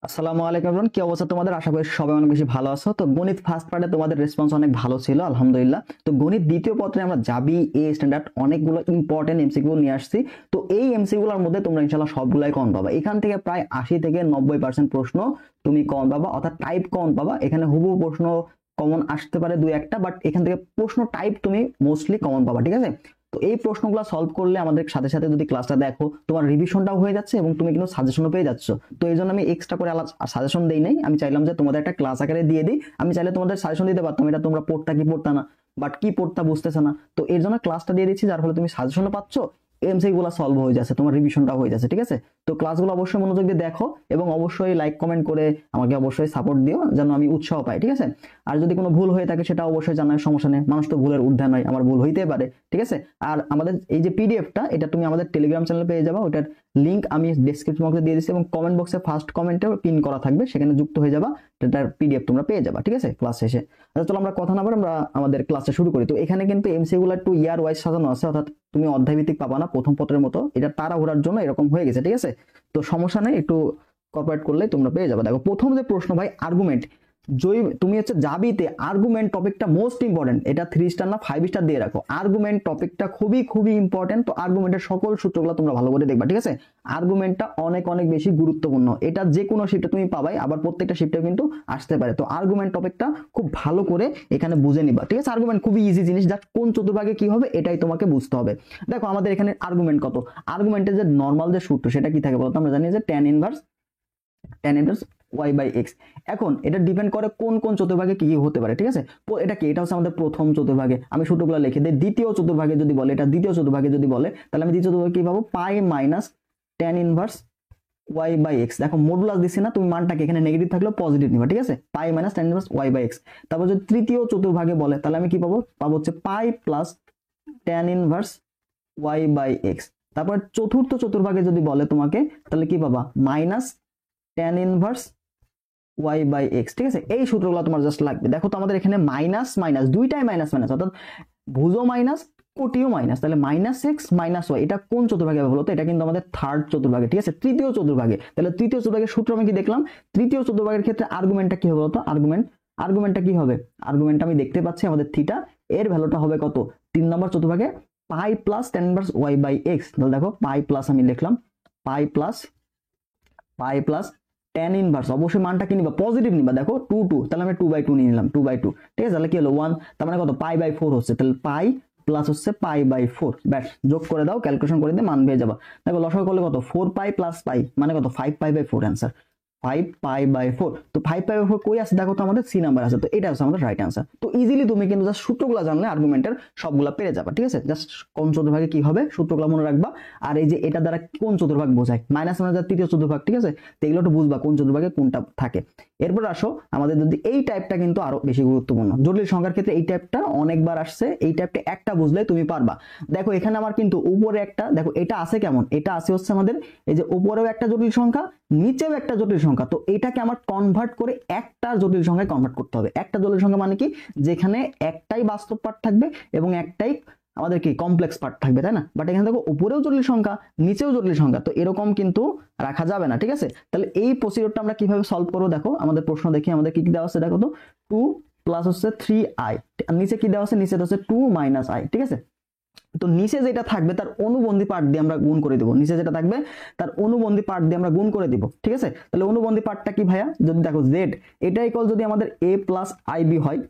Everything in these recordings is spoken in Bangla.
আসসালামু আলাইকুম এভরিওয়ান, কি অবস্থা তোমাদের? আশা করি সবাই অনেক বেশি ভালো আছো। তো গণিত ফার্স্ট পার্টে তোমাদের রেসপন্স অনেক ভালো ছিল, আলহামদুলিল্লাহ। তো গণিত দ্বিতীয় পত্রে আমরা যাবি এ স্ট্যান্ডার্ড অনেকগুলো ইম্পর্টেন্ট এমসিকিউ নিয়ে আসছি। তো এই এমসিকিউগুলোর মধ্যে তোমরা ইনশাআল্লাহ সবগুলাই কমন পাবা। এখান থেকে প্রায় 80 থেকে 90% প্রশ্ন তুমি কমন পাবা, অর্থাৎ টাইপ কমন পাবা। এখানে হুবহু প্রশ্ন কমন আসতে পারে দুই একটা, বাট এখান থেকে প্রশ্ন টাইপ তুমি মোস্টলি কমন পাবা, ঠিক আছে? তো এই প্রশ্নগুলো সলভ করলে আমাদের সাথে সাথে যদি ক্লাসটা দেখো, তোমার রিভিশনটাও হয়ে যাচ্ছে এবং তুমি কিন্তু সাজেশনও পেয়ে যাচ্ছ। তো এই জন্য আমি এক্সট্রা করে আলাদা সাজেশন দেই নাই, আমি চাইলাম যে তোমাদের একটা ক্লাস আকারে দিয়ে দিই। আমি চাইলে তোমাদের সাজেশন দিতে পারতাম, এটা তোমরা পড়তা কি পড়তা না, বাট কি পড়তা বুঝতেছে না। তো এর জন্য ক্লাসটা দিয়ে দিচ্ছি, যার ফলে তুমি সাজেশনও পাচ্ছ, এমসিকিউ গুলো সলভ হয়ে যাচ্ছে, তোমার রিভিশনটাও হয়ে যাচ্ছে, ঠিক আছে? তো ক্লাসগুলো অবশ্যই মনোযোগ দিয়ে দেখো এবং অবশ্যই লাইক কমেন্ট করে আমাকে অবশ্যই সাপোর্ট দিও, যেন আমি উৎসাহ পাই, ঠিক আছে? আর যদি কোনো ভুল হয়ে থাকে সেটা অবশ্যই জানার, সমস্যা নেই, মানুষ তো ভুলের ঊর্ধ্বে নয়, আমার ভুল হইতে পারে, ঠিক আছে? আর আমাদের এই যে পিডিএফটা, এটা তুমি আমাদের টেলিগ্রাম চ্যানেলে পেয়ে যাবে, ওটার লিংক আমি ডেসক্রিপশন বক্সে দিয়ে দিচ্ছি এবং কমেন্ট বক্সে ফার্স্ট কমেন্টে পিন করা থাকবে, সেখানে যুক্ত হয়ে যাবা, এটার পিডিএফ তোমরা পেয়ে যাবা, ঠিক আছে, ক্লাস শেষে। আচ্ছা চলো আমরা কথা না বলে আমরা আমাদের ক্লাসটা শুরু করি। তো এখানে কিন্তু এমসিকিউ গুলো একটু ইয়ার ওয়াইজ সাজানো আছে, অর্থাৎ তুমি অধ্যায় ভিত্তিক পাবা না প্রথম পত্রের মতো, এটা তাড়াহুড়ার জন্য এরকম হয়ে গেছে, ঠিক আছে? তো সমস্যা নেই, একটু কর্পোরেট করলে তোমরা পেয়ে যাবে। দেখো প্রথম যে প্রশ্ন ভাই, আর্গুমেন্ট। তুমি হচ্ছে যাবিতে আর্গুমেন্ট টপিকটা মোস্ট ইম্পর্টেন্ট, এটা 3 স্টার না 5 স্টার দিয়ে রাখো। আর্গুমেন্ট টপিকটা খুবই খুবই ইম্পর্টেন্ট। তো আর্গুমেন্টের সকল সূত্রগুলো তোমরা ভালো করে দেখবা, ঠিক আছে? আর্গুমেন্টটা অনেক অনেক বেশি গুরুত্বপূর্ণ, এটা যে কোনো শিফটে তুমি পাবাই, আবার প্রত্যেকটা শিফটে কিন্তু আসতে পারে। তো আর্গুমেন্ট টপিকটা খুব ভালো করে এখানে বুঝে নিবা, ঠিক আছে? আর্গুমেন্ট খুবই ইজি জিনিস, জাস্ট কোন চতুর্ভাগে কি হবে এটাই তোমাকে বুঝতে হবে। দেখো আমাদের এখানে আর্গুমেন্ট কত, আর্গুমেন্টের যে নর্মাল যে সূত্র সেটা কি থাকে বলতো? আমরা জানি যে tan inverse y by x. এখন এটা ডিপেন্ড করে কোন কোন চতুর্ভাগে কি কি হতে পারে, ঠিক আছে? এটা কি, এটা হচ্ছে আমাদের প্রথম চতুর্ভাগে, আমি সূত্রগুলো লিখে দিই। দ্বিতীয় চতুর্ভাগে যদি বলে, এটা দ্বিতীয় চতুর্ভাগে যদি বলে, তাহলে আমি দ্বিতীয় চতুর্ভাগে কি পাবো? Pi minus tan inverse y by x. দেখো মডুলাস দিছি না, তুমি মানটাকে এখানে নেগেটিভ থাকলেও পজিটিভ নিবা, ঠিক আছে? Pi minus tan inverse y by x. তারপর যদি তৃতীয় চতুর্ভাগে বলে, তাহলে আমি কি পাবো? পাবো হচ্ছে pi plus tan inverse y by x. তারপর চতুর্থ চতুর্ভাগে যদি বলে তোমাকে, তাহলে কি পাবা? Minus tan inverse y by x, ঠিক আছে? এই সূত্রগুলো তোমার জাস্ট লাগবে। দেখো তো আমাদের এখানে মাইনাস মাইনাস দুইটাই মাইনাস মাইনাস, অর্থাৎ ভুজও মাইনাস কোটিও মাইনাস, তাহলে মাইনাস এক্স মাইনাস ওয়াই, এটা কোন চতুর্ভাগে হবে বলতো? এটা কিন্তু আমাদের থার্ড চতুর্ভাগে, ঠিক আছে? তৃতীয় চতুর্ভাগে। তাহলে তৃতীয় চতুর্ভাগের সূত্র আমি কি দেখলাম? তৃতীয় চতুর্ভাগের ক্ষেত্রে আর্গুমেন্টটা কি হবে বলতো? আর্গুমেন্টটা কি হবে? আর্গুমেন্টটা আমি দেখতে পাচ্ছি আমাদের থিটা, এর ভ্যালুটা হবে কত? 3 নম্বর চতুর্ভাগে pi plus tan inverse y by x. তাহলে দেখো পাই প্লাস আমি লিখলাম পাই প্লাস tan ইনভার্স, অবশ্যই মানটা কি নিবা? পজিটিভ নিবা। দেখো 2 2, তাহলে আমি 2/2 নিয়ে নিলাম, 2/2, ঠিক আছে? তাহলে কি হলো 1, তার মানে কত? পাই বাই 4 হচ্ছে। তাহলে পাই প্লাস হচ্ছে পাই বাই 4, ব্যাস যোগ করে দাও, ক্যালকুলেশন করে দিয়ে মান পেয়ে যাবা। দেখো লসাগু করলে কত? 4 পাই প্লাস পাই মানে কত? 5 pi by 4 answer. 5 pi by 4। তো 5 পাই বাই 4 কই আছে? দেখো তো আমাদের সি নাম্বার আছে। তো এটা হচ্ছে আমাদের রাইট অ্যান্সার। তো ইজিলি তুমি কিন্তু জাস্ট সূত্রগুলো জানলে আর্গুমেন্টের সবগুলা পেরে যাবা, ঠিক আছে? জাস্ট কোন চতুর্ভাগে কি হবে সূত্রগুলো মনে রাখবা। আর এই যে এটা দ্বারা কোন চতুর্ভাগ বোঝায়, মাইনাস মানে তৃতীয় চতুর্ভাগ, ঠিক আছে? তো এগুলো একটু বুঝবা কোন চতুর্ভাগে কোনটা থাকে। এরপর আসো আমাদের যদি এই টাইপটা কিন্তু আরো বেশি গুরুত্বপূর্ণ, জটিল সংখ্যার ক্ষেত্রে এই টাইপটা অনেকবার আসছে। এই টাইপটা একটা বুঝলে তুমি পারবা। দেখো এখানে আমার কিন্তু উপরে একটা, দেখো এটা আছে কেমন? এটা আছে হচ্ছে আমাদের এই যে উপরেও একটা জটিল সংখ্যা, নিচেও একটা জটিল সংখ্যা। তো এটাকে আমার কনভার্ট করে একটা জটিল সংখ্যায় কনভার্ট করতে হবে। একটা জটিল সংখ্যা মানে কি? যেখানে একটাই বাস্তব পার্ট থাকবে এবং একটাই আমাদের কি কমপ্লেক্স পার্ট থাকবে, তাই না? বাট এখানে দেখো উপরেও জটিল সংখ্যা, নিচেও জটিল সংখ্যা, তো এরকম কিন্তু রাখা যাবে না, ঠিক আছে? তাহলে এই প্রসিডিউরটা আমরা কিভাবে সলভ করবো? দেখো আমাদের প্রশ্ন দেখি আমাদের কি কি দেওয়া আছে। দেখো তো 2 প্লাস হচ্ছে 3i, নিচে কি দেওয়া আছে? নিচে হচ্ছে 2 মাইনাস i, ঠিক আছে? তো নিচে যেটা থাকবে তার অনুবন্ধী পার্ট দিয়ে আমরা গুণ করে দেব। নিচে যেটা থাকবে তার অনুবন্ধী পার্ট দিয়ে আমরা গুণ করে দিব, ঠিক আছে? তাহলে অনুবন্ধী পার্টটা কি ভাইয়া? যদি দেখো z, এটা ইকুয়াল যদি আমাদের a প্লাস ib হয়,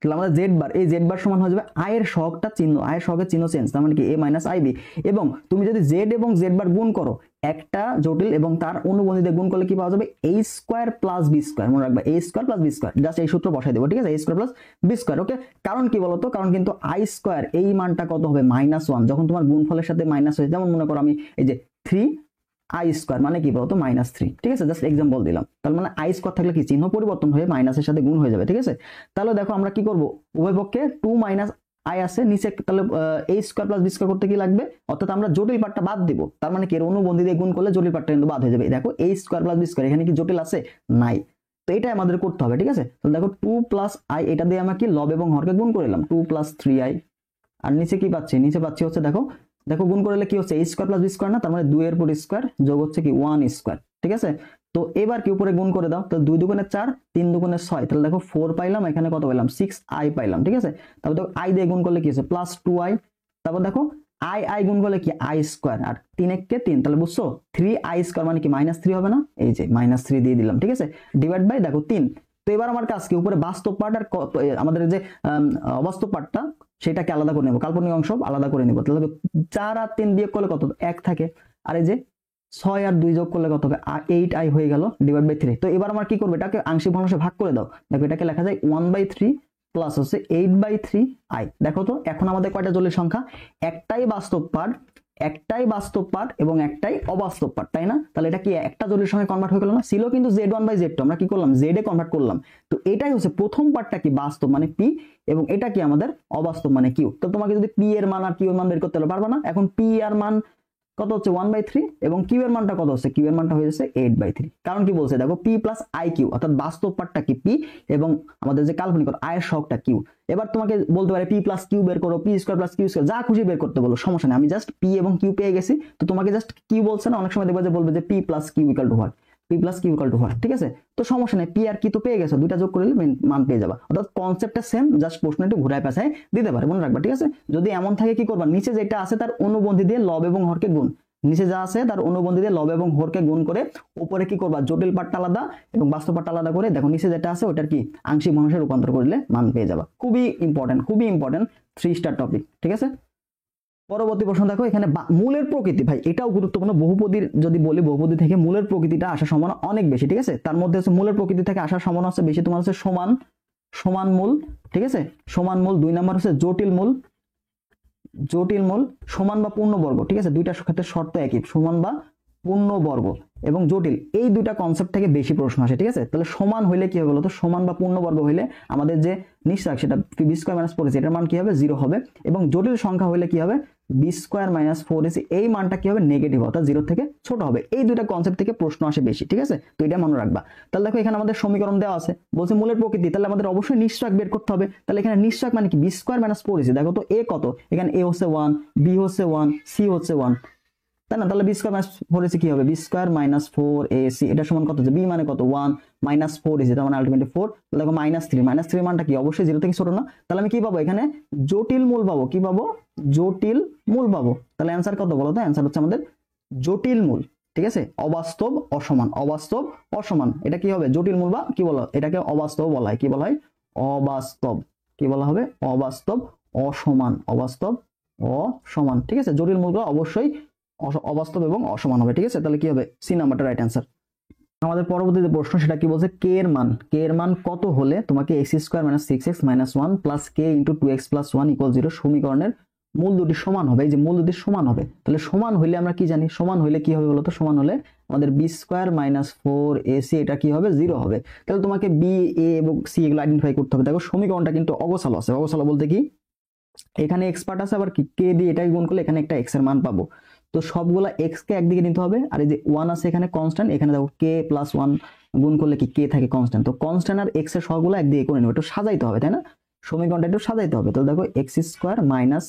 তাহলে আমাদের জেড বার, এই জেড বার সমান হয়ে যাবে i এর সহগটা চিহ্ন, i এর সহগের চিহ্ন চেঞ্জ, তার মানে কি a মাইনাস ib। এবং তুমি যদি z এবং z বার গুণ করো, একটা জটিল এবং তার অনুবন্ধী দিয়ে গুণ করলে কি পাওয়া যাবে? a square plus b square. মনে রাখবা a square plus b square, just এই সূত্র বসাই দেবো, ঠিক আছে? a square plus b square, okay? কারণ কি বলতো? কারণ কিন্তু i স্কয়ার এই মানটা কত হবে? -1। যখন তোমার গুণফলের সাথে মাইনাস হয়ে, যেমন মনে করো আমি এই যে 3i স্কয়ার মানে কি বলতো? -3, ঠিক আছে? জাস্ট এক্সাম্পল দিলাম। তার মানে i স্কয়ার থাকলে কি চিহ্ন পরিবর্তন হয়ে মাইনাসের সাথে গুণ হয়ে যাবে, ঠিক আছে? তাহলে দেখো আমরা কি করব, উভয় পক্ষে 2 মাইনাস i আছে নিচে, তাহলে a square plus b square করতে কি লাগবে? অর্থাৎ আমরা জটিল পার্টটা বাদ দিব। তার মানে কি এর অনুবন্ধী দিয়ে গুণ করলে জটিল পার্টটা কিন্তু বাদ হয়ে যাবে। দেখো a square plus b square, এখানে কি জটিল আছে? নাই। তো এটাই আমাদের করতে হবে, ঠিক আছে? তাহলে দেখো 2 প্লাস i, এটা দিয়ে আমরা কি লব এবং হরকে গুণ করে নিলাম, 2 প্লাস 3i। আর নিচে কি পাচ্ছি? নিচে পাচ্ছি হচ্ছে দেখো দেখো গুণ করলে কি হচ্ছে? a square plus b square না, তার মানে 2 এর উপর স্কয়ার যোগ হচ্ছে কি 1 স্কয়ার, ঠিক আছে? তো তো এবার কি উপরে গুণ করে দাও, তো 2 দুগুণে 4, 3 দুগুণে 6, তাহলে দেখো 4 পাইলাম, এখানে কত পাইলাম 6i পাইলাম, ঠিক আছে। তারপর দেখো i দিয়ে গুণ করলে কি আছে প্লাস 2i, তারপর দেখো i গুণ করলে কি i স্কয়ার, আর 3 কে 3, তাহলে বুঝছো 3i স্কয়ার মানে কি -3 হবে না, এই যে -3 দিয়ে দিলাম, ঠিক আছে, ডিভাইড বাই দেখো 3। তো এবার আমার কাজ কি উপরে বাস্তব পার্ট আর আমাদের যে অবাস্তব পার্টটা সেটাকে আলাদা করে নেব, কাল্পনিক অংশ আলাদা করে নেব। তাহলে 4 আর 3 বিয়োগ করলে কত 1 থাকে, আর এই যে 6 আর 2 যোগ করলে কত হবে 8i হয়ে গেল ডিভাইড বাই 3। তো এবার আমার কি করব, এটাকে আংশিক ভগ্নাংশে ভাগ করে দাও, দেখো এটাকে লেখা যায় 1/3 প্লাস হচ্ছে 8/3i। দেখো তো এখন আমাদের কয়টা জটিল সংখ্যা, একটাই বাস্তব পার্ট এবং একটাই অবাস্তব পার্ট, তাই না? তাহলে এটা কি একটা জটিল সংখ্যায় কনভার্ট হয়ে গেল না, ছিল কিন্তু z1/z2, আমরা কি করলাম z এ কনভার্ট করলাম। তো এটাই হচ্ছে প্রথম পার্টটা কি বাস্তব মানে p, এবং এটা কি আমাদের অবাস্তব মানে q। তো তোমাকে যদি p এর মান আর q এর মান বের করতে হলে পারবা না, এখন p এর মান কত হচ্ছে 1/3 এবং q এর মানটা কত হচ্ছে, q এর মানটা হয়ে যাচ্ছে 8/3। কারণ কি বলছে দেখো p প্লাস iq, অর্থাৎ বাস্তব পার্টটা কি p এবং আমাদের যে কাল্পনিক আয়ের সহগটা q। এবার তোমাকে বলতে পারে p প্লাস q বের করো, p square plus q square, যা খুশি বের করতে বলো, সমস্যা নেই, আমি জাস্ট p এবং q পেয়ে গেছি। তো তোমাকে জাস্ট q বলছে না, অনেক সময় দেখবে যে বলবে যে p plus q equal to what, p plus q equal to what, ঠিক আছে। তো সমস্যা নেই, p আর q তো পেয়ে গেছো, দুইটা যোগ করলে মান পেয়ে যাবা, অর্থাৎ কনসেপ্টটা সেম, জাস্ট প্রশ্ন একটু ঘুরায় পেঁচায় দিতে পারে, মনে রাখবা, ঠিক আছে। যদি এমন থাকে কি করবা, নিচে যেটা আছে তার অনুবন্ধী দিয়ে লব এবং হরকে গুণ, নিচে যা আছে তার অনুবন্ধী দিয়ে লব এবং হরকে গুণ করে উপরে কি করবা জটিল পার্টটা আলাদা এবং বাস্তব পার্টটা আলাদা করে দেখো নিচে যেটা আছে ওটার কি আংশিক ভগ্নাংশে রূপান্তর করলে মান পেয়ে যাবা। খুবই ইম্পর্টেন্ট 3 স্টার টপিক, ঠিক আছে। পরবর্তী প্রশ্ন দেখো, এখানে মূলের প্রকৃতি, ভাই এটাও গুরুত্বপূর্ণ। বহুপদীর যদি বলি, বহুপদী থেকে মূলের প্রকৃতিটা আসার সম্ভাবনা অনেক বেশি, ঠিক আছে। তার মধ্যে হচ্ছে মূলের প্রকৃতি থেকে আসার সম্ভাবনা হচ্ছে বেশি তোমার হচ্ছে সমান মূল, ঠিক আছে, সমান মূল। 2 নাম্বার হচ্ছে জটিল মূল, সমান বা পূর্ণবর্গ, ঠিক আছে, দুইটার ক্ষেত্রে শর্ত একই, সমান বা পূর্ণবর্গ এবং জটিল, এই দুইটা কনসেপ্ট থেকে বেশি প্রশ্ন আসে, ঠিক আছে। তাহলে সমান হইলে কি হবে বলতো, সমান বা পূর্ণবর্গ হইলে আমাদের যে নিঃশ্বাস সেটা b স্কয়ার মাইনাস 4ac, এটার মান কি হবে 0 হবে, এবং জটিল সংখ্যা হইলে কি হবে b স্কয়ার মাইনাস 4ac, এই মানটা কি হবে নেগেটিভ, অর্থাৎ 0 থেকে ছোট হবে। এই দুইটা কনসেপ্ট থেকে প্রশ্ন আসে বেশি, ঠিক আছে, তো এটা মনে রাখবা। তাহলে দেখো এখানে আমাদের সমীকরণ দেওয়া আছে, বলছে মূলের প্রকৃতি, তাহলে আমাদের অবশ্যই নিঃশ্বাস বের করতে হবে। তাহলে এখানে নিঃশ্বাস মানে কি b স্কয়ার মাইনাস 4ac, দেখো তো a কত, এখানে a হচ্ছে 1, b হচ্ছে 1, c হচ্ছে 1, তাই না। তাহলে b স্কয়ার মাইনাস 4ac কি হবে, b স্কয়ার মাইনাস 4ac, এটা সমান কত হচ্ছে, b মানে কত 1 মাইনাস 4ac, তার মানে আলটিমেটলি 4। তাহলে দেখো -3 মানটা কি অবশ্যই 0 থেকে ছোট না, তাহলে আমি কি পাবো এখানে জটিল মূল পাবো, কি পাবো জটিল মূল পাবো। তাহলে অ্যানসার কত বলো তো, অ্যানসার হচ্ছে আমাদের জটিল মূল, ঠিক আছে। অবাস্তব অসমান, এটা কি হবে জটিল মূল, বা কি বলো এটাকে অবাস্তব বলা হয়, কি বলা হয় অবাস্তব, কি বলা হবে অবাস্তব অসমান, ঠিক আছে। জটিল মূলগুলো অবশ্যই অবাস্তব এবং অসমান হবে, ঠিক আছে। তাহলে কি হবে সি নাম্বারটা রাইট অ্যান্সার। আমাদের পরবর্তী যে প্রশ্ন সেটা কি বলছে, কে এর মান কত হলে তোমাকে x square minus 6x minus 1 plus k into 2x plus 1 equal 0 সমীকরণের মূল দুটি সমান হবে। এই যে মূল দুটি সমান হবে, তাহলে সমান হইলে আমরা কি জানি, সমান হইলে কি হবে বলতো, সমান হলে আমাদের b স্কয়ার মাইনাস 4ac এটা কি হবে 0 হবে। তাহলে তোমাকে b a এবং c এগুলো আইডেন্টিফাই করতে হবে। দেখো সমীকরণটা কিন্তু অগোছালো আছে, অগোছালো বলতে কি এখানে x পার্ট আছে, আবার কি কে দিয়ে এটাকে গুণ করলে এখানে একটা x এর মান পাবো। তো সবগুলা x কে একদিকে নিতে হবে, আর এই যে 1 আছে এখানে কনস্ট্যান্ট, এখানে দেখো k প্লাস 1 গুণ করলে কি k থাকে কনস্ট্যান্ট, তো কনস্ট্যান্ট আর x এর সহগুলো একদিকে করে নেব, একটু সাজাইতে হবে, তাই না, সমীকরণটা একটু সাজাইতে হবে। তো দেখো x square minus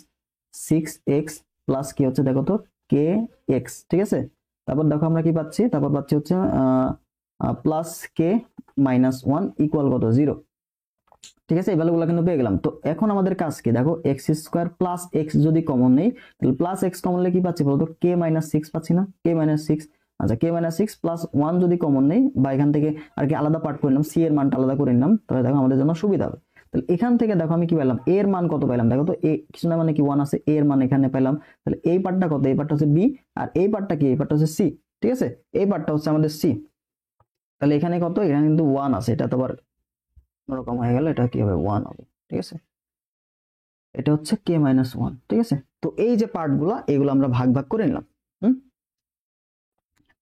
6x plus কি হচ্ছে দেখো তো kx, ঠিক আছে। তারপর দেখো আমরা কি পাচ্ছি, তারপর পাচ্ছি হচ্ছে প্লাস k মাইনাস 1 ইকুয়াল কত 0, ঠিক আছে। এই ভ্যালুগুলো কিন্তু পেয়ে গেলাম। তো এখন আমাদের কাজ কি দেখো, x স্কয়ার প্লাস x যদি কমন নেই, তাহলে প্লাস x কমন নিলে কি পাচ্ছি বলতো k মাইনাস 6 পাচ্ছি না, k মাইনাস 6, আচ্ছা k মাইনাস 6 প্লাস 1 যদি কমন নেই, বা এখান থেকে আর কি আলাদা পার্ট করে নিলাম, c এর মানটা আলাদা করে নিলাম, তাহলে দেখো আমাদের জন্য সুবিধা হবে। তাহলে এখান থেকে দেখো আমি কি পেলাম, a এর মান কত পেলাম, দেখো তো a কিছু না মানে কি 1 আছে, a এর মান এখানে পেলাম। তাহলে এই পার্টটা কত, এই পার্টটা হচ্ছে b, আর এই পার্টটা কি, এই পার্টটা হচ্ছে c, ঠিক আছে, এই পার্টটা হচ্ছে আমাদের c। তাহলে এখানে কত, এখানে কিন্তু 1 আছে, এটা তো আবার অন্যরকম হয়ে গেল, এটা কি হবে 1 হবে, ঠিক আছে, এটা হচ্ছে k মাইনাস 1, ঠিক আছে। তো এই যে পার্টগুলো এগুলো আমরা ভাগ ভাগ করে নিলাম।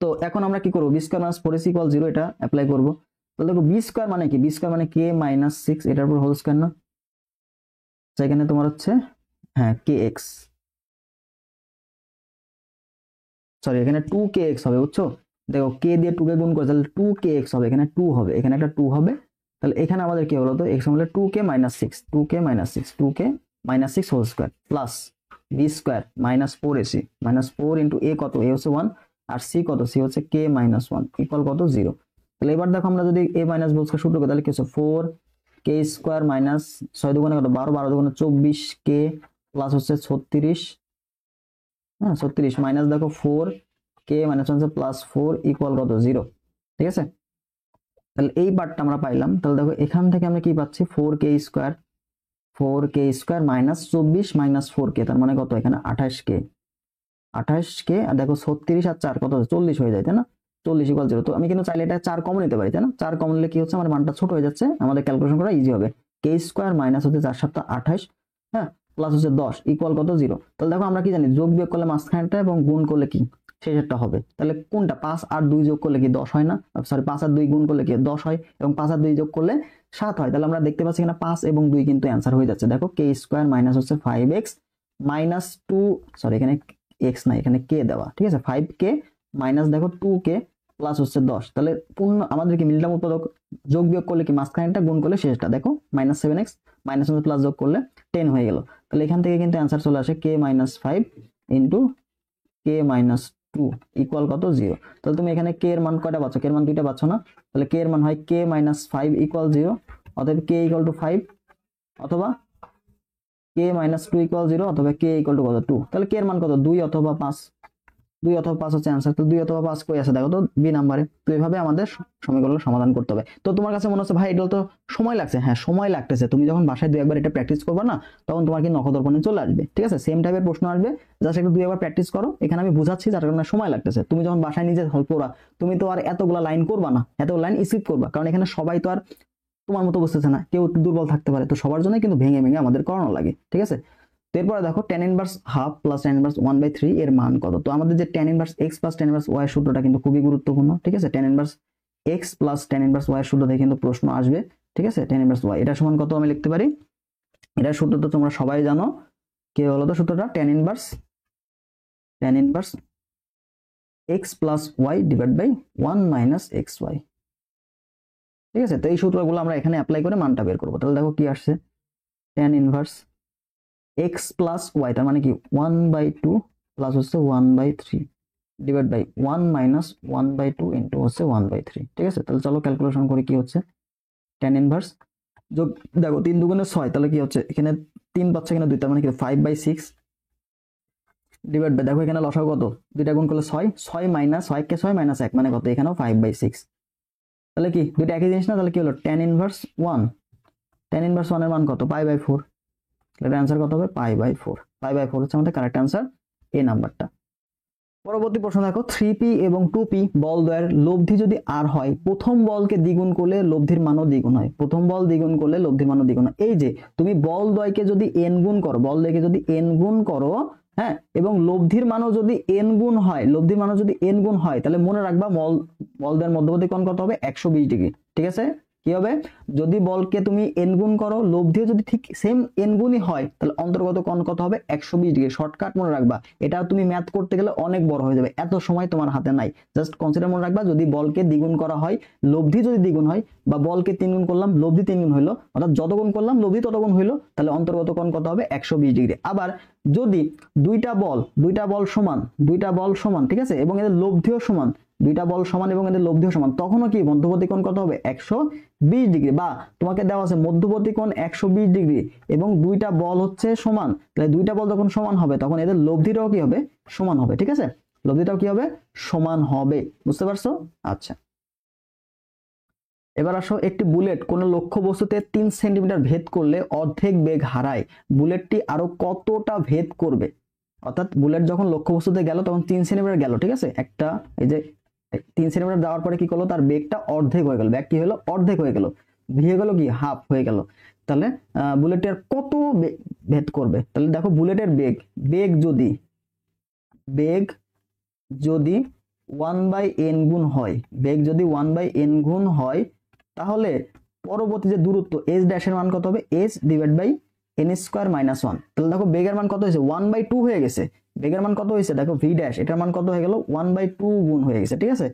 তো এখন আমরা কি করব, b square minus 4ac equal 0 এটা অ্যাপ্লাই করব। তো দেখো b স্কয়ার মানে কি, b স্কয়ার মানে k মাইনাস 6 এটার উপর হোল স্কয়ার না, সেখানে তোমার হচ্ছে হ্যাঁ kx, সরি এখানে 2kx হবে, বুঝছো। দেখো k দিয়ে 2 কে গুণ করে তাহলে 2kx হবে, এখানে 2 হবে, এখানে একটা 2 হবে। তাহলে এখানে আমাদের কি হলো, তো x হলো 2k minus 6, 2k minus 6 whole square plus b square minus 4ac minus 4 into a কত, a হচ্ছে 1 আর সি কত, সি হচ্ছে কে মাইনাস ওয়ান ইকুয়াল কত 0। তাহলে এবার দেখো আমরা যদি এ মাইনাস বি স্কয়ার সূত্র করি তাহলে কি হচ্ছে 4 কে স্কয়ার মাইনাস 6 দুগুণে কত 12, 12 দুগুণে 24 কে প্লাস হচ্ছে 36, হ্যাঁ 36 মাইনাস দেখো 4 কে মাইনাস 1 প্লাস 4 ইকুয়াল কত 0। ঠিক আছে, তাহলে এই পার্টটা আমরা পাইলাম। তাহলে দেখো এখান থেকে আমরা কি পাচ্ছি 4 কে স্কয়ার মাইনাস 24 মাইনাস 4 কে, তার মানে কত এখানে 28 কে, 28 কে আর দেখো 36 আর 4 কত 40 হয়ে যায় তাই না, 40 ইকুয়াল 0। তো আমি কিন্তু চাইলে এটা 4 কমন নিতে পারি তাই না, 4 কমন নিলে কি হচ্ছে আমার মানটা ছোট হয়ে যাচ্ছে, আমাদের ক্যালকুলেশন করা ইজি হবে। কে স্কয়ার মাইনাস হচ্ছে 4 7 28, হ্যাঁ প্লাস হচ্ছে 10 ইকুয়াল কত 0। তাহলে দেখো আমরা কি জানি যোগ বিয়োগ করলে মাঝখানটা এবং গুণ করলে কি শেষেরটা হবে। তাহলে কোনটা 5 আর 2 যোগ করলে কি 10 হয় না, সরি 5 আর 2 গুণ করলে কি 10 হয় এবং 5 আর 2 যোগ করলে 7 হয়। তাহলে আমরা দেখতে পাচ্ছি এখানে 5 এবং 2 কিন্তু অ্যান্সার হয়ে যাচ্ছে। দেখো কে স্কয়ার মাইনাস হচ্ছে 5x মাইনাস 2, সরি এখানে x না এখানে কে দেওয়া, ঠিক আছে 5k মাইনাস দেখো 2k প্লাস হচ্ছে 10। তাহলে পূর্ণ আমাদের কি মিলটাম উৎপাদক যোগ বিয়োগ করলে কি মাঝখানেরটা গুণ করলে শেষটা, দেখো মাইনাস 7x মাইনাস প্লাস যোগ করলে 10 হয়ে গেল। তাহলে এখান থেকে কিন্তু অ্যান্সার চলে আসে কে minus 5 into k minus 2 equal কত 0। তাহলে তুমি এখানে কে এর মান কয়টা পাচ্ছ, কে এর মান 2টা পাচ্ছ না, তাহলে কে এর মান হয় কে মাইনাস 5 ইকুয়াল 0, অতএব কে ইকুয়াল টু 5 অথবা কে মাইনাস 2 ইকুয়াল 0 অথবা কে ইকুয়াল টু কত 2। তাহলে কে এর মান কত 2 অথবা 5, 2 অথবা 5 হচ্ছে অ্যান্সার। তো 2 অথবা 5 কই আছে দেখো তো বি নাম্বারে। তো এইভাবে আমাদের সমীকরণ সমাধান করতে হবে। তো তোমার কাছে মনে হচ্ছে ভাই এটা তো সময় লাগছে, হ্যাঁ সময় লাগতেছে, তুমি যখন বাসায় 2 একবার এটা প্র্যাকটিস করবে না তখন তোমার কি নখদর্পণে চলে আসবে। ঠিক আছে, সেম টাইপের প্রশ্ন আসবে, জাস্ট একটু 2 একবার প্র্যাকটিস করো। এখানে আমি বুঝাচ্ছি যার কারণে সময় লাগতেছে। তুমি যখন বাসায় নিজে পড়া তুমি তো আর এতগুলা লাইন করবা না, এত লাইন স্কিপ করবা, কারণ এখানে সবাই তো আর তোমার মতো বুঝতেছে না, কেউ একটু দুর্বল থাকতে পারে। তো সবার জন্য কিন্তু ভেঙে ভেঙে আমাদের করানো লাগে। ঠিক আছে, এরপরে দেখো tan inverse half plus tan inverse 1/3 এর মান কত। তো আমাদের যে tan inverse x plus tan inverse y সূত্রটা কিন্তু খুবই গুরুত্বপূর্ণ। ঠিক আছে, tan inverse x plus tan inverse y সূত্র থেকে কিন্তু প্রশ্ন আসবে। ঠিক আছে, tan ইনভার্স y এটা সমান কত আমি লিখতে পারি, এটার সূত্র তো তোমরা সবাই জানো, কি হলো তো সূত্রটা tan inverse x plus y divide by 1 minus xy। ঠিক আছে, তো এই সূত্রগুলো আমরা এখানে অ্যাপ্লাই করে মানটা বের করব। তাহলে দেখো কি আসছে tan inverse x plus y, তার মানে কি 1/2 প্লাস হচ্ছে 1/3 ডিভাইড বাই 1 মাইনাস 1/2 ইন্টু হচ্ছে 1/3। ঠিক আছে, তাহলে চলো ক্যালকুলেশন করি কি হচ্ছে tan ইনভার্স যোগ দেখো 3 দুগুণে 6, তাহলে কি হচ্ছে এখানে 3 পাচ্ছে এখানে 2, তার মানে কি 5/6 ডিভাইড বাই দেখো এখানে লসাগু কত 2টা গুণ করলে 6, 6 মাইনাস 6 কে 6 মাইনাস 1 মানে কত এখানেও 5/6। তাহলে কি দুইটা একই জিনিস না, তাহলে কি হলো tan ইনভার্স 1, tan ইনভার্স 1 এর মান কত π/4। তাহলে অ্যান্সার কত হবে π/4, π/4 হচ্ছে আমাদের কারেক্ট অ্যান্সার এই নাম্বারটা। পরবর্তী প্রশ্ন দেখো 3p এবং 2p বল দ্বয়ের লব্ধি যদি r হয় প্রথম বলকে দ্বিগুণ করলে লব্ধির মানও দ্বিগুণ হয়, প্রথম বল দ্বিগুণ করলে লব্ধির মানও দ্বিগুণ হয়। এই যে তুমি বল দ্বয়কে যদি n গুণ করো, বল দ্বয়কে যদি n গুণ করো, হ্যাঁ এবং লব্ধির মানও যদি n গুণ হয়, লব্ধির মানও যদি n গুণ হয়, তাহলে মনে রাখবা বল দ্বয়ের মধ্যবর্তী কোণ কত হবে 120 ডিগ্রি। ঠিক আছে, কি হবে যদি বলকে তুমি n গুণ করো লব্ধিও যদি ঠিক সেম n গুণই হয় তাহলে অন্তর্গত কোণ কত হবে 120 ডিগ্রি। শর্টকাট মনে রাখবা, এটা তুমি ম্যাথ করতে গেলে অনেক বড় হয়ে যাবে, এত সময় তোমার হাতে নাই। জাস্ট কনসিডার মনে রাখবা যদি বলকে দ্বিগুণ করা হয় লব্ধি যদি দ্বিগুণ হয়, বা বলকে 3 গুণ করলাম লব্ধি 3 গুণ হলো, অর্থাৎ যত গুণ করলাম লব্ধি তত গুণ হলো, তাহলে অন্তর্গত কোণ কত হবে 120 ডিগ্রি। আবার যদি দুইটা বল সমান, ঠিক আছে, এবং এদের লব্ধিও সমান, দুইটা বল সমান এবং এদের লব্ধিও সমান, তখনও কি মধ্যবর্তী কোণ কত হবে 120 ডিগ্রি। বা তোমাকে দেওয়া আছে মধ্যবর্তী কোণ 120 ডিগ্রি এবং দুইটা বল হচ্ছে সমান, তাহলে দুইটা বল যখন সমান হবে তখন এদের লব্ধিটাও কি হবে সমান হবে। ঠিক আছে, লব্ধিটাও কি হবে সমান হবে, বুঝতে পারছো? আচ্ছা, এবার আসো একটি বুলেট কোন লক্ষ্য বস্তুতে 3 সেন্টিমিটার ভেদ করলে অর্ধেক বেগ হারায়, বুলেটটি আরো কতটা ভেদ করবে? অর্থাৎ বুলেট যখন লক্ষ্য বস্তুতে গেল তখন 3 সেন্টিমিটার গেল, ঠিক আছে, একটা এই যে 3 সেন্টিমিটার যাওয়ার পরে কি করলো তার বেগটা অর্ধেক হয়ে গেল, বেগ কি হলো অর্ধেক হয়ে গেল, ভেঙে গেল কি হাফ হয়ে গেল। তাহলে বুলেটটি আর কত ভেদ করবে? তাহলে দেখো বুলেটের বেগ যদি 1/n গুণ হয়, বেগ যদি 1/n গুণ হয়, তাহলে পরবর্তী যে দূরত্ব s ড্যাশের মান কত হবে s divide by n square minus 1। তাহলে দেখো বেগের মান কত হয়েছে 1/2 হয়ে গেছে, বেগের মান কত হয়েছে দেখো v ড্যাশ, এটার মান কত হয়ে গেল 1/2 গুণ হয়ে গেছে। ঠিক আছে,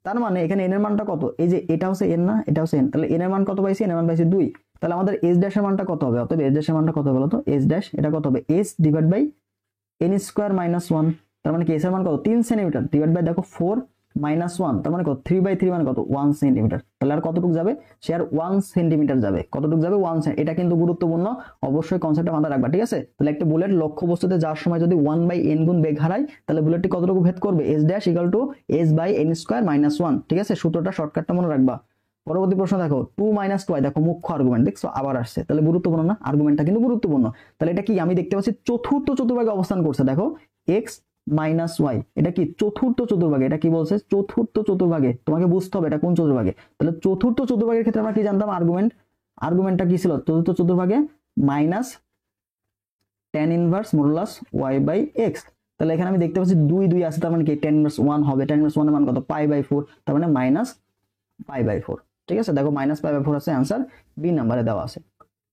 তার মানে এখানে n এর মানটা কত, এই যে এটা হচ্ছে n না, এটা হচ্ছে n, তাহলে n এর মান কত পাইছি, n এর মান পাইছি 2। তাহলে আমাদের s ড্যাশের মানটা কত হবে? অতএব s ড্যাশের মানটা কত হবে বলো তো, s ড্যাশ এটা কত হবে s divide by n square minus 1। তার মানে কি এস এর মান কত 3 সেন্টিমিটার ডিভাইড বাই দেখো 4 মাইনাস 1 তার মানে কত 3/3 মানে কত 1 সেন্টিমিটার। তাহলে আর কতটুকু যাবে, সে আর 1 সেন্টিমিটার যাবে। কতটুকু যাবে 1 সেন্টিমিটার। এটা কিন্তু গুরুত্বপূর্ণ, অবশ্যই কনসেপ্টটা মাথায় রাখবা, ঠিক আছে। তাহলে একটা বুলেট লক্ষ্যবস্তুতে যাওয়ার সময় যদি 1/n গুণ বেগ হারায় তাহলে বুলেটটি কতটুকু ভেদ করবে, s dash equal to s/n square minus 1, ঠিক আছে। সূত্রটা শর্টকাটটা মনে রাখবা। পরবর্তী প্রশ্ন দেখো 2 - 2i, দেখো মুখ্য আর্গুমেন্ট, দেখছো আবার আসছে, তাহলে গুরুত্বপূর্ণ না, আর্গুমেন্টটা কিন্তু গুরুত্বপূর্ণ। তাহলে এটা কি আমি দেখতে পাচ্ছি চতুর্থ চতুর্ভাগে অবস্থান করছে, দেখো x মাইনাস ওয়াই, এটা কি চতুর্থ চতুর্ভাগে, এটা কি বলছে চতুর্থ চতুর্ভাগে, তোমাকে বুঝতে হবে এটা কোন চতুর্ভাগে। তাহলে চতুর্থ চতুর্ভাগের ক্ষেত্রে আমরা কি জানতাম, আর্গুমেন্টটা কি ছিল চতুর্থ চতুর্ভাগে minus tan inverse modulus y / x। তাহলে এখানে আমি দেখতে পাচ্ছি 2 2 আছে, তার মানে কি tan ইনভার্স 1 হবে, tan ইনভার্স 1 এর মান কত π/4, তার মানে মাইনাস π/4, ঠিক আছে। দেখো মাইনাস π/4 আছে, आंसर বি নম্বরে দেওয়া আছে।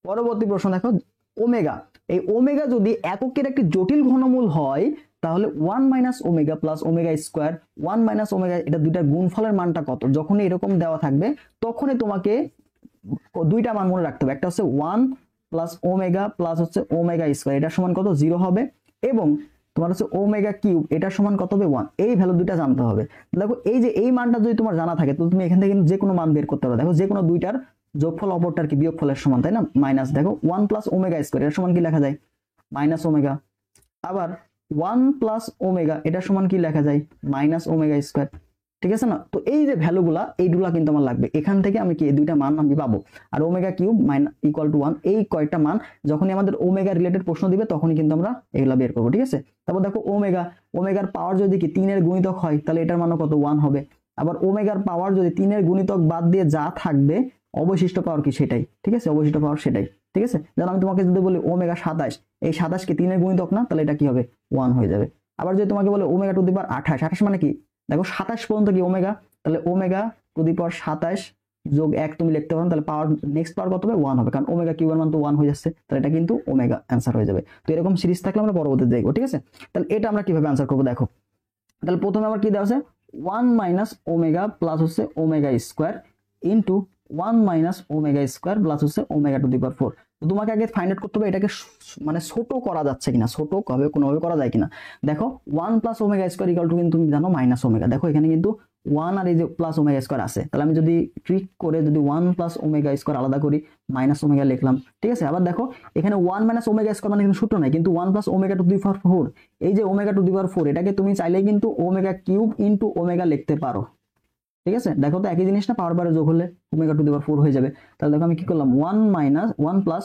পরবর্তী প্রশ্ন দেখো ওমেগা, এই ওমেগা যদি এককের একটি জটিল ঘনমূল হয় তাহলে 1 - omega plus omega square 1 - omega, এটা দুইটা গুণফলের মানটা কত। যখনই এরকম দেওয়া থাকবে তখনই তোমাকে দুইটা মান মনে রাখতে হবে, একটা হচ্ছে 1 প্লাস ওমেগা প্লাস হচ্ছে ওমেগা স্কয়ার, এটা সমান কত 0 হবে, এবং তোমার হচ্ছে ওমেগা কিউব এটা সমান কত হবে 1। এই ভ্যালু দুইটা জানতে হবে। দেখো এই যে এই মানটা যদি তোমার জানা থাকে তো তুমি এখান থেকে যে কোনো মান বের করতে পারো। দেখো যে কোনো দুইটার যোগফল অপরটার কি বিয়োগফলের সমান, তাই না। মাইনাস দেখো 1 প্লাস ওমেগা স্কয়ার এর সমান কি লেখা যায় মাইনাস ওমেগা, আবার 1 প্লাস ওমেগা এটা সমান কি লেখা যায় মাইনাস ওমেগা স্কয়ার, ঠিক আছে না। তো এই যে ভ্যালুগুলা এইগুলা কিন্তু আমার লাগবে, এখান থেকে আমি কি এই দুইটা মান আমি পাবো। আর ওমেগা কিউব ইকুয়াল টু 1, এই কয়েকটা মান যখনই আমাদের ওমেগা রিলেটেড প্রশ্ন দিবে তখনই কিন্তু আমরা এগুলা বের করবো, ঠিক আছে। তারপর দেখো ওমেগার পাওয়ার যদি কি 3 এর গুণিতক হয় তাহলে এটার মানও কত 1 হবে। আবার ওমেগার পাওয়ার যদি 3 এর গুণিতক বাদ দিয়ে যা থাকবে অবশিষ্ট পাওয়ার কি সেটাই, ঠিক আছে, অবশিষ্ট পাওয়ার সেটাই, ঠিক আছে। যেমন আমি তোমাকে যদি বলি ওমেগা 27, এই 27 কি 3 এর গুণিতক না, তাহলে এটা কি হবে 1 হয়ে যাবে। আবার যদি তোমাকে বলে ওমেগা টু দি পাওয়ার 28 মানে কি দেখো 27 পর্যন্ত কি ওমেগা, তাহলে ওমেগা টু দি পাওয়ার 27 যোগ 1 তুমি লিখতে পারো, তাহলে পাওয়ার নেক্সট পাওয়ার কত হবে 1 হবে, কারণ ওমেগা কিউবের মান তো 1 হয়ে যাচ্ছে, তাহলে এটা কিন্তু ওমেগা অ্যান্সার হয়ে যাবে। তো এরকম সিরিজ থাকলে আমরা পরবর্তীতে দেখবো, ঠিক আছে। তাহলে এটা আমরা কিভাবে অ্যান্সার করবো দেখো, তাহলে প্রথমে আমার কি দেওয়া আছে 1 মাইনাস ওমেগা প্লাস হচ্ছে omega square into 1 minus omega square plus হচ্ছে ওমেগা টু দি পাওয়ার 4। তো তোমাকে আগে ফাইন্ড আউট করতে হবে এটাকে মানে ছোট করা যাচ্ছে কিনা, ছোট কবে কোনোভাবে করা যায় কিনা। দেখো 1 plus omega square equal to কিন্তু তুমি জানো মাইনাস ওমেগা, দেখো এখানে কিন্তু 1 আর এই যে প্লাস ওমেগা স্কয়ার আছে, তাহলে আমি যদি ট্রিক করে যদি 1 প্লাস ওমেগা স্কয়ার আলাদা করি মাইনাস ওমেগা লিখলাম, ঠিক আছে। আবার দেখো এখানে 1 মাইনাস ওমেগা স্কয়ার মানে কিন্তু সূত্র নাই, কিন্তু 1 plus omega to the power 4, এই যে ওমেগা টু দি পাওয়ার 4 এটাকে তুমি চাইলে কিন্তু ওমেগা কিউব ইনটু ওমেগা লিখতে পারো, ঠিক আছে। দেখো তো একই জিনিস না, পাওয়ার পারে যোগ হলে ওমেগা টু দি পাওয়ার 4 হয়ে যাবে। তাহলে দেখো আমি কি করলাম 1 plus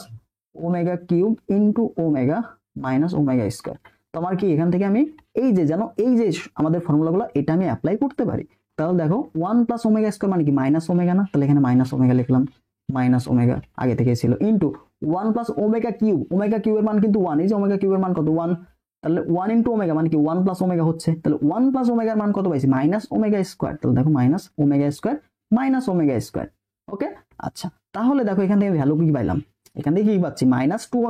omega cube into omega minus omega square. তো আমার কি এখান থেকে আমি এই যে জানো এই যে আমাদের ফর্মুলাগুলো এটা আমি অ্যাপ্লাই করতে পারি। তাহলে দেখো 1 প্লাস ওমেগা স্কয়ার মানে কি মাইনাস ওমেগা না, তাহলে এখানে মাইনাস ওমেগা লিখলাম, মাইনাস ওমেগা আগে থেকে ছিল, ইনটু 1 প্লাস ওমেগা কিউবের মান কিন্তু 1, এই যে ওমেগা কিউবের মান কত 1, তাহলে 1 ইনটু ওমেগা মানে কি 1 প্লাস ওমেগা হচ্ছে, তাহলে 1 প্লাস ওমেগার মান কত পাইছি মাইনাস ওমেগা স্কয়ার, তাহলে দেখো minus omega square minus omega square, okay. আচ্ছা তাহলে দেখো এখান থেকে ভ্যালু কি পাইলাম, এখান থেকে কি পাচ্ছি minus 2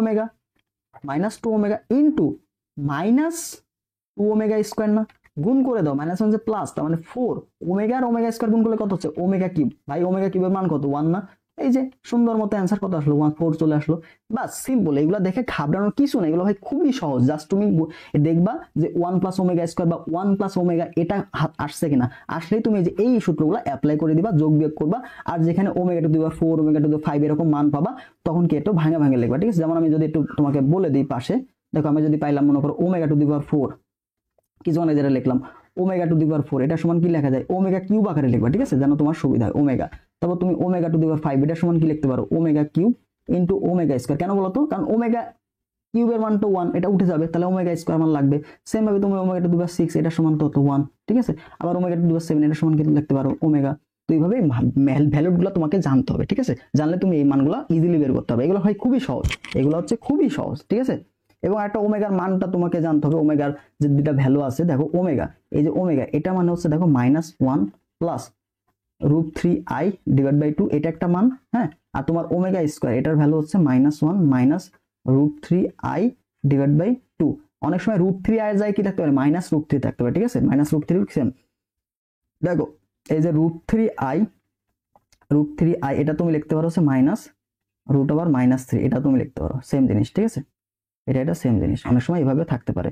omega into minus 2 omega square, না গুণ করে দাও, মাইনাস হচ্ছে প্লাস, তার মানে 4 ওমেগা আর ওমেগা স্কয়ার গুণ করলে কত হচ্ছে ওমেগা কিউব, ভাই ওমেগা কিউবের মান কত 1 না, এই যে সুন্দর মতো অ্যান্সার কত আসলো 4 চলে আসলো। বাস সিম্পল, এগুলো দেখে ঘাবড়ানোর কিছু না, এগুলো ভাই খুবই সহজ। জাস্ট তুমি দেখবা যে 1 প্লাস ওমেগা স্কয়ার বা 1 প্লাস ওমেগা এটা আসছে কিনা, আসলেই তুমি যে এই সূত্রগুলো অ্যাপ্লাই করে দিবা, যোগ বিয়োগ করবা, আর যেখানে omega to the power 4 omega to the power 5 এরকম মান পাবা তখন কি একটু ভাঙা ভাঙা লিখবা, ঠিক আছে। যেমন আমি যদি একটু তোমাকে বলে দিই পাশে, দেখো আমি যদি পাইলাম মনে করো ওমেগা টু দি পাওয়ার 4 কিছু মানে যেটা লিখলাম ওমেগা টু দি পাওয়ার 4 এটা সমান কি লেখা যায় ওমেগা কিউব আকারে লিখবা, ঠিক আছে, যেন তোমার সুবিধা হয় ওমেগা। তারপর তুমি ওমেগা টু দি পাওয়ার 5 এটা সমান কি লিখতে পারো omega cube into omega square, কেন বলো তো, কারণ ওমেগা কিউবের মান তো 1, এটা উঠে যাবে, তাহলে ওমেগা স্কয়ার মান লাগবে। সেম ভাবে তুমি ওমেগা টু দি পাওয়ার 6 এটা সমান তো 1, ঠিক আছে। আবার ওমেগা টু দি পাওয়ার 7 এটা সমান কি লিখতে পারো ওমেগা। তো এইভাবে ভ্যালুগুলো তোমাকে জানতে হবে, ঠিক আছে, জানলে তুমি এই মানগুলো ইজিলি বের করতে হবে। এগুলো হয় খুবই সহজ, এগুলো হচ্ছে খুবই সহজ, ঠিক আছে। এবং একটা ওমেগার মানটা তোমাকে জানতে হবে, ওমেগার যে দুটা ভ্যালু আছে দেখো ওমেগা, এই যে ওমেগা এটা মানে হচ্ছে দেখো -1 প্লাস √3i ডিভাইড বাই 2 এটা একটা মান, হ্যাঁ। আর তোমার ওমেগা স্কয়ার এটার ভ্যালু হচ্ছে -1 মাইনাস √3i ডিভাইড বাই 2। অনেক সময় √3i যায় কি থাকতে পারে -√3 থাকতে পারে, ঠিক আছে, -√3 সেম। দেখো এই যে √3i এটা তুমি লিখতে পারো হচ্ছে -√3 এটা তুমি লিখতে পারো সেম জিনিস, ঠিক আছে, এটা সেম জিনিস অনেক সময় এইভাবে থাকতে পারে।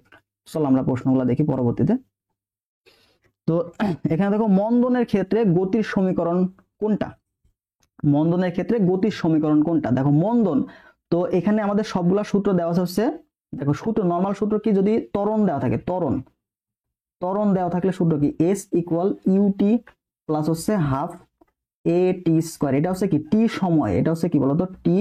চলো আমরা প্রশ্নগুলো দেখি পরবর্তীতে। তো এখানে দেখো মন্দনের ক্ষেত্রে গতির সমীকরণ কোনটা, মন্দনের ক্ষেত্রে গতির সমীকরণ কোনটা, দেখো মন্দন। তো এখানে আমাদের সবগুলা সূত্র দেওয়া হচ্ছে, দেখো সূত্র নরমাল সূত্র কি, যদি ত্বরণ দেওয়া থাকে, ত্বরণ ত্বরণ দেওয়া থাকলে সূত্র কি, এস ইকুয়াল ইউটি প্লাস হচ্ছে হাফ এ টি স্কোয়ার। এটা হচ্ছে কি টি সময়, এটা হচ্ছে কি বলতো টি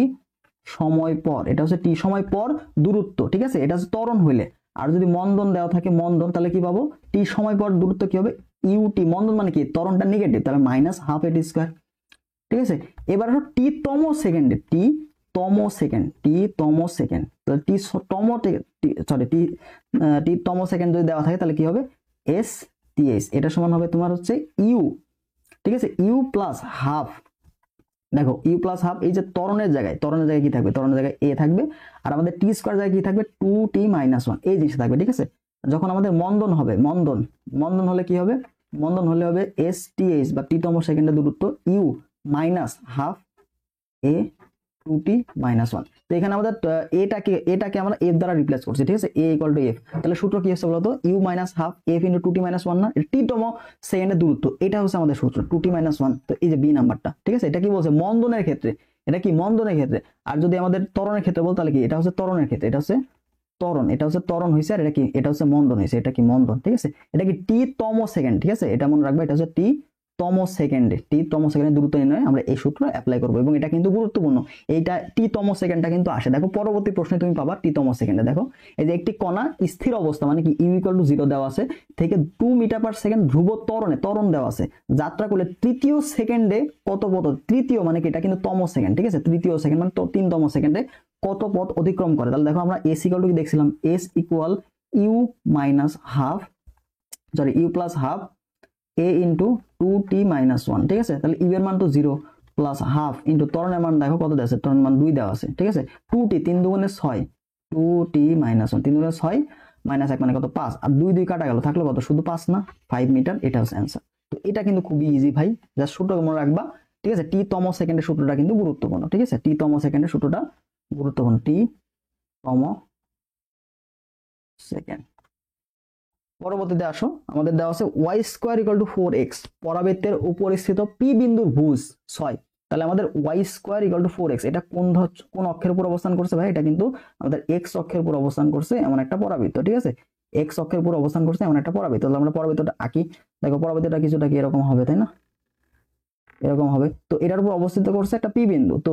সময় পর, এটা হচ্ছে টি সময় পর দূরত্ব, ঠিক আছে, এটা হচ্ছে ত্বরণ হইলে। আর যদি মন্দন দেওয়া থাকে মন্দন, তাহলে কি পাবো, টি সময় পর দূরত্ব কি হবে, ইউটি। মন্দন মানে কি, ত্বরণটা নেগেটিভ, তাহলে মাইনাস হাফ এ টি স্কোয়ার, ঠিক আছে। এবার হলো টি তম সেকেন্ডে, টি তম সেকেন্ড, টি তম সেকেন্ড, তাহলে টি তম সরি টি টি তম সেকেন্ড যদি দেওয়া থাকে তাহলে কি হবে, এস টি এস, এটা সমান হবে তোমার হচ্ছে ইউ, ঠিক আছে, ইউ প্লাস হাফ। দেখো ইউ প্লাস হাফ, এই যে ত্বরণের জায়গায়, ত্বরণের জায়গায় কি থাকবে, ত্বরণের জায়গায় এ থাকবে, আর আমাদের টি স্কোয়ার জায়গায় কি থাকবে, টু টি মাইনাস ওয়ান, এই জিনিসটা থাকবে, ঠিক আছে। যখন আমাদের মন্দন হবে, মন্দন মন্দন হলে কি হবে, মন্দন হলে হবে এস টি এইচ বা টি তম সেকেন্ডের দূরত্ব u minus half a two t minus one. তো এখানে আমাদের এটাকে আমরা এফ দ্বারা রিপ্লেস করছি, ঠিক আছে, এ ইকুয়াল টু এফ। তাহলে সূত্র কি হচ্ছে বলতো, u minus half f into two t minus one, না টি তম সেকেন্ডের দূরত্ব, এটা হচ্ছে আমাদের সূত্র টু টি মাইনাস ওয়ান। তো এই যে বি নাম্বারটা, ঠিক আছে, এটা কি বলছে মন্দনের ক্ষেত্রে, এটা কি মন্দনের ক্ষেত্রে। আর যদি আমাদের ত্বরণের ক্ষেত্রে বল, তাহলে কি এটা হচ্ছে ত্বরণের ক্ষেত্রে, এটা হচ্ছে ত্বরণ, এটা হচ্ছে ত্বরণ হয়েছে, আর এটা কি, এটা হচ্ছে মন্দন হয়েছে, এটা কি মন্দন, ঠিক আছে। এটা কি টি তম সেকেন্ড, ঠিক আছে, এটা মনে রাখবে, এটা হচ্ছে টি তম সেকেন্ডে, টি তম সেকেন্ডে দূরত্ব নির্ণয় আমরা এই সূত্র অ্যাপ্লাই করবো, এবং এটা কিন্তু গুরুত্বপূর্ণ, এইটা টি তম সেকেন্ডটা কিন্তু আসে। দেখো পরবর্তী প্রশ্নে তুমি পাবা টি তম সেকেন্ডে, দেখো এই যে একটি কণা স্থির অবস্থা মানে কি ইউ ইকুয়াল টু 0 দেওয়া আছে থেকে 2 মিটার পার সেকেন্ড ধ্রুব ত্বরণে, ত্বরণ দেওয়া আছে, যাত্রা করলে তৃতীয় সেকেন্ডে কত পথ, তৃতীয় মানে কি এটা কিন্তু তম সেকেন্ড, ঠিক আছে, তৃতীয় সেকেন্ড মানে তিনতম সেকেন্ডে কত পথ অতিক্রম করে। তাহলে দেখো আমরা এস ইকুয়াল টু কি দেখছিলাম, s equal u minus half, sorry u plus half a into two t minus one, ঠিক আছে। তাহলে ইউ এর মান তো 0 প্লাস হাফ ইন্টু ত্বরণের মান দেখো কত দেওয়া আছে, ত্বরণের মান 2 দেওয়া আছে, ঠিক আছে। টু টি 3 দুগুণে 6, টু টি মাইনাস ওয়ান, 3 দুগুণে 6 মাইনাস 1 মানে কত 5, আর 2 2 কাটা গেল, থাকলো কত শুধু 5 না, 5 মিটার, এটা হচ্ছে অ্যান্সার। তো এটা কিন্তু খুবই ইজি ভাই, জাস্ট সূত্র মনে রাখবা, ঠিক আছে। টি তম সেকেন্ডের সূত্রটা কিন্তু গুরুত্বপূর্ণ, ঠিক আছে, টি তম সেকেন্ডের সূত্রটা গুরুত্বপূর্ণ, টি তম সেকেন্ড। পরবর্তীতে আসো, আমাদের দেওয়া আছে y square equal to 4x, পরাবৃত্তের উপর স্থিত পি বিন্দুর ভুজ 6। তাহলে আমাদের Y square equal to 4x, এটা কোন অক্ষের উপর অবস্থান করছে ভাই, এটা কিন্তু আমাদের এক্স অক্ষের উপর অবস্থান করছে এমন একটা পরাবৃত্ত, ঠিক আছে, এক্স অক্ষের উপর অবস্থান করছে এমন একটা পরাবৃত্ত। তাহলে আমরা পরাবৃত্তটা আঁকি, দেখো পরাবৃত্তটা কিছুটা কি এরকম হবে, তাই না, এরকম হবে। তো এটার উপর অবস্থিত করছে একটা পি বিন্দু, তো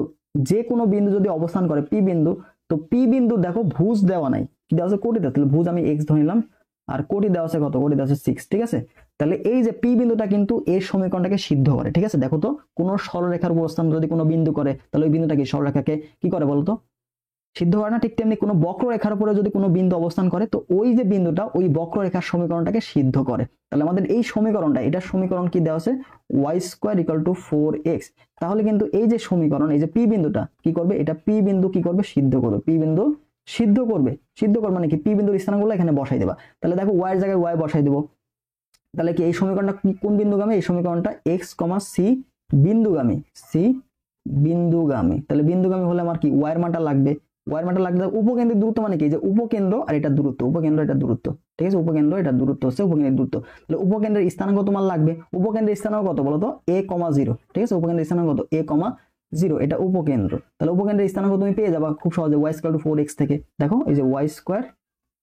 যে কোনো বিন্দু যদি অবস্থান করে পি বিন্দু, তো পি বিন্দু দেখো ভুজ দেওয়া নাই, কি দেওয়া আছে, কোটি দেওয়া, তাহলে ভুজ আমি এক্স ধরে নিলাম, আর কোটি দেওয়া আছে কত, কোটি দেওয়া আছে 6, ঠিক আছে। তাহলে এই যে পি বিন্দুটা কিন্তু এর সমীকরণটাকে সিদ্ধ করে, ঠিক আছে। দেখো তো কোনো সরলরেখার উপর অবস্থান যদি কোনো বিন্দু করে, তাহলে ওই বিন্দুটা কি সরলরেখাকে কি করে বলতো, সিদ্ধ হয় না। ঠিক তেমনি কোনো বক্ররেখার উপরে যদি কোনো বিন্দু অবস্থান করে, তো ওই যে বিন্দুটা ওই বক্ররেখার সমীকরণটাকে সিদ্ধ করে। তাহলে আমাদের এই সমীকরণটা, এটার সমীকরণ কি দেওয়া আছে, y square equal to 4x। তাহলে কিন্তু এই যে সমীকরণ, এই যে পি বিন্দুটা কি করবে, এটা পি বিন্দু কি করবে, সিদ্ধ করবে, পি বিন্দু সিদ্ধ করবে, সিদ্ধ করবে মানে কি, পি বিন্দুর স্থানগুলো এখানে বসাই দেবা। তাহলে দেখো ওয়াই এর জায়গায় ওয়াই বসাই দেবো, তাহলে কি এই সমীকরণটা কোন বিন্দুগামী, এই সমীকরণটা এক্স কমা সি বিন্দুগামী, সি বিন্দুগামী। তাহলে বিন্দুগামী হলে আমার কি ওয়াই এর মানটা লাগবে, ওয়াই এর মানটা লাগবে, উপকেন্দ্রের দূরত্ব মানে কি, যে উপকেন্দ্র আর এটা দূরত্ব, উপকেন্দ্র এটা দূরত্ব, ঠিক আছে, উপকেন্দ্র এটা দূরত্ব হচ্ছে উপকেন্দ্রের দূরত্ব। তাহলে উপকেন্দ্রের স্থানাঙ্ক তোমার লাগবে, উপকেন্দ্রের স্থানাঙ্ক কত বলতো, a, 0, ঠিক আছে, উপকেন্দ্রের স্থানাঙ্ক কত, a, 0, এটা উপকেন্দ্র। তাহলে উপকেন্দ্রের স্থানাঙ্ক তুমি পেয়ে যাবা খুব সহজে, y ইকুয়াল টু 4x থেকে। দেখো এই যে y square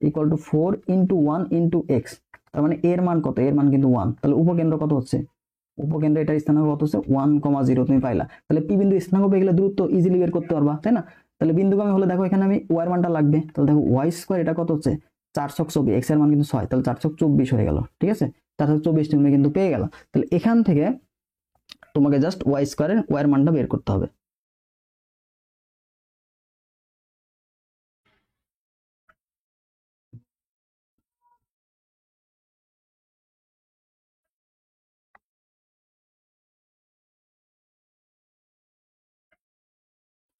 equal to 4 into 1 into x, তার মানে এর মান কত, এর মান কিন্তু 1। তাহলে উপকেন্দ্র কত হচ্ছে, উপকেন্দ্র এটার স্থানাঙ্ক কত হচ্ছে 1,0 তুমি পাইলা। তাহলে পি বিন্দু স্থানাঙ্ক পেয়ে গেলে দূরত্ব ইজিলি বের করতে পারবা, তাই না। তাহলে বিন্দুগামী হলে দেখো এখানে আমি ওয়াই এর মানটা লাগবে, তাহলে দেখো ওয়াই স্কয়ার এটা কত হচ্ছে 4 ছক 24, এক্স এর মান কিন্তু 6, তাহলে 4 ছক 24 হয়ে গেল, ঠিক আছে, 4 ছক 24 তুমি কিন্তু পেয়ে গেল। তাহলে এখান থেকে তোমাকে জাস্ট ওয়াই স্কয়ারের ওয়াই এর মানটা বের করতে হবে।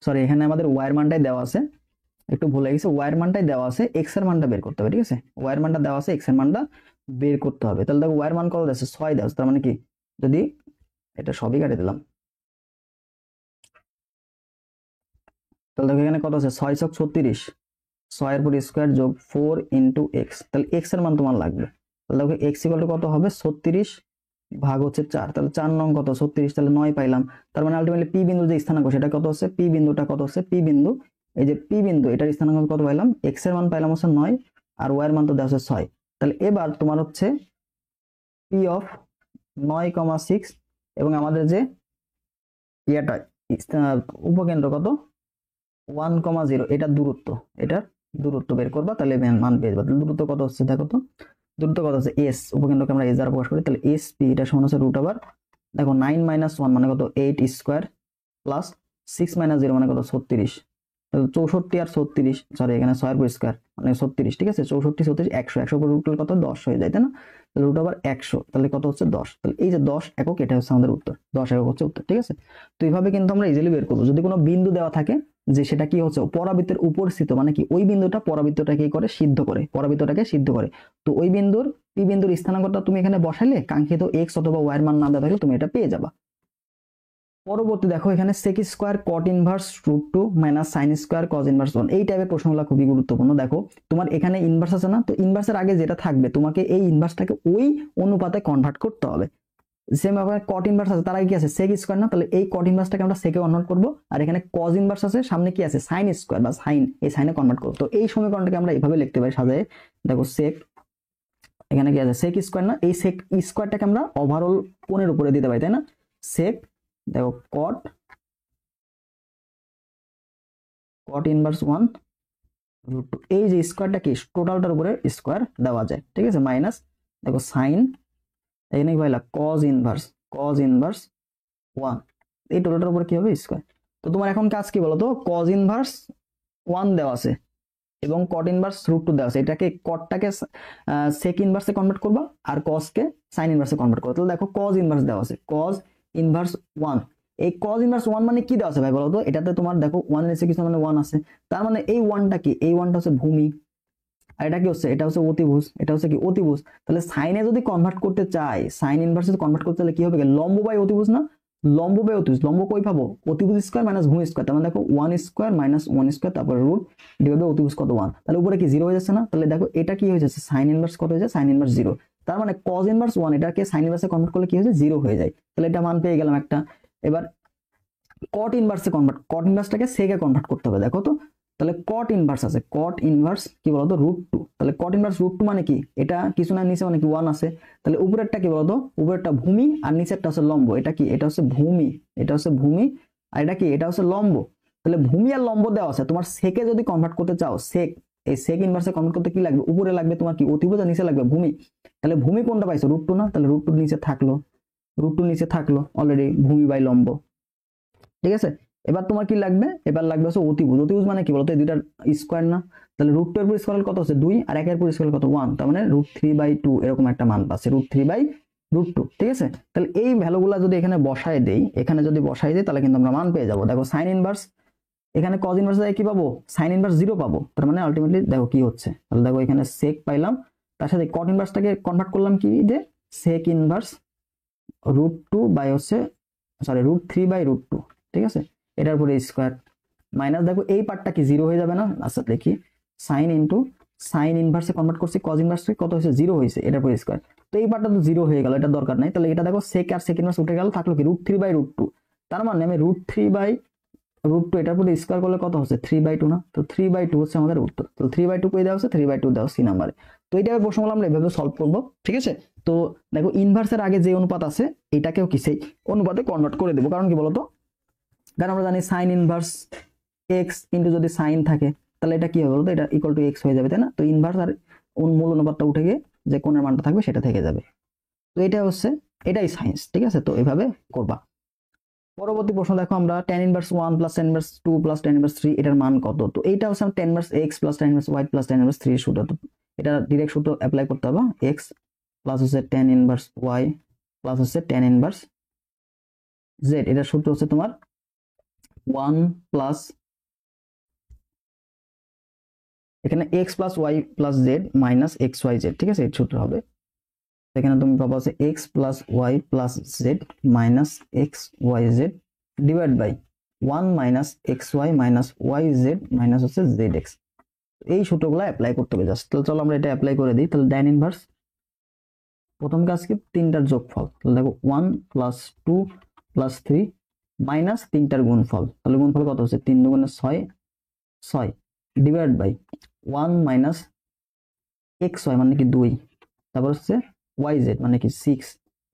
সরি, এখানে আমাদের ওয়াই এর মানটাই দেওয়া আছে, একটু ভুলে গেছি, ওয়াই এর মানটাই দেওয়া আছে, এক্স এর মানটা বের করতে হবে, ঠিক আছে, ওয়াই এর মানটা দেওয়া আছে, এক্স এর মানটা বের করতে হবে। তাহলে দেখো ওয়াই এর মান কত আছে, 6 দেওয়া আছে, তার মানে কি, যদি এটা সবই কাটে দিলাম, তাহলে দেখো এখানে কত আছে 6 ছক 36, 6 এর উপর স্কয়ার যোগ 4 ইনটু x, তাহলে x এর মান তোমার লাগবে। তাহলে দেখো x ইকুয়াল টু কত হবে 36 ভাগ হচ্ছে 4, তাহলে 4 নং কত 36, তাহলে 9 পাইলাম। তার মানে আলটিমেটলি পি বিন্দু যে স্থানাঙ্ক সেটা কত হচ্ছে, পি বিন্দুটা কত হচ্ছে, পি বিন্দু এই যে পি বিন্দু এটার স্থানাঙ্ক কত পাইলাম, x এর মান পাইলাম হচ্ছে 9 আর y এর মান তো দেওয়া হচ্ছে 6। তাহলে এবার তোমার হচ্ছে পি অফ 9,6 এবং আমাদের যে ইয়াটা উপকেন্দ্র কত 1,0, এটার দূরত্ব, এটার দূরত্ব বের করবা, তাহলে মান পেয়ে যাবে। তাহলে দূরত্ব কত হচ্ছে দেখো তো, দূরত্ব কত হচ্ছে s, উপকেন্দ্রকে আমরা s দ্বারা প্রকাশ করি, তাহলে s p এটা সমান হচ্ছে রুট ওভার দেখো 9 মাইনাস 1 মানে কত 8 স্কয়ার প্লাস 6 মাইনাস 0 মানে কত 36, তাহলে 64 আর 36, সরি এখানে 6 এর উপর স্কয়ার মানে 36, ঠিক আছে 64 36 100, 100 উপর রুট করলে কত 10 হয়ে যায় তাই না, তাহলে রুট ওভার 100, তাহলে কত হচ্ছে 10, তাহলে এই যে 10 একক এটা হচ্ছে আমাদের উত্তর, 10 একক হচ্ছে উত্তর, ঠিক আছে। তো এইভাবে কিন্তু আমরা ইজিলি বের করবো যদি কোনো বিন্দু দেওয়া থাকে যে সেটা কি হচ্ছে পরাবৃত্তের উপরস্থিত, মানে কি ওই বিন্দুটা পরাবৃত্তটাকে কি করে সিদ্ধ করে, পরাবৃত্তটাকে সিদ্ধ করে। তো ওই বিন্দুর পি বিন্দুর স্থানাঙ্কটা তুমি এখানে বসাইলে কাঙ্ক্ষিত x অথবা y এর মান না দেওয়া থাকলে তুমি এটা পেয়ে যাবা। পরবর্তী দেখো এখানে sec square cot inverse √2 minus sin square cos inverse 1, এই টাইপের প্রশ্নগুলো খুবই গুরুত্বপূর্ণ। দেখো তোমার এখানে ইনভার্স আছে না, তো ইনভার্সের আগে যেটা থাকবে তোমাকে এই ইনভার্সটাকে ওই অনুপাতে কনভার্ট করতে হবে। সেম ভাবে cot ইনভার্স আছে, তার আগে কি আছে sec স্কয়ার না, তাহলে এই cot ইনভার্সটাকে আমরা sec এ কনভার্ট করব, আর এখানে cos ইনভার্স আছে সামনে কি আছে sin স্কয়ার বা sin, এই sin এ কনভার্ট করব। তো এই সমীকরণটাকে আমরা এইভাবে লিখতে পারি সাজায়ে, দেখো sec এখানে কি আছে sec স্কয়ার না, এই sec স্কয়ারটাকে আমরা ওভারঅল কোণের উপরে দিতে পারি তাই না, sec দেখো cot ইনভার্স 1 √2, এই যে স্কয়ারটা কি টোটালটার উপরে স্কয়ার দেওয়া যায়, ঠিক আছে, মাইনাস দেখো sin এখানে কি পাইলা cos ইনভার্স 1, এই টোটালটার উপরে কি হবে স্কয়ার। তো তোমার এখন কাজ কি বলো তো, cos ইনভার্স 1 দেওয়া আছে এবং cot ইনভার্স √2 দেওয়া আছে, এটাকে cotটাকে sec ইনভার্সে কনভার্ট করবা আর cos কে sin ইনভার্সে কনভার্ট করবা। তাহলে দেখো cos ইনভার্স দেওয়া আছে, cos ইনভার্স 1, এই cos ইনভার্স 1 মানে কি দেওয়া আছে ভাই বলো তো, এটাতে তোমার দেখো 1 এর নিচে কিছু মানে 1 আছে, তার মানে এই 1টা কি, এই 1টা হচ্ছে ভূমি আর এটা কি হচ্ছে, এটা হচ্ছে অতিভুজ, এটা হচ্ছে কি অতিভুজ। তাহলে সাইনে যদি কনভার্ট করতে চাই, সাইন ইনভার্সে কনভার্ট করতে হলে কি হবে, লম্ব বাই অতিভুজ না, লম্ব বাই অতিভুজ, লম্ব কই পাবো অতিভুজ স্কয়ার মাইনাস ভূমি স্কয়ার, তার মানে দেখো 1 স্কয়ার মাইনাস 1 স্কয়ার তারপর রুট ডিভাইড বাই অতিভুজ কত 1, তাহলে উপরে কি 0 হয়ে যাচ্ছে না, তাহলে দেখো এটা কি হয়ে যাচ্ছে সাইন ইনভার্স কত হয়ে যায়, সাইন ইনভার্স 0, তার মানে cos ইনভার্স 1 এটাকে সাইন ইনভার্সে কনভার্ট করলে কি হয়ে যায় 0 হয়ে যায়, তাহলে এটা মান পেয়ে গেলাম একটা। এবার cot ইনভার্সে কনভার্ট, cot ইনভার্সটাকে sec এ কনভার্ট করতে হবে, দেখো তো তাহলে cot ইনভার্স আছে, cot ইনভার্স কি বলতো √2, তাহলে cot ইনভার্স √2 মানে কি, এটা কিছু না নিচে মানে কি 1 আছে, তাহলে উপরেরটা কি বলতো, উপরেরটা ভূমি আর নিচেরটা হচ্ছে লম্ব, এটা কি এটা হচ্ছে ভূমি, এটা হচ্ছে ভূমি আর এটা কি এটা হচ্ছে লম্ব। তাহলে ভূমি আর লম্ব দেওয়া আছে, তোমার sec এ যদি কনভার্ট করতে চাও sec, এই sec ইনভার্সে কনভার্ট করতে কি লাগবে, উপরে লাগবে তোমার কি অতিভুজ আর নিচে লাগবে ভূমি, তাহলে ভূমি কোনটা পাইছো √2 না, তাহলে √2 নিচে থাকলো, √2 নিচে থাকলো অলরেডি ভূমি বাই লম্ব, ঠিক আছে। এবার তোমার কি লাগবে, এবার লাগবে হচ্ছে অতিভুজ, অতিভুজ মানে কি বলতো এই দুইটার স্কয়ার না, তাহলে √2 এর উপর স্কয়ার কত হচ্ছে 2 আর 1 এর উপর স্কয়ার কত 1, তার মানে √3/2 এরকম একটা মান পাচ্ছে, √3/2, ঠিক আছে। তাহলে এই ভ্যালুগুলো যদি এখানে বসায় দেই, এখানে যদি বসাই দেই তাহলে কিন্তু আমরা মান পেয়ে যাব। দেখো sin ইনভার্স এখানে cos ইনভার্স কি পাবো, sin ইনভার্স 0 পাবো, তার মানে আলটিমেটলি দেখো কি হচ্ছে, তাহলে দেখো এখানে sec পাইলাম, তার সাথে cot ইনভার্সটাকে কনভার্ট করলাম কি যে sec ইনভার্স √2 বাই হচ্ছে সরি √3/2, ঠিক আছে, এটার উপরে স্কয়ার মাইনাস দেখো এই পার্টটা কি 0 হয়ে যাবে না, আচ্ছা দেখি sin ইনটু sin ইনভার্সে কনভার্ট করছি cos ইনভার্সে কত হয়েছে 0 হয়েছে, এটার উপরে স্কয়ার, তো এই পার্টটা তো 0 হয়ে গেল, এটা দরকার নাই, তাহলে এটা দেখো sec আর sec ইনভার্স উঠে গেল, থাকলো কি √3/2, তার মানে আমি √3/2 এটার উপরে স্কয়ার করলে কত হচ্ছে 3/2 না, তো 3/2 হচ্ছে আমাদের উত্তর, তো 3/2 পেয়ে দেওয়া হচ্ছে, 3/2 দেওয়া সি নাম্বারে। তো এইটাকে প্রশ্নগুলো আমরা এভাবে সলভ করব, ঠিক আছে। তো দেখো ইনভার্সের আগে যে অনুপাত আছে এটাকেও কি সেই অনুপাতে কনভার্ট করে দেবো, কারণ কি বলতো, কারণ আমরা জানি sin ইনভার্স x ইনটু যদি sin থাকে তাহলে এটা কি হবে বলতো, এটা ইকুয়াল টু x হয়ে যাবে তাই না, তো ইনভার্স আর মূল অনুপাতটা উঠে গিয়ে যে কোণের মানটা থাকবে সেটা থেকে যাবে, তো এটা হচ্ছে এটাই সায়েন্স, ঠিক আছে। তো এইভাবে করবা। পরবর্তী প্রশ্ন দেখো আমরা tan inverse 1 plus tan inverse 2 plus tan inverse 3 এটার মান কত, তো এইটা হচ্ছে tan inverse x plus tan inverse y plus tan inverse 3 এর সূত্র, তো এটা ডাইরেক্ট সূত্র অ্যাপ্লাই করতে হবে, x প্লাস হচ্ছে tan ইনভার্স y প্লাস হচ্ছে tan ইনভার্স z, এটার সূত্র হচ্ছে তোমার 1 প্লাস এখানে x plus y plus z minus xyz, ঠিক আছে, এই সূত্র হবে। এখানে তুমি পাবা আছে x plus y plus z minus xyz divide by 1 minus xy minus yz minus হচ্ছে zx, এই সূত্রগুলো অ্যাপ্লাই করতে হবে জাস্ট। তাহলে চলো আমরা এটা অ্যাপ্লাই করে দিই। তাহলে tan ইনভার্স প্রথম কাজ কি, তিনটার যোগফল। তাহলে দেখো 1 + 2 + 3 মাইনাস তিনটার গুণফল। তাহলে গুণফল কত হচ্ছে, 3 × 2 = 6, 6 ডিভাইড বাই 1 মাইনাস xy মানে কি 2, তারপর হচ্ছে yz মানে কি 6,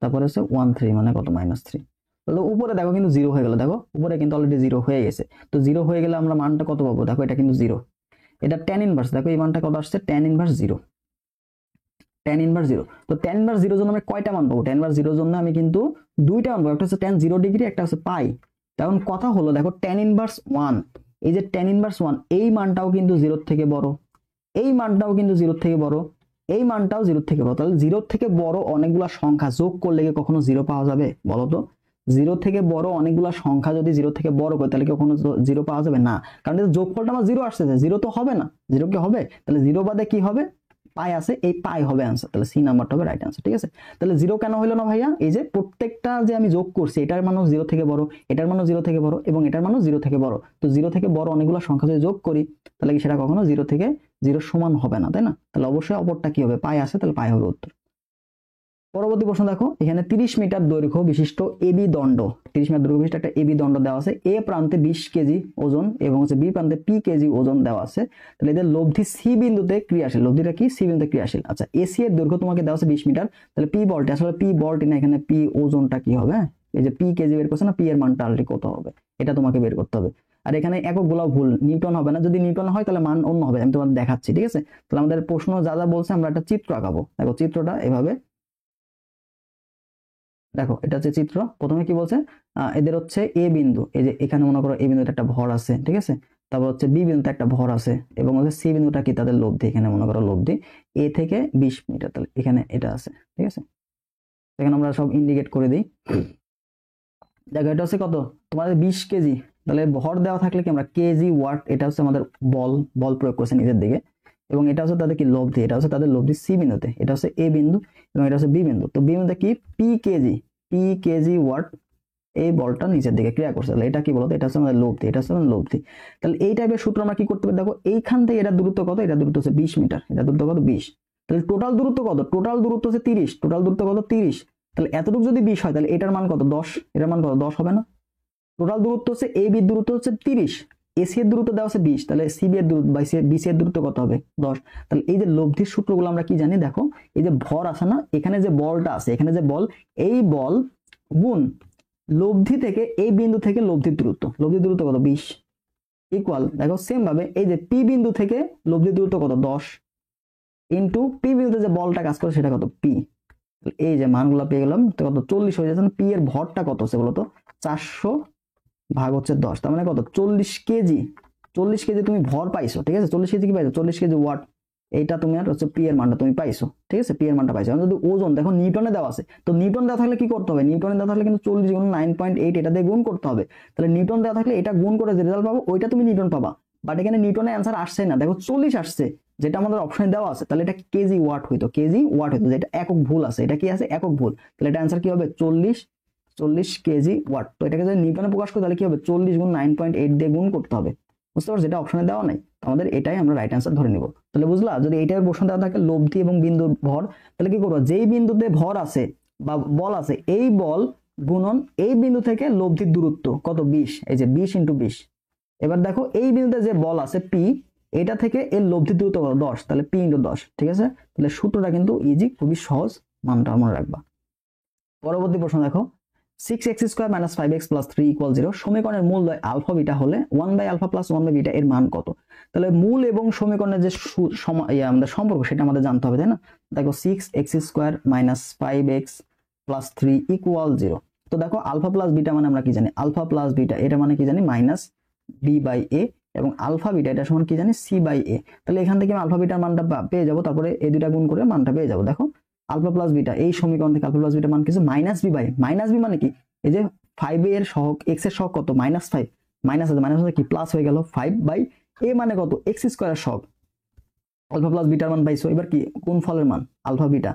তারপর হচ্ছে 1 3 মানে কত -3। তাহলে উপরে দেখো কিন্তু 0 হয়ে গেল, দেখো উপরে কিন্তু অলরেডি 0 হয়ে গেছে। তো 0 হয়ে গেলে আমরা মানটা কত পাবো, দেখো এটা কিন্তু 0। এটা tan ইনভার্স, দেখো এই মানটা কত আসছে, tan ইনভার্স 0, tan ইনভার্স 0। তো tan ইনভার্স 0 জন্য আমি কয়টা মান পাবো, tan ইনভার্স 0 জন্য আমি কিন্তু দুইটা মান পাবো, একটা হচ্ছে tan 0 ডিগ্রি, একটা হচ্ছে পাই। তখন কথা হলো দেখো tan ইনভার্স 1, এই যে tan ইনভার্স 1 এই মানটাও কিন্তু 0 থেকে বড়, এই মানটাও কিন্তু 0 থেকে বড়, এই মানটাও 0 থেকে বড়। তাহলে 0 থেকে বড় অনেকগুলা সংখ্যা যোগ করলে কি কখনো 0 পাওয়া যাবে বলো তো? 0 থেকে বড় অনেকগুলা সংখ্যা যদি 0 থেকে বড় করে তাহলে কি কখনো 0 পাওয়া যাবে না? কারণ এটা যোগফলটা আমার 0 আসছে, 0 তো হবে না, 0 কি হবে? তাহলে 0 বাদে কি হবে, পাই আছে, এই পাই হবে आंसर। তাহলে সি নাম্বারটা হবে রাইট आंसर, ঠিক আছে? তাহলে 0 কেন হলো না ভাইয়া? এই যে প্রত্যেকটা যে আমি যোগ করছি এটার মানও 0 থেকে বড়, এটার মানও 0 থেকে বড় এবং এটার মানও 0 থেকে বড়। তো 0 থেকে বড় অনেকগুলো সংখ্যা যদি যোগ করি তাহলে কি সেটা কখনো 0 থেকে 0 সমান হবে না, তাই না? তাহলে অবশ্যই অপরটা কি হবে, পাই আছে, তাহলে পাই হবে উত্তর। পরবর্তী প্রশ্ন দেখো, এখানে 30 মিটার দৈর্ঘ্য বিশিষ্ট এবি দণ্ড, 30 মিটার দৈর্ঘ্য বিশিষ্ট একটা এবি দণ্ড দেওয়া আছে। এ প্রান্তে 20 কেজি ওজন এবং হচ্ছে বি প্রান্তে পি কেজি ওজন দেওয়া আছে। তাহলে এদের লব্ধি সি বিন্দুতে ক্রিয়াশীল, লব্ধিটা কি, সি বিন্দুতে ক্রিয়াশীল। আচ্ছা, এসি এর দৈর্ঘ্য তোমাকে দেওয়া আছে 20 মিটার। তাহলে পি বলটি, আসলে পি বলটি না, এখানে পি ওজনটা কি হবে, এই যে পি কেজি বের করছে না, পি এর মানটা অলরেডি কত হবে এটা তোমাকে বের করতে হবে। আর এখানে একক গুলো ভুল, নিউটন হবে না, যদি নিউটন হয় তাহলে মান অন্য হবে, আমি তোমাদের দেখাচ্ছি, ঠিক আছে? তাহলে আমাদের প্রশ্ন যা যা বলছে আমরা একটা চিত্র আঁকাবো। দেখো চিত্রটা এভাবে, দেখো এটা হচ্ছে চিত্র। প্রথমে কি বলছে, এদের হচ্ছে এ বিন্দু, এই যে এখানে মনে করো এ বিন্দুতে একটা ভর আছে, ঠিক আছে? তারপর হচ্ছে বি বিন্দুতে একটা ভর আছে এবং হচ্ছে সি বিন্দুটা কি, তাদের লব্ধি, এখানে মনে করো লব্ধি এ থেকে 20 মিটার, তাহলে এখানে এটা আছে, ঠিক আছে? এখানে আমরা সব ইন্ডিকেট করে দিই। দেখো এটা হচ্ছে কত, তোমাদের 20 কেজি। তাহলে ভর দেওয়া থাকলে কি আমরা কেজি ওয়াট, এটা হচ্ছে আমাদের বল, বল প্রয়োগ করছে নিজের দিকে, এবং এটা হচ্ছে তাদের কি লব্ধি, এটা হচ্ছে তাদের লব্ধি সি বিন্দুতে, এটা হচ্ছে এ বিন্দু এবং এটা হচ্ছে বি বিন্দু। তো বি বিন্দুতে কি, পি কেজি ওয়াট এই বলটা নিচের দিকে ক্রিয়া করছে। তাহলে এটা কি বলতো, এটা হচ্ছে আমাদের লব্ধি, এটা হচ্ছে আমাদের লব্ধি। তাহলে এই টাইপের সূত্র আমরা কি করতে পারি, দেখো এইখান থেকে এটা দূরত্ব কত, এটা দূরত্ব হচ্ছে 20 মিটার, এটা দূরত্ব কত 20। তাহলে টোটাল দূরত্ব কত, টোটাল দূরত্ব হচ্ছে 30, টোটাল দূরত্ব কত 30। তাহলে এতটুকু যদি 20 হয় তাহলে এটার মান কত 10, এটার মান কত 10 হবে না? টোটাল দূরত্ব হচ্ছে এ বি দূরত্ব হচ্ছে 30, এসি এর দূরত্ব দেওয়া আছে 20, তাহলে সিবি এর দূরত্ব বাই বিসি এর দূরত্ব কত হবে 10। তাহলে এই যে লব্ধির সূত্রগুলো আমরা কি জানি, দেখো এই যে ভর আছে না, এখানে যে বলটা আছে, এখানে যে বল, এই বল গুণ লব্ধি থেকে এই বিন্দু থেকে লব্ধির দূরত্ব, লব্ধির দূরত্ব কত 20 ইকুয়াল, দেখো সেম ভাবে এই যে পি বিন্দু থেকে লব্ধির দূরত্ব কত 10 ইনটু পি বিন্দুতে যে বলটা কাজ করে সেটা কত পি। এই যে মানগুলো পেয়ে গেলাম, তো কত 40 হয়ে যাচ্ছে। পি এর ভরটা কত হচ্ছে বলতো, 400 ভাগ হচ্ছে 10, তার মানে কত 40 কেজি। 40 কেজি তুমি ভর পাইছো, ঠিক আছে? 40 কেজি কি পাইছো, 40 কেজি ওয়াট, এইটা তুমি আর হচ্ছে পি এর মানটা তুমি পাইছো, ঠিক আছে? পি এর মানটা পাইছো। যদি ওজন দেখো নিউটনে দেওয়া আছে, তো নিউটন দেওয়া থাকলে কি করতে হবে, নিউটনে দেওয়া থাকলে কিন্তু 40 গুণ 9.8 এটা দিয়ে গুণ করতে হবে। তাহলে নিউটন দেওয়া থাকলে এটা গুণ করে যে রেজাল্ট পাবো ওইটা তুমি নিউটন পাবা, বাট এখানে নিউটনের অ্যান্সার আসছে না, দেখো 40 আসছে, যেটা আমাদের অপশনে দেওয়া আছে। তাহলে এটা কেজি ওয়াট হইতো, কেজি ওয়াট হইতো, যেটা একক ভুল আছে, এটা কি আছে একক ভুল। তাহলে এটা অ্যান্সার কি হবে 40 কেজি ওয়াট। তো এটাকে যদি নিউটনে প্রকাশ করি তাহলে কি হবে, 40 গুণ 9.8 দিয়ে গুণ করতে হবে, বুঝতে পারছো? যেটা অপশনে দেওয়া নাই, আমাদের এটাই আমরা রাইট অ্যান্সার ধরে নিব। তাহলে বুঝলা, যদি এইটার প্রশ্ন দেওয়া থাকে লব্ধি এবং বিন্দুর ভর, তাহলে কি করবো, যেই বিন্দুতে ভর আছে বা বল আছে, এই বল গুণন এই বিন্দু থেকে লব্ধির দূরত্ব কত 20, এই যে 20 × 20। এবার দেখো এই বিন্দুতে যে বল আছে পি, এটা থেকে এর লব্ধির দূরত্ব কত 10, তাহলে পি × 10, ঠিক আছে? তাহলে সূত্রটা কিন্তু ইজি, খুবই সহজ, মানটা মনে রাখবা। পরবর্তী প্রশ্ন দেখো, 6x² - 5x + 3 = 0 সমীকরণের মূলদ্বয় আলফা বিটা হলে 1/α + 1/β এর মান কত? তাহলে মূল এবং সমীকরণের যে আমাদের সম্পর্ক সেটা আমাদের জানতে হবে, তাই না? দেখো 6x² - 5x + 3 = 0। তো দেখো আলফা প্লাস বিটা মানে আমরা কি জানি, আলফা প্লাস বিটা এটা মানে কি জানি -b/a, এবং আলফা বিটা এটা সমান কি জানি c/a। তাহলে এখান থেকে আমি আলফা বিটার মানটা পেয়ে যাব, তারপরে এই দুইটা গুণ করে মানটা পেয়ে যাব। দেখো আলফা প্লাস বিটা, এই সমীকরণ থেকে আলফা প্লাস বিটা মান কিছু -b/, -b মানে কি, এই যে 5 এর সহগ x এর সহগ কত -5, মাইনাস আছে, মাইনাস কি প্লাস হয়ে গেল 5/a মানে কত x² এর সহগ। আলফা প্লাস বিটার মান পাইছো, এবার কি কোন ফলের মান আলফা বিটা,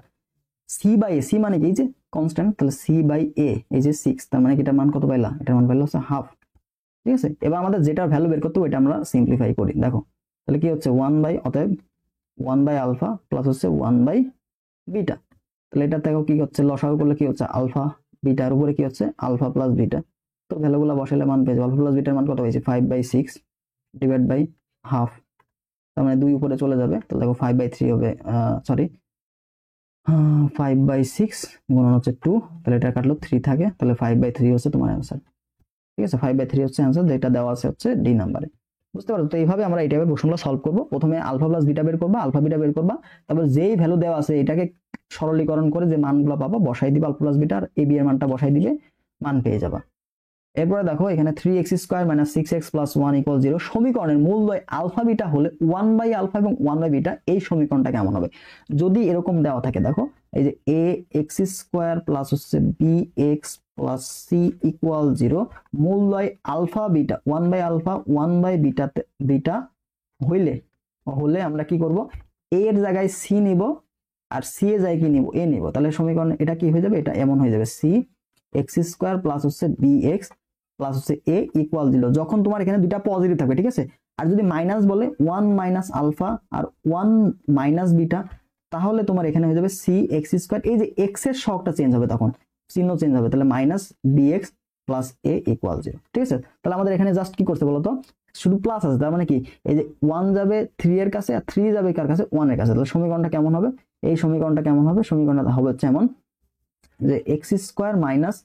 c/a, c মানে কি এই যে কনস্ট্যান্ট, তাহলে c/a এই যে 6, তার মানে কি এটার মান কত পাইলা, এটার মান পাইলো হচ্ছে হাফ, ঠিক আছে? এবার আমাদের যেটার ভ্যালু বের করতে হবে এটা আমরা সিম্পলিফাই করি। দেখো তাহলে কি হচ্ছে 1 বাই, অতএব 1 বাই আলফা প্লাস হচ্ছে 1 বাই বিটা। তাহলে এটা দেখো কি হচ্ছে, লসাগু করলে কি হচ্ছে আলফা বিটার উপরে কি হচ্ছে আলফা প্লাস বিটা। তো ভ্যালুগুলো বসালে মান পেয়ে যাবো। আলফা প্লাস বিটার মান কত হয়েছে 5/6 ডিভাইড বাই হাফ, তার মানে 2 উপরে চলে যাবে। তাহলে দেখো 5/3 হবে, সরি 5/6 গুণন হচ্ছে 2, তাহলে এটা কাটলো 3 থাকে, তাহলে 5/3 হচ্ছে তোমার অ্যান্সার। ঠিক আছে, 5/3 হচ্ছে অ্যান্সার, যেটা দেওয়া আছে হচ্ছে ডি নাম্বারে। বুঝতে পারছো? তো এইভাবে আমরা এই টাইপের প্রশ্নগুলো সলভ করবো। প্রথমে আলফা প্লাস বিটা বের করবা, আলফা বিটা বের করবা, তারপর যেই ভ্যালু দেওয়া আছে এটাকে সরলীকরণ করে যে মানগুলো পাবা বসাই দিবা, alpha plus beta R A B এর মানটা বসাই দিবে, মান পেয়ে যাবা। এরপরে দেখো এখানে 3x² - 6x + 1 = 0 সমীকরণের মূলদ্বয় আলফা বিটা হলে 1 বাই আলফা এবং 1 বাই বিটা, এই সমীকরণটা কেমন হবে? যদি এরকম দেওয়া থাকে, দেখো এই যে ax² প্লাস হচ্ছে bx প্লাস c = 0, মূলদ্বয় alpha beta 1 by alpha 1 by বিটাতে বিটা হলে আমরা কি করব, a এর জায়গায় c নিব আর c এর জায়গায় কি নিব, a নিব। তাহলে সমীকরণ এটা কি হয়ে যাবে, এটা এমন হয়ে যাবে c x² প্লাস হচ্ছে bx প্লাস হচ্ছে a = 0, যখন তোমার এখানে দুইটা পজিটিভ থাকবে। ঠিক আছে, আর যদি মাইনাস বলে 1 মাইনাস আলফা আর 1 মাইনাস বিটা, তাহলে তোমার এখানে হয়ে যাবে c x², এই যে x এর সহগটা চেঞ্জ হবে, তখন চিহ্ন চেঞ্জ হবে, তাহলে মাইনাস bx প্লাস a = 0। ঠিক আছে, তাহলে আমাদের এখানে জাস্ট কি করতে বলতো, শুধু প্লাস আছে, তার মানে কি এই যে 1 যাবে 3 এর কাছে আর 3 যাবে কার কাছে, 1 এর কাছে। তাহলে সমীকরণটা কেমন হবে, এই সমীকরণটা কেমন হবে, সমীকরণটা হবে হচ্ছে এমন যে x² মাইনাস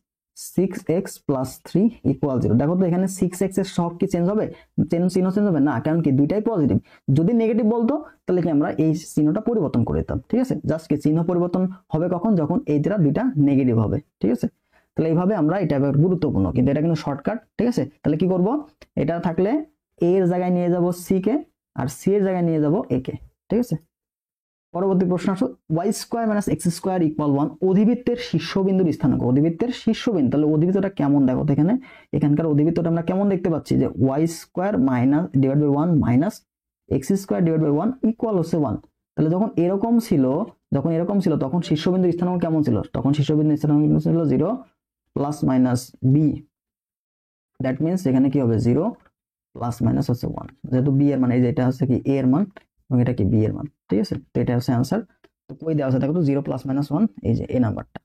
6x প্লাস 3 = 0। দেখো তো এখানে 6x এর সহগ কি চেঞ্জ হবে, চিহ্ন চেঞ্জ হবে না, কারণ কি দুইটাই পজিটিভ। যদি নেগেটিভ বলতো তাহলে কি আমরা এই চিহ্নটা পরিবর্তন করে দিতাম। ঠিক আছে, জাস্ট কি চিহ্ন পরিবর্তন হবে কখন, যখন এই দুইটা নেগেটিভ হবে। ঠিক আছে, তাহলে এইভাবে আমরা, এটা গুরুত্বপূর্ণ কিন্তু এটা কিন্তু শর্টকাট। ঠিক আছে, তাহলে কি করব, এটা থাকলে a এর জায়গায় নিয়ে যাব c কে আর c এর জায়গায় নিয়ে যাব a কে। ঠিক আছে, পরবর্তী প্রশ্ন আসো, y² - x² = 1 অধিবৃত্তের শীর্ষবিন্দুর স্থানাঙ্ক। অধিবৃত্তের শীর্ষবিন্দু, তাহলে অধিবৃত্তটা কেমন দেখো তো, এখানকার অধিবৃত্তটা আমরা কেমন দেখতে পাচ্ছি যে y² ডিভাইড বাই 1 মাইনাস x² ডিভাইড বাই 1 ইকুয়াল হচ্ছে 1। তাহলে যখন এরকম ছিল তখন শীর্ষবিন্দুর স্থানাঙ্ক কেমন ছিল, তখন শীর্ষবিন্দুর স্থানাঙ্ক ছিল 0 plus minus b, that means এখানে কি হবে 0 প্লাস মাইনাস হচ্ছে 1, যেহেতু b এর মান, এই যে এটা হচ্ছে কি a এর মান এবং এটা কি b এর মান। ঠিক আছে, তো এটা হচ্ছে आंसर। তো কই দেওয়া আছে দেখো তো 0 প্লাস মাইনাস 1, এই যে এই নাম্বারটা।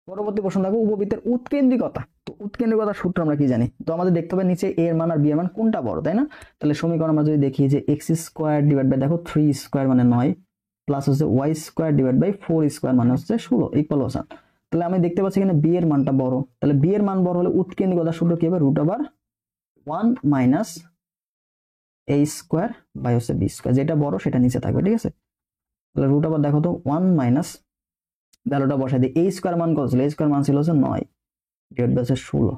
পরবর্তী প্রশ্ন দেখো, উপবৃত্তের উৎকেন্দ্রিকতা। তো উৎকেন্দ্রিকতার সূত্র আমরা কি জানি, তো আমাদের দেখতে হবে নিচে a এর মান আর b এর মান কোনটা বড়, তাই না? তাহলে সমীকরণ আমরা যদি দেখি যে x² ডিভাইড বাই, দেখো 3² মানে 9 প্লাস হচ্ছে y² ডিভাইড বাই 4² মানে হচ্ছে 16 ইকুয়াল হচ্ছে। তাহলে আমি দেখতে পাচ্ছি এখানে b এর মানটা বড়, তাহলে b এর মান বড় হলে উৎকেন্দ্রিকতার সূত্র কি হবে, √1 মাইনাস a² বাই হচ্ছে b², যেটা বড় সেটা নিচে থাকবে। ঠিক আছে, তাহলে √, দেখো তো 1 মাইনাস, ভ্যালুটা বসাই দিই, a² মান কত ছিল, a² মান ছিল হচ্ছে 9 ডিভাইড বাই 16।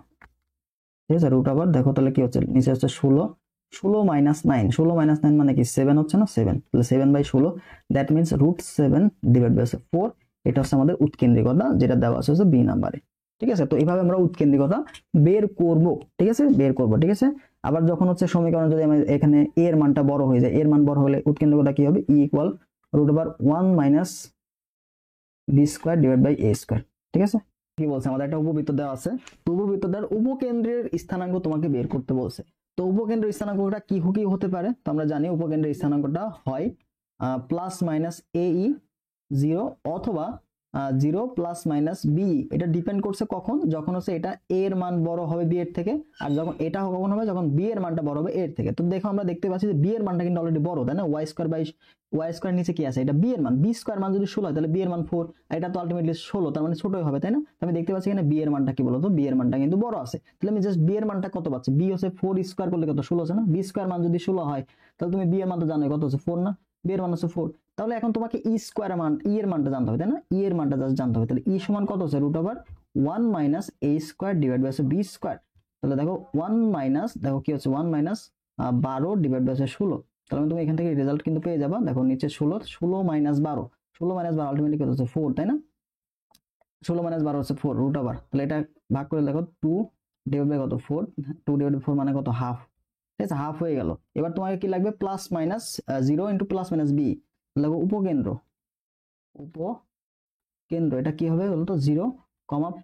ঠিক আছে, √, দেখো তাহলে কি হচ্ছে, নিচে হচ্ছে 16 মাইনাস 9, 16 মাইনাস 9 মানে কি 7 হচ্ছে না, 7, তাহলে 7/16, দ্যাট মিন্স √7 ডিভাইড বাই 4। এটা হচ্ছে আমাদের উৎকেন্দ্রিকতা, যেটা দেওয়া আছে হচ্ছে বি নাম্বারে। ঠিক আছে, তো এইভাবে আমরা উৎকেন্দ্রিকতা বের করব। ঠিক আছে, বের করব। ঠিক আছে, আবার যখন হচ্ছে সমীকরণ যদি এখানে a এর মানটা বড় হয়ে যায়, a এর মান বড় হলে উৎকেন্দ্রিকতা কি হবে, e = √1 minus b² divide by a²। ঠিক আছে, কি বলছে, আমাদের একটা উপবৃত্ত দেওয়া আছে, তো উপবৃত্তটার উপকেন্দ্রের স্থানাঙ্ক তোমাকে বের করতে বলছে। তো উপকেন্দ্রের স্থানাঙ্কটা কি হতে পারে, তো আমরা জানি উপকেন্দ্রের স্থানাঙ্কটা হয় প্লাস মাইনাস ae 0 অথবা 0 প্লাস মাইনাস বি। এটা ডিপেন্ড করছে কখন, যখন হচ্ছে এটা a এর মান বড় হবে b এর থেকে, আর যখন এটা কখন হবে, যখন b এর মানটা বড় হবে a এর থেকে। তো দেখো আমরা দেখতে পাচ্ছি যে b এর মানটা কিন্তু অলরেডি বড়, তাই না, y² নিচে কি আছে, এটা b এর মান, b² মান যদি 16 হয় তাহলে b এর মান 4, আর এটা তো আলটিমেটলি 16, তার মানে ছোটই হবে, তাই না? আমি দেখতে পাচ্ছি এখানে b এর মানটা কি বলতো, b এর মানটা কিন্তু বড় আছে। তাহলে আমি জাস্ট b এর মানটা কত পাচ্ছি, b হচ্ছে 4² করলে কত, 16 আছে না, b² মান যদি 16 হয় তাহলে তুমি b এর মান তো জানোই কত হচ্ছে 4 না, b এর মান হচ্ছে 4। তাহলে এখন তোমাকে e² মান, e এর মানটা জানতে হবে, তাই না, e এর মানটা জাস্ট জানতে হবে। তাহলে e সমান কত হচ্ছে, √1 minus a² divide by b²। তাহলে দেখো 1 মাইনাস, দেখো কি হচ্ছে 1 মাইনাস 12 ডিভাইড বাই 16। তাহলে তুমি এখান থেকে রেজাল্ট কিন্তু পেয়ে যাবা, দেখো নিচে 16 মাইনাস 12, 16 মাইনাস 12 আলটিমেটলি কত হচ্ছে 4, তাই না, 16 মাইনাস 12 হচ্ছে 4 √, তাহলে এটা ভাগ করে দেখো 2 ডিভাইড বাই কত 4, 2 ডিভাইড বাই 4 মানে কত হাফ। ঠিক আছে, হাফ হয়ে গেল। এবার তোমাকে কি লাগবে, plus minus 0 into plus minus b, দেখো উপকেন্দ্র এটা কি হবে বলতো, 0,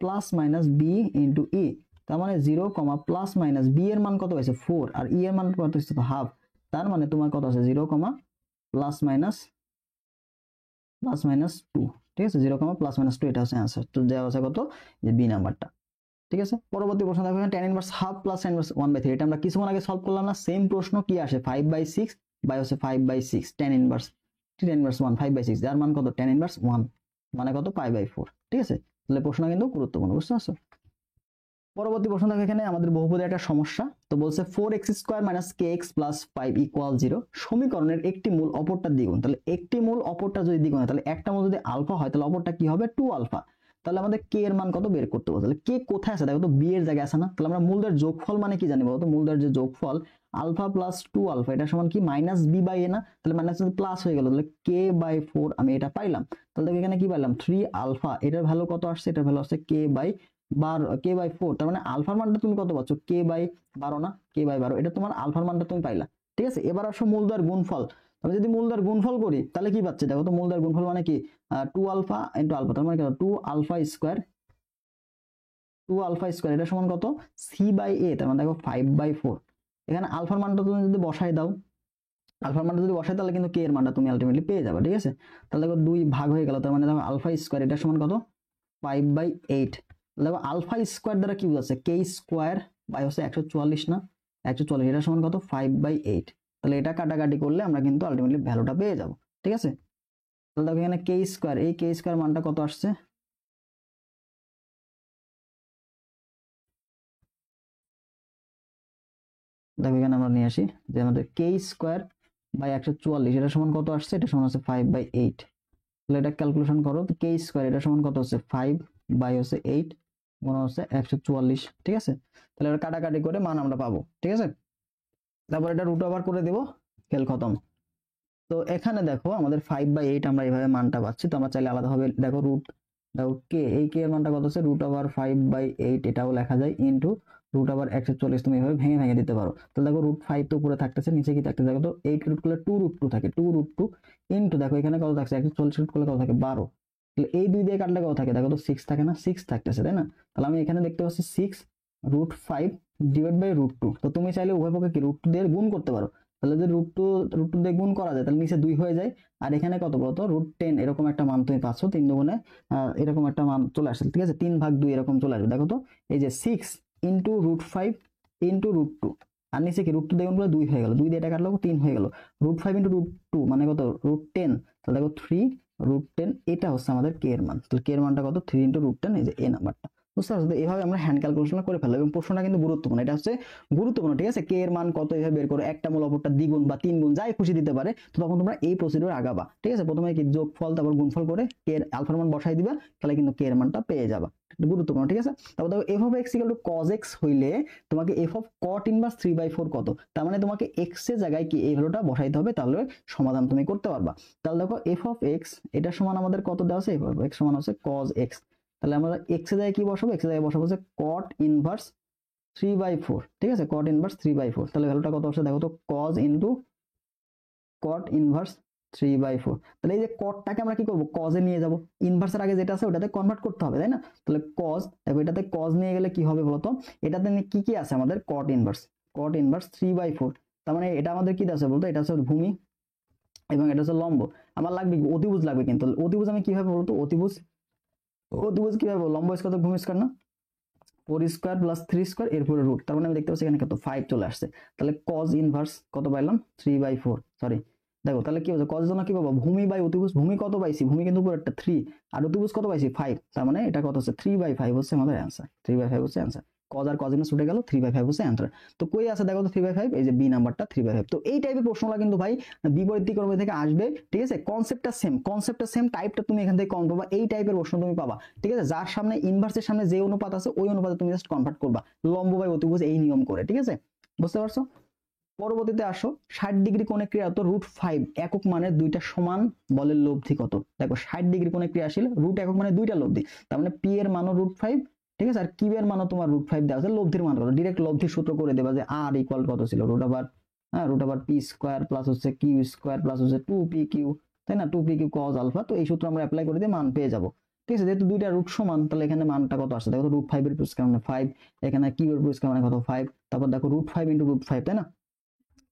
plus minus b into e, তার মানে 0, প্লাস মাইনাস বি এর মান কত হয়েছে 4 আর ই এর মান কত হচ্ছে হাফ, তার মানে তোমার কত আছে 0, প্লাস মাইনাস 2, ঠিক আছে 0, প্লাস মাইনাস 2, এটা হচ্ছে অ্যান্সার। তো দেওয়া আছে কত, যে বি নাম্বারটা। ঠিক আছে, পরবর্তী প্রশ্ন দেখো tan inverse half plus tan inverse 1/3, এটা আমরা কিছুক্ষণ আগে সলভ করলাম না, সেম প্রশ্ন কি আসে 5/6 বাই হচ্ছে 5/6 tan ইনভার্স 1 5/6, যার মান কত tan ইনভার্স 1 মানে কত π/4। ঠিক আছে, তাহলে প্রশ্নটা কিন্তু গুরুত্বপূর্ণ, বুঝতে পারছো। পরবর্তী প্রশ্ন দেখো, এখানে আমাদের বহুপদীর একটা সমস্যা। তো বলছে 4x² - kx + 5 = 0 সমীকরণের একটি মূল অপরটা দ্বিগুণ। তাহলে একটি মূল অপরটা যদি দ্বিগুণ হয়, তাহলে একটা মূল যদি আলফা হয় তাহলে অপরটা কি হবে 2 আলফা। তাহলে আমাদের কে এর মান কত বের করতে হবে। তাহলে কে কোথায় আছে দেখো তো, বি এর জায়গায় আছে না। তাহলে আমরা মূলদের যোগফল মানে কি জানি বলতো, মূলদের যে যোগফল আলফা প্লাস 2 আলফা এটা সমান কি -b/a না। তাহলে মাইনাস প্লাস হয়ে গেল, তাহলে k/4 আমি এটা পাইলাম। তাহলে দেখো এখানে কি পাইলাম 3 আলফা, এটার ভ্যালু কত আসছে, এটার ভ্যালু আসছে k/4। তার মানে আলফার মানটা তুমি কত পাচ্ছ, k/12 না, k/12 এটা তোমার আলফার মানটা তুমি পাইলা। ঠিক আছে, এবার আসো মূলদের গুণফল। আমি যদি মূলদের গুণফল করি তাহলে কি পাচ্ছি দেখো তো, মূলদের গুণফল মানে কি 2 আলফা ইনটু আলফা, তার মানে কত 2 আলফা স্কয়ার, এটা সমান কত c/a, তার মানে দেখো 5/4। এখানে আলফার মানটা তুমি যদি বসাই দাও, তাহলে কিন্তু কে এর মানটা তুমি আলটিমেটলি পেয়ে যাবে। ঠিক আছে, তাহলে দেখো 2 ভাগ হয়ে গেল, তার মানে দেখো আলফা স্কয়ার এটা সমান কত 5/8। দেখো আলফা স্কয়ার দ্বারা কি বোঝাচ্ছে, কে স্কয়ার বাই হচ্ছে 144 না, 144 এটা সমান কত 5/8। তাহলে এটা কাটাকাটি করলে আমরা কিন্তু আলটিমেটলি ভ্যালুটা পেয়ে যাব। ঠিক আছে, তাহলে দেখো এখানে কে স্কয়ার, এই কে স্কয়ার মানটা কত আসছে, দেখো এখানে আমরা নিয়ে আসি যে আমাদের কে স্কয়ার বাই 144 এটা সমান কত আসছে, এটা সমান হচ্ছে 5/8। তাহলে এটা ক্যালকুলেশন করো, তো কে স্কয়ার এটা সমান কত হচ্ছে 5/8 মনে হচ্ছে 144। ঠিক আছে, তাহলে এটা কাটাকাটি করে মান আমরা পাবো। ঠিক আছে, তারপর এটা রুট ওভার করে দেবো, খেল খতম। তো এখানে দেখো আমাদের 5/8 আমরা এইভাবে মানটা পাচ্ছি। তো আমরা চাইলে আলাদাভাবে দেখো দেখো কে, এই কে এর মানটা কত হচ্ছে √5/8, এটাও লেখা যায় ইনটু √140, তুমি এইভাবে ভেঙে ভেঙে দিতে পারো। তো দেখো √5 তো উপরে থাকতেছে, নিচে কি থাকতেছে দেখো তো, 8 রুট করলে 2√2 থাকে, 2√2 ইনটু দেখো এখানে কত থাকছে 140 রুট করলে কত থাকে 12। তাহলে এই দুই দিয়ে কাটলে কত থাকে দেখো তো 6 থাকে না, 6 থাকতেছে তাই না। তাহলে আমি এখানে দেখতে পাচ্ছি 6√5 ডিভাইড বাই √2। তো তুমি চাইলে উভয় পক্ষে কি √2 দিয়ে গুণ করতে পারো। তাহলে যদি √2 দিয়ে গুণ করা যায় তাহলে নিচে 2 হয়ে যায়, আর এখানে কত বলতো √10 এরকম একটা মান তুমি পাচ্ছ, 3 দুগুণে এরকম একটা মান চলে আসছে। ঠিক আছে, 3/2 এরকম চলে আসবে। দেখো তো এই যে 6 ইন্টু √5 ইন্টু √2, আর নিচে কি √2 দিয়ে গুণ করলে 2 হয়ে গেল, 2 দিয়ে এটা কাটলো 3 হয়ে গেল, √5 ইন্টু √2 মানে কত √10। তাহলে দেখো 3√10 এটা হচ্ছে আমাদের কে এর মান। তাহলে কে এর মানটা কত 3 ইন্টু √10, এই যে এ নাম্বারটা। বুঝতে পারছো, এইভাবে আমরা হ্যান্ড ক্যালকুলেশন করে ফেলবো এবং প্রশ্নটা কিন্তু গুরুত্বপূর্ণ, এটা হচ্ছে গুরুত্বপূর্ণ। ঠিক আছে, কে এর মান কত এইভাবে বের করো, একটা মূল অপরটা দ্বিগুণ বা 3 গুণ যাই খুশি দিতে পারে। তো তখন তোমরা এই প্রসিডিউর আগাবা। ঠিক আছে, প্রথমে কি যোগফল তারপর গুণফল করে কে এর আলফার মান বসাই দিবা, তাহলে কিন্তু কে এর মানটা পেয়ে যাবা। গুরুত্বপূর্ণ। ঠিক আছে, তারপর দেখো f of x = cos x হইলে তোমাকে f of cot ইনভার্স 3/4 কত, তার মানে তোমাকে x এর জায়গায় কি এই ভ্যালুটা বসাইতে হবে, তাহলে সমাধান তুমি করতে পারবা। তাহলে দেখো f of x এটা সমান আমাদের কত দেওয়া আছে, f of x সমান হচ্ছে cos x। তাহলে আমরা x এর জায়গায় কি বসাবো, x এর জায়গায় বসাবো হচ্ছে cot ইনভার্স 3/4। ঠিক আছে, cot ইনভার্স 3/4, তাহলে ভ্যালুটা কত আসছে দেখো তো, cos ইনটু cot ইনভার্স 3/4। তাহলে এই যে cotটাকে আমরা কি করব, cos এ নিয়ে যাব, ইনভার্সের আগে যেটা আছে ওটাতে কনভার্ট করতে হবে তাই না। তাহলে cos, দেখো এটাতে cos নিয়ে গেলে কি হবে বলতো, এটাতে কি কি আছে আমাদের cot ইনভার্স 3/4। তার মানে এটা আমাদের কি আছে বলতো, এটা হচ্ছে ভূমি এবং এটা হচ্ছে লম্ব। আমার লাগবে অতিভুজ লাগবে, কিন্তু অতিভুজ আমি কিভাবে বলতো, অতিভুজ কিভাবে বলবো, লম্ব স্কয়ার তো ভূমি স্কয়ার না, 4 স্কয়ার প্লাস 3 স্কয়ার এরপরে রুট, তার মানে আমি দেখতে পাচ্ছি এখানে কত 5 চলে আসছে। তাহলে cos ইনভার্স কত পাইলাম 3/4, সরি দেখো তাহলে কি হচ্ছে cos এর জন্য কি পাবো, ভূমি বাই অতিভুজ, ভূমি কত পাইছি, ভূমি কিন্তু উপরেরটা 3 আর অতিভুজ কত পাইছি 5, তার মানে এটা কত হচ্ছে 3/5 হচ্ছে আমাদের অ্যানসার, 3/5 হচ্ছে অ্যানসার। cos আর cos ইনভার্স উঠে গেল, 3/5 হচ্ছে অ্যানসার। তো কই আছে দেখো তো 3/5, এই যে বি নাম্বারটা 3/5। তো এই টাইপের প্রশ্নগুলো কিন্তু ভাই বিপরীত ক্রম থেকে আসবে। ঠিক আছে, কনসেপ্টটা সেম, টাইপটা তুমি এখান থেকে কম পাবা, এই টাইপের প্রশ্ন তুমি পাবা। ঠিক আছে, যার সামনে ইনভার্সের সামনে যে অনুপাত আছে ওই অনুপাতে তুমি জাস্ট কনভার্ট করবা, লম্ব বাই অতিভুজ এই নিয়ম করে। ঠিক আছে, বুঝতে পারছো। পরবর্তীতে আসো 60 ডিগ্রি কোণে ক্রিয়ারত √5 একক মানের দুইটা সমান বলের লব্ধি কত। দেখো 60 ডিগ্রি কোণে ক্রিয়াশীল রুট একক মানে দুইটা লব্ধি, তার মানে পি এর মানও √5। ঠিক আছে, আর কিউ এর মানও তোমার √5 দেওয়া আছে, লব্ধির মান কত, ডাইরেক্ট লব্ধির সূত্র করে দেবা যে আর ইকুয়াল কত ছিল √, পি স্কয়ার প্লাস হচ্ছে কিউ স্কয়ার প্লাস হচ্ছে 2p/q, তাই না, 2p/q cos আলফা। তো এই সূত্র আমরা অ্যাপ্লাই করে দিয়ে মান পেয়ে যাব। ঠিক আছে, যেহেতু দুইটা রুট সমান তাহলে এখানে মানটা কত আসছে দেখো, √5 এর পুরস্কার মানে 5, এখানে কিউ এর পুরস্কার মানে কত 5, তারপর দেখো √5 × √5 তাই না।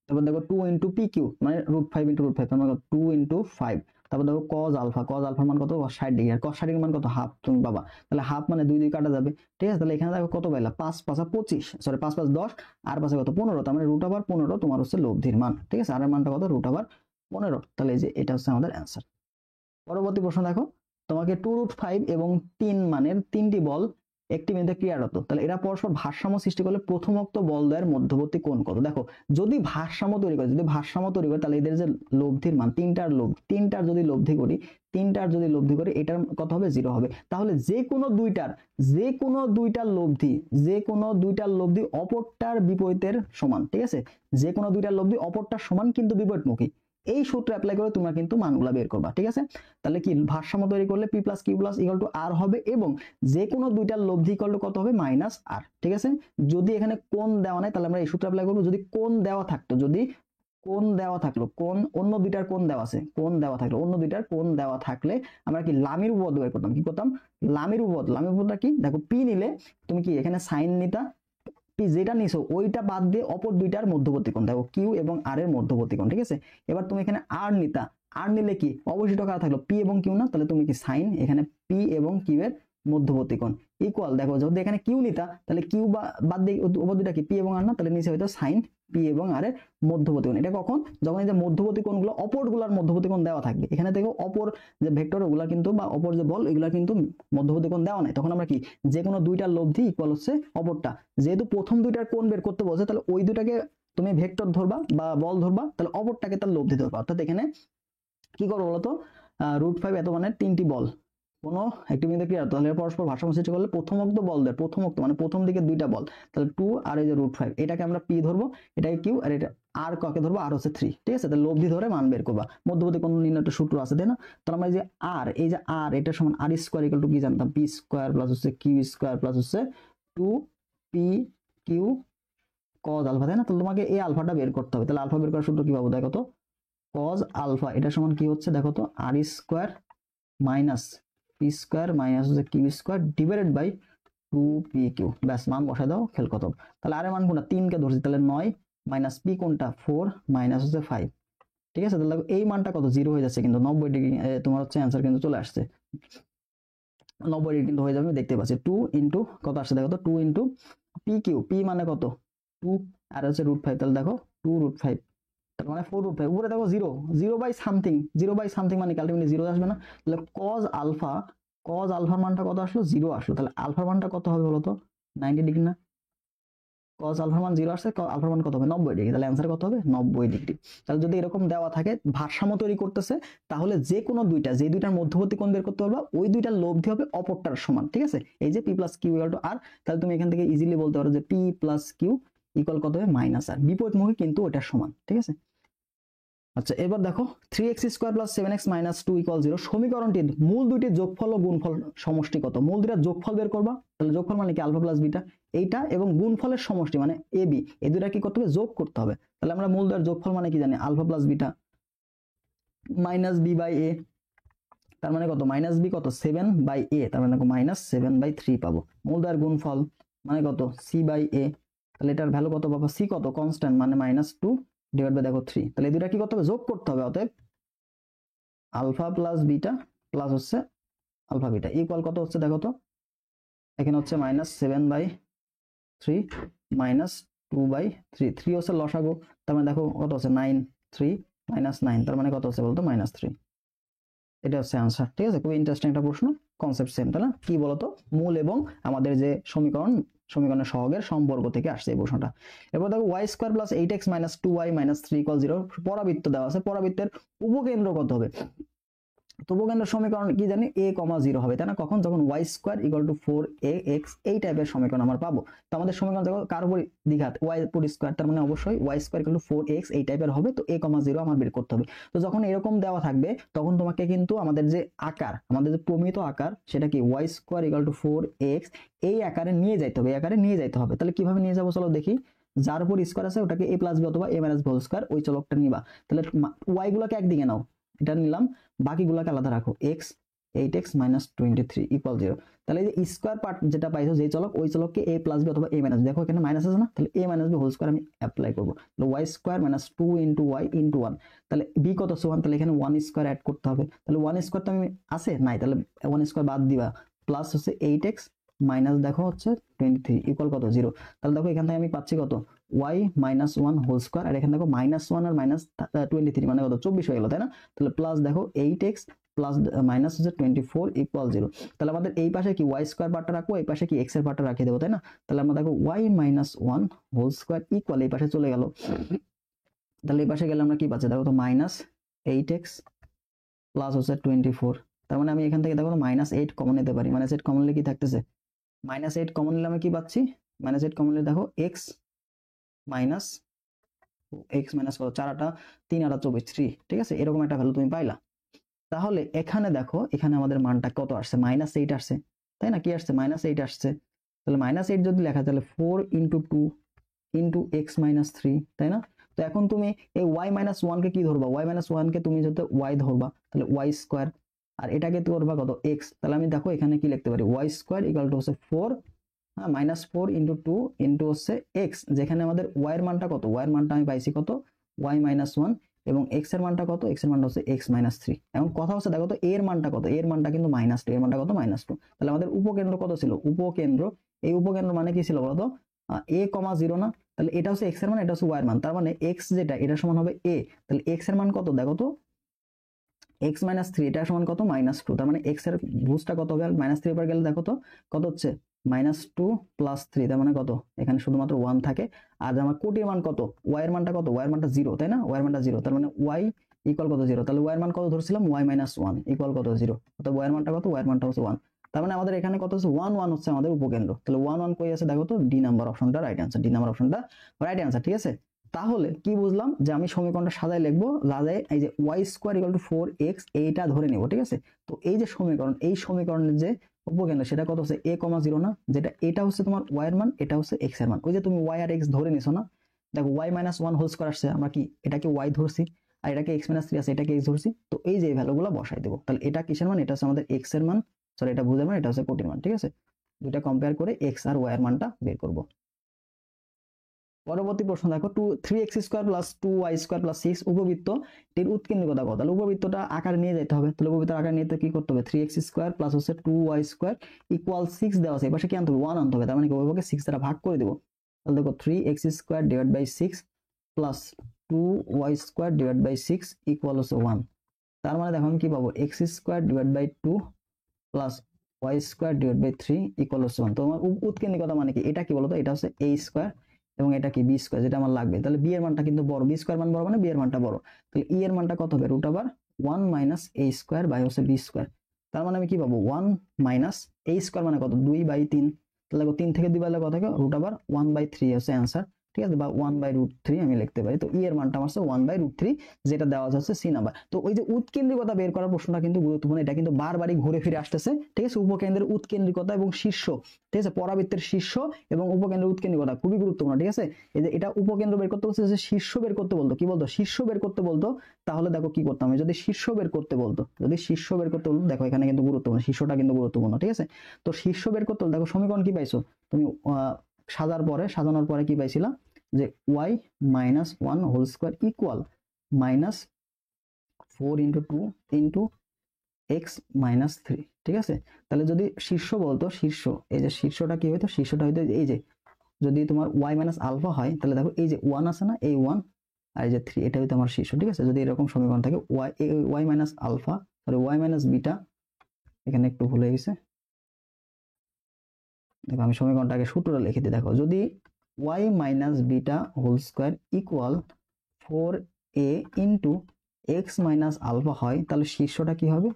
তারপর দেখো 2 ইন্টু পি কিউ মানে √5 ইন্টু √5 তার মানে 2 ইন্টু 5। তারপর দেখো cos আলফার মান কত 60 ডিগ্রি, আর cos 60 ডিগ্রি মান কত হাফ, তুমি পাবা। তাহলে হাফ মানে 2 2 কাটা যাবে, ঠিক আছে। তাহলে এখানে দেখো কত পাইলা 5 5 25, সরি 5 5 10, আর পাশে কত 15, তার মানে √15 তোমার হচ্ছে লব্ধির মান, ঠিক আছে। আর এর মানটা কত √15। তাহলে এই যে এটা হচ্ছে আমাদের অ্যান্সার। পরবর্তী প্রশ্ন দেখো, তোমাকে 2√5 এবং 3 মানের তিনটি বল একটি বিন্দুতে ক্রিয়ারত, তাহলে এরা পরস্পর ভারসাম্য সৃষ্টি করলে প্রথমোক্ত বলদ্বয়ের মধ্যবর্তী কোণ কত। দেখো যদি ভারসাম্য তৈরি করে, তাহলে এদের যে লব্ধির মান তিনটার যদি লব্ধি করি এটার কত হবে 0 হবে। তাহলে যে কোনো দুইটার লব্ধি অপরটার বিপরীতের সমান, ঠিক আছে। যে কোনো দুইটার লব্ধি অপরটার সমান কিন্তু বিপরীতমুখী, এই সূত্র অ্যাপ্লাই করে তোমরা কিন্তু মানগুলা বের করবা, ঠিক আছে। তাহলে কি ভারসাম্য তৈরি করলে P + Q = R হবে, এবং যে কোনো দুইটার লব্ধি কত হবে -R, ঠিক আছে। যদি এখানে কোণ দেওয়া নাই তাহলে আমরা এই সূত্র অ্যাপ্লাই করব। যদি কোণ দেওয়া থাকতো, অন্য দুইটার কোণ দেওয়া থাকলে আমরা কি লামির উপপাদ্য বের করতাম। কি করতাম? লামির উপপাদ্যটা কি? দেখো P নিলে তুমি কি এখানে সাইন নিতা, P যেটা নিছো ওইটা বাদ দিয়ে অপর দুইটার মধ্যবর্তী কোণ, দেখো Q এবং R এর মধ্যবর্তী কোণ, ঠিক আছে। এবার তুমি এখানে R নিতা, R নিলে কি অবশিষ্ট কারা থাকলো P এবং Q না, তাহলে তুমি কি সাইন এখানে P এবং Q এর মধ্যবর্তী কোণ ইকুয়াল, দেখো যদি এখানে Q নিতা তাহলে Q বাদ দিয়ে উপর দুইটা কি P এবং R না, তাহলে নিচে হয়তো সাইন P এবং R এর মধ্যবর্তী কোণ। এটা কখন? যখন এই যে মধ্যবর্তী কোণগুলো অপরগুলোর মধ্যবর্তী কোণ দেওয়া থাকবে। এখানে দেখো অপর যে ভেক্টর ওগুলা কিন্তু বা অপর যে বল এগুলা কিন্তু মধ্যবর্তী কোণ দেওয়া নাই, তখন আমরা কি যে কোনো দুইটার লব্ধি ইকুয়াল হচ্ছে অপরটা। যেহেতু প্রথম দুইটার কোণ বের করতে বলছে, তাহলে ওই দুটাকে তুমি ভেক্টর ধরবা বা বল ধরবা, তাহলে অপরটাকে তার লব্ধি ধরবা। অর্থাৎ এখানে কি করবো বলতো, √5 এত মানে তিনটি বল কোনো একটি বিন্দুতে ক্রিয়ারত, তাহলে পরস্পর ভারসাম্য সৃষ্টি করলে প্রথমোক্ত বলদের মানে প্রথম দিকে দুইটা বল, তাহলে 2 আর এই যে √5 এটাকে আমরা P ধরবো, এটাকে Q, আর এটা R কাকে ধরবো, R হচ্ছে 3, ঠিক আছে। তাহলে লব্ধি ধরে মান বের করবা। মধ্যবর্তী কোণ নির্ণয়ের একটা সূত্র আছে, তাই না। তাহলে আমরা এই যে R এটা সমান R² = কি জানতাম, P² প্লাস হচ্ছে Q² প্লাস হচ্ছে 2PQ cos আলফা, তাই না। তাহলে তোমাকে এই আলফাটা বের করতে হবে। তাহলে আলফা বের করার সূত্র কি পাবো, দেখো তো cos আলফা এটা সমান কি হচ্ছে, দেখো তো R² মাইনাস P² মাইনাস হচ্ছে Q² ডিভাইডেড বাই 2PQ। ব্যাস মান বসায় দাও, খেল কত। তাহলে আর এর মান কোনটা 3 কে ধরছি, তাহলে 9 মাইনাস P কোনটা 4 মাইনাস হচ্ছে 5, ঠিক আছে। তাহলে এই মানটা কত 0 হয়ে যাচ্ছে, কিন্তু 90 ডিগ্রি তোমার হচ্ছে অ্যান্সার কিন্তু চলে আসছে। 90 ডিগ্রি কিন্তু হয়ে যাবে, দেখতে পাচ্ছি 2 ইনটু কত আসছে, দেখো তো 2 ইনটু PQ, P মানে কত 2 আর হচ্ছে √5, তাহলে দেখো 2√5 তার মানে 4√5, উপরে দেখো 0 বাই সামথিং মানে আলটিমেটলি 0 আসবে না। তাহলে cos আলফার মানটা কত আসলো, 0 আসলো। তাহলে আলফার মানটা কত হবে বলতো, 90 ডিগ্রি না। cos আলফার মান 0 আসছে, আলফার মান কত হবে 90 ডিগ্রি। তাহলে অ্যান্সার কত হবে 90 ডিগ্রি। তাহলে যদি এরকম দেওয়া থাকে ভারসাম্য তৈরি করতেছে, তাহলে যে কোনো যে দুইটার মধ্যবর্তী কোণ বের করতে পারবা, ওই দুইটার লব্ধি হবে অপরটার সমান, ঠিক আছে। এই যে P + Q = R, তাহলে তুমি এখান থেকে ইজিলি বলতে পারো যে P + Q = কত হবে -R, বিপরীতমুখী কিন্তু ওটার সমান, ঠিক আছে। আচ্ছা এবার দেখো 3x² + 7x - 2 = 0 সমীকরণটির মূল দুইটির যোগফল ও গুণফল সমষ্টি কত। মূল দুইটার যোগফল বের করবা, তাহলে যোগফল মানে কি আলফা প্লাস বিটা এইটা, এবং গুণফলের সমষ্টি মানে AB, এই দুইটা কি করতে হবে, যোগ করতে হবে। তাহলে আমরা মূল দুইটার যোগফল মানে কি জানি, alpha plus beta minus B/A, তার মানে কত -B কত 7/A, তার মানে দেখো -7/3 পাবো। মূল দুইটার গুণফল মানে কত C/A, তাহলে এটার ভ্যালু কত পাবো, C কত কনস্ট্যান্ট মানে -2 ডিভাইড বাই দেখো 3, তাহলে এই দুইটা কি করতে হবে, যোগ করতে হবে। অতএব আলফা প্লাস বিটা প্লাস হচ্ছে আলফা বিটা ইকুয়াল কত হচ্ছে, দেখো তো এখানে হচ্ছে -7/3 -2/3, 3 হচ্ছে লসাগু, তার মানে দেখো কত হচ্ছে 9, 3 -9, তার মানে কত হচ্ছে বলতো -3। এটা হচ্ছে आंसर, ঠিক আছে। খুবই ইন্টারেস্টিং একটা প্রশ্ন, কনসেপ্ট সেম, তাই না। কি বলতো, মূল এবং আমাদের যে সমীকরণের সহগের সম্পর্ক থেকে আসছে এই প্রশ্নটা। এবার দেখো y² + 8x - 2y - 3 = 0 পরাবৃত্ত দেওয়া আছে, পরাবৃত্তের উপকেন্দ্র কত হবে। তো উপকেন্দ্র সমীকরণ কি জানি a, 0 হবে, তাই না। কখন, যখন y² = 4ax, এই টাইপের সমীকরণ আমরা পাবো। তো আমাদের সমীকরণ দেখো কার উপর দ্বিঘাত, y উপর স্কয়ার, তার মানে অবশ্যই y² = 4x এই টাইপের হবে। তো a, 0 আমার বের করতে হবে। তো যখন এরকম দেওয়া থাকবে তখন তোমাকে কিন্তু আমাদের যে আকার, আমাদের যে প্রমিত আকার, সেটা কি y² = 4x এই আকারে নিয়ে যাইতে হবে, তাহলে কিভাবে নিয়ে যাবো চলো দেখি। যার উপর স্কয়ার আছে ওটাকে a + b অথবা a - b² ওই চলকটা নিবা। তাহলে y গুলোকে একদিকে নাও, এটা নিলাম, বাকিগুলোকে আলাদা রাখো, x 8x - 23 = 0। তাহলে এই যে স্কয়ার পার্ট যেটা পাইছো যে চলক ওই চলককে a প্লাস b অথবা a মাইনাস, দেখো এখানে মাইনাস আছে না, তাহলে a minus b whole square আমি অ্যাপ্লাই করব। তাহলে y square minus 2 into y into 1, তাহলে b কত 1, তাহলে এখানে 1 স্কয়ার অ্যাড করতে হবে। তাহলে 1 স্কয়ার তো আমি আছে নাই, তাহলে 1 স্কয়ার বাদ দিবা, প্লাস হচ্ছে 8x মাইনাস দেখো হচ্ছে 23 ইকুয়াল কত 0। তাহলে দেখো এখান থেকে আমি পাচ্ছি কত y মাইনাস 1 হোল স্কয়ার, আর এখানে দেখো মাইনাস 1 আর মাইনাস 23 মানে কত 24 হয়ে গেল, তাই না? তাহলে প্লাস দেখো 8x প্লাস মাইনাস হচ্ছে 24 ইকুয়াল 0। তাহলে আমাদের এই পাশে কি y স্কয়ার পার্টটা রাখবো, এই পাশে কি x এর পার্টটা রাখিয়ে দেবো, তাই না? তাহলে আমরা দেখো y minus 1 whole square equal এই পাশে চলে গেল। তাহলে এই পাশে গেলে আমরা কি পাচ্ছি দেখো তো মাইনাস 8x প্লাস হচ্ছে 24। তার মানে আমি এখান থেকে দেখো মাইনাস 8 কমন নিতে পারি, মাইনাস 8 কমন নিলে কি থাকতেছে, মাইনাস 8 কমন নিলে আমি কি পাচ্ছি, মাইনাস 8 কমন নিলে দেখো x মাইনাস কত 4 আটা 3 আটা 24 3, ঠিক আছে, এরকম একটা ভ্যালু তুমি পাইলা। তাহলে এখানে দেখো এখানে আমাদের মানটা কত আসছে, মাইনাস 8 আসছে, তাই না? কি আসছে, মাইনাস 8 আসছে। তাহলে মাইনাস 8 যদি লেখা তাহলে 4 ইন্টু 2 ইন্টু x মাইনাস 3, তাই না? তো এখন তুমি এই y মাইনাস 1 কে কি ধরবা, y মাইনাস 1 কে তুমি যদি y ধরবা তাহলে y স্কয়ার, আর এটাকে ধরবা কত x। তাহলে আমি দেখো এখানে কি লিখতে পারি, y স্কয়ার ইকুয়াল টু হচ্ছে 4 হ্যাঁ মাইনাস 4 ইন্টু 2 ইন্টু হচ্ছে x, যেখানে আমাদের y এর মানটা কত, y এর মানটা আমি পাইছি কত y মাইনাস 1, এবং x এর মানটা কত, x এর মানটা হচ্ছে x মাইনাস 3। এখন কথা হচ্ছে দেখো তো এর মানটা কত, এর মানটা কিন্তু মাইনাস 2, এর মানটা কত মাইনাস 2। তাহলে আমাদের উপকেন্দ্র কত ছিল, উপকেন্দ্র, এই উপকেন্দ্র মানে কি ছিল বলতো a, 0 না, তাহলে এটা হচ্ছে x এর মান, এটা হচ্ছে y এর মান, তার মানে x যেটা এটা সমান হবে a। তাহলে x এর মান কত দেখো তো x মাইনাস 3, এটা সমান কত মাইনাস 2, তার মানে x এর ভুজটা কত হবে, মাইনাস 3 পর গেলে দেখো তো কত হচ্ছে মাইনাস 2 প্লাস 3, তার মানে কত এখানে শুধুমাত্র 1 থাকে। আর আমার কোটির মান কত, y এর মানটা কত, y এর মানটা 0, তাই না? y এর মানটা 0, তার মানে y ইকুয়াল কত 0। তাহলে y এর মান কত ধরছিলাম, y মাইনাস 1 ইকুয়াল কত 0, অর্থাৎ y এর মানটা কত, y এর মানটা হচ্ছে 1। তার মানে আমাদের এখানে কত হচ্ছে 1 1 হচ্ছে আমাদের উপকেন্দ্র। তাহলে 1 1 কই আছে দেখো তো, ডি নাম্বার অপশনটা রাইট অ্যান্সার, ডি নাম্বার অপশনটা রাইট অ্যান্সার, ঠিক আছে। তাহলে কি বুঝলাম, যে আমি সমীকরণটা সাজায় লিখবো, সাজায় এই যে y square equal to 4x এইটা ধরে নেব, ঠিক আছে। তো এই যে সমীকরণ, এই সমীকরণের যে উপকেন্দ্র সেটা কত হচ্ছে a, 0 না, যেটা এটা হচ্ছে তোমার y এর মান, এটা হচ্ছে x এর মান। ওই যে তুমি y আর x ধরে নিছো না, দেখো y মাইনাস 1 হোল স্কয়ার আসছে, আমরা কি এটাকে y ধরছি, আর এটাকে x মাইনাস 3 আছে এটাকে x ধরছি। তো এই যে ভ্যালুগুলো বসাই দেবো, তাহলে এটা কিসের মান, এটা হচ্ছে আমাদের x এর মান, সরি এটা ভুজের মান, এটা হচ্ছে কোটির মান, ঠিক আছে। দুইটা কম্পেয়ার করে x আর y এর মানটা বের করব। পরবর্তী প্রশ্ন দেখো 3x square plus 2y square plus 6 উপবৃত্ত এর উৎকেন্দ্রিকতা কত। তাহলে উপবৃত্তটা আকারে নিয়ে যেতে হবে, তাহলে উপবৃত্তের আকারে নিতে কি করতে হবে, 3x স্কয়ার প্লাস হচ্ছে 2y স্কয়ার ইকুয়াল 6 দেওয়া আছে, এই পাশে কি আনতে হবে 1 আনতে হবে, তার মানে কি ওইভাবে 6 দ্বারা ভাগ করে দেব। তাহলে দেখো 3x square divide by 6 plus 2y square divide by 6 equal হচ্ছে 1। তার মানে দেখো আমি কি পাবো, x square divide by 2 plus y square divide by 3 equal হচ্ছে 1। তো আমার উৎকেন্দ্রিকতা মানে কি, এটা কি বলতো, এটা হচ্ছে a স্কয়ার এবং এটা কি বি স্কয়ার, যেটা আমার লাগবে। তাহলে বি এর মানটা কিন্তু বড়, বি স্কয়ার মান বড় মানে বি এর মানটা বড়। তাহলে ই এর মানটা কত হবে, root over 1 minus a square by হচ্ছে বি স্কয়ার। তার মানে আমি কি পাবো 1 মাইনাস a স্কয়ার মানে কত 2/3। তাহলে 3 থেকে 2 বাড়লে কত থাকে, রুট ওভার 1/3 হচ্ছে অ্যান্সার, ঠিক আছে, বা 1/√3 আমি লিখতে পারি। তো ই এর মানটা আমার হচ্ছে 1/√3, যেটা দেওয়া হচ্ছে সি নাম্বার। তো ওই যে উৎকেন্দ্রিকতা বের করার প্রশ্নটা কিন্তু গুরুত্বপূর্ণ, এটা কিন্তু বারবারই ঘুরে ফিরে আসতেছে, ঠিক আছে। উপকেন্দ্রের উৎকেন্দ্রিকতা এবং শীর্ষ, ঠিক আছে, পরাবৃত্তের শীর্ষ এবং উপকেন্দ্রের উৎকেন্দ্রিকতা খুবই গুরুত্বপূর্ণ, ঠিক আছে। এই যে এটা উপকেন্দ্র বের করতে বলছে, যে শীর্ষ বের করতে বলতো, কি বলতো, শীর্ষ বের করতে বলতো, তাহলে দেখো কি করতাম, যদি শীর্ষ বের করতে বলতো, যদি শীর্ষ বের করতে বলতো, দেখো এখানে কিন্তু গুরুত্বপূর্ণ, শীর্ষটা কিন্তু গুরুত্বপূর্ণ, ঠিক আছে। তো শীর্ষ বের করতে হলে দেখো সমীকরণ কি পাইছো তুমি, সাজানোর পরে কি পাইছিলা, যে y minus 1 whole square equal minus 4 into 2 into x minus 3, ঠিক আছে। তাহলে যদি শীর্ষ বলতো, শীর্ষ, এই যে শীর্ষটা কি হইতো, শীর্ষটা হইতো এই যে যদি তোমার y মাইনাস আলফা হয়, তাহলে দেখো এই যে 1 আছে না, এই 1 আর এই যে 3, এটা হইতো আমার শীর্ষ, ঠিক আছে। যদি এরকম সমীকরণ থাকে y minus alpha, sorry y minus beta, এখানে একটু ভুল হয়ে গেছে, দেখো আমি সমীকরণটাকে সূত্রটা লিখে দিই। দেখো যদি y minus beta whole square equal 4a into x minus alpha হয়, তাহলে শীর্ষটা কি হবে,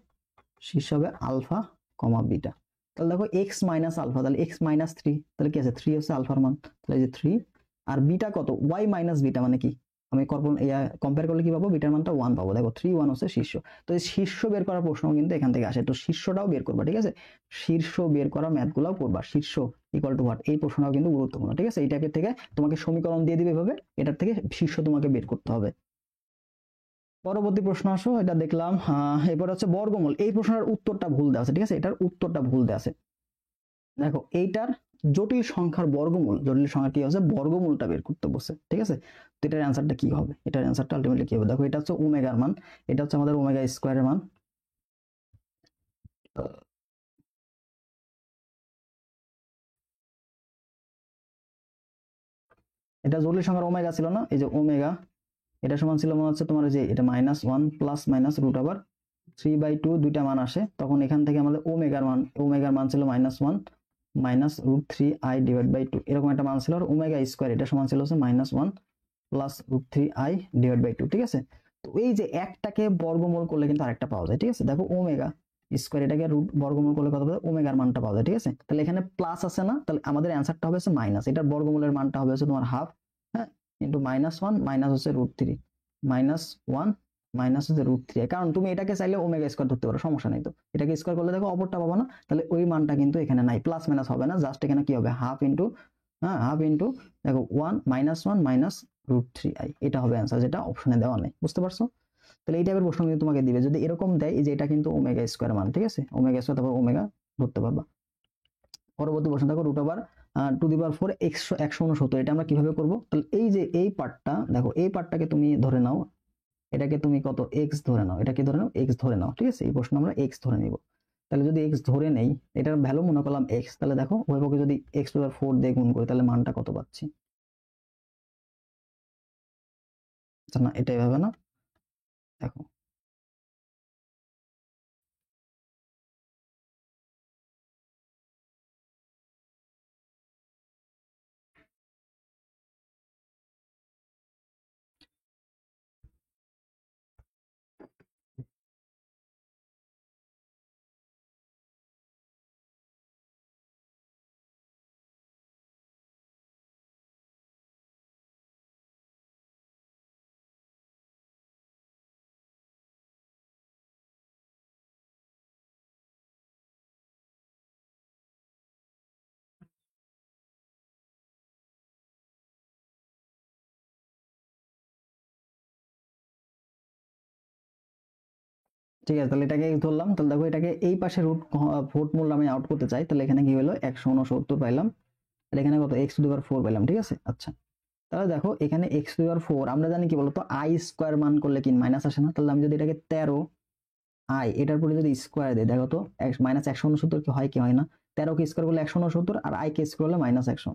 শীর্ষ হবে আলফা কমা বিটা। তাহলে দেখো x মাইনাস আলফা, তাহলে x মাইনাস 3, তাহলে কি আছে 3 হচ্ছে আলফার মান, তাহলে এই যে 3, আর বিটা কত y মাইনাস বিটা মানে কি, আমি কম্পেয়ার করলে কি পাবো, বিটার মানটা 1 পাবো। দেখো 3 1 হচ্ছে শীর্ষ। তো এই শীর্ষ বের করার প্রশ্ন কিন্তু এখান থেকে আসে, তো শীর্ষটাও বের করবা, ঠিক আছে, শীর্ষ বের করা ম্যাথগুলোও করবা। শীর্ষ ইকুয়াল টু হোয়াট, এই প্রশ্নটাও কিন্তু গুরুত্বপূর্ণ, ঠিক আছে। এই টাইপের থেকে তোমাকে সমীকরণ দিয়ে দিবে এভাবে, এটার থেকে শীর্ষ তোমাকে বের করতে হবে। পরবর্তী প্রশ্ন আসো, এটা দেখলাম এরপর হচ্ছে বর্গমূল। এই প্রশ্নের উত্তরটা ভুল দেওয়া আছে, ঠিক আছে, এটার উত্তরটা ভুল দেওয়া আছে। দেখো এইটার জটিল সংখ্যার বর্গমূল, জটিল সংখ্যা কি হচ্ছে বর্গমূলটা বের করতে বসে, ঠিক আছে। তো এটার অ্যান্সারটা কি হবে, এটার অ্যান্সারটা আলটিমেটলি কি হবে, দেখো এটা হচ্ছে ওমেগার মান, এটা হচ্ছে আমাদের ওমেগা স্কোয়ারের মান। এটা জটিল সংখ্যার ওমেগা ছিল না, এই যে ওমেগা, এটা সমান ছিল মনে হচ্ছে তোমার যে এটা -1 প্লাস মাইনাস রুট ওভার 3/2 দুইটা মান আসে, তখন এখান থেকে আমাদের ওমেগার মান ছিল -1 মাইনাস √3i/2 এরকম একটা মান ছিল, আর ওমেগা স্কোয়ার এটা সমান ছিল হচ্ছে -1 প্লাস √3i/2, ঠিক আছে। তো এই যে একটাকে বর্গমূল করলে কিন্তু আরেকটা পাওয়া যায়, ঠিক আছে। দেখো ওমেগা স্কোয়ার এটাকে রুট বর্গমূল করলে কত পাবে, ওমেগার মানটা পাওয়া যায়, ঠিক আছে। তাহলে এখানে প্লাস আছে না, তাহলে আমাদের অ্যান্সারটা হবে হচ্ছে মাইনাস, এটার বর্গমূলের মানটা হবে হচ্ছে তোমার হাফ, হ্যাঁ, ইন্টু -1 মাইনাস হচ্ছে √3, -1 মাইনাস হচ্ছে √3, কারণ তুমি এটাকে চাইলে ওমেগা স্কোয়ার ধরতে পারো, সমস্যা নেই। তো এটাকে স্কোয়ার করলে দেখো অপরটা পাবো না, তাহলে ওই মানটা কিন্তু এখানে নাই, প্লাস মাইনাস হবে না, জাস্ট এখানে কি হবে হাফ ইন্টু, হ্যাঁ হাফ ইন্টু দেখো -1 মাইনাস √3i, এটা হবে অ্যান্সার, যেটা অপশনে দেওয়া নেই, বুঝতে পারছো। তাহলে এই টাইপের প্রশ্ন কিন্তু তোমাকে দিবে, যদি এরকম দেয় যে এটা কিন্তু ওমেগা স্কোয়ার মান, ঠিক আছে, ওমেগা স্কোয়ার তারপর ওমেগা ধরতে পারবা। পরবর্তী প্রশ্ন দেখো √4 169, এটা আমরা কিভাবে করব, তাহলে এই যে এই পার্টটা দেখো, এই পার্টটাকে তুমি ধরে নাও, এটাকে তুমি কত এক্স ধরে নাও, এটাকে ধরে নাও এক্স ধরে নাও, ঠিক আছে। এই প্রশ্ন আমরা এক্স ধরে নিব, তাহলে যদি এক্স ধরে নেই, এটার ভ্যালু মনে করলাম এক্স, তাহলে দেখো উভয়পক্ষে যদি x⁴ দিয়ে গুণ করি তাহলে মানটা কত পাচ্ছি, আচ্ছা না এটাই হবে না, দেখো ঠিক আছে, তাহলে এটাকে ধরলাম, তাহলে দেখো এটাকে এই পাশে রুট মূল আমি আউট করতে চাই, তাহলে এখানে কি হলো 169 পাইলাম, আর এখানে কত x⁴ পাইলাম, ঠিক আছে। আচ্ছা তাহলে দেখো এখানে x⁴ আমরা জানি কি বলতো আই স্কোয়ার মান করলে কি মাইনাস আসে না, তাহলে আমি যদি এটাকে 13i এটার পরে যদি স্কোয়ার দিই, দেখো তো -169 কি হয় কি হয় না, 13 কে স্কোয়ার করলে 169, আর i কে স্কোয়ার করলে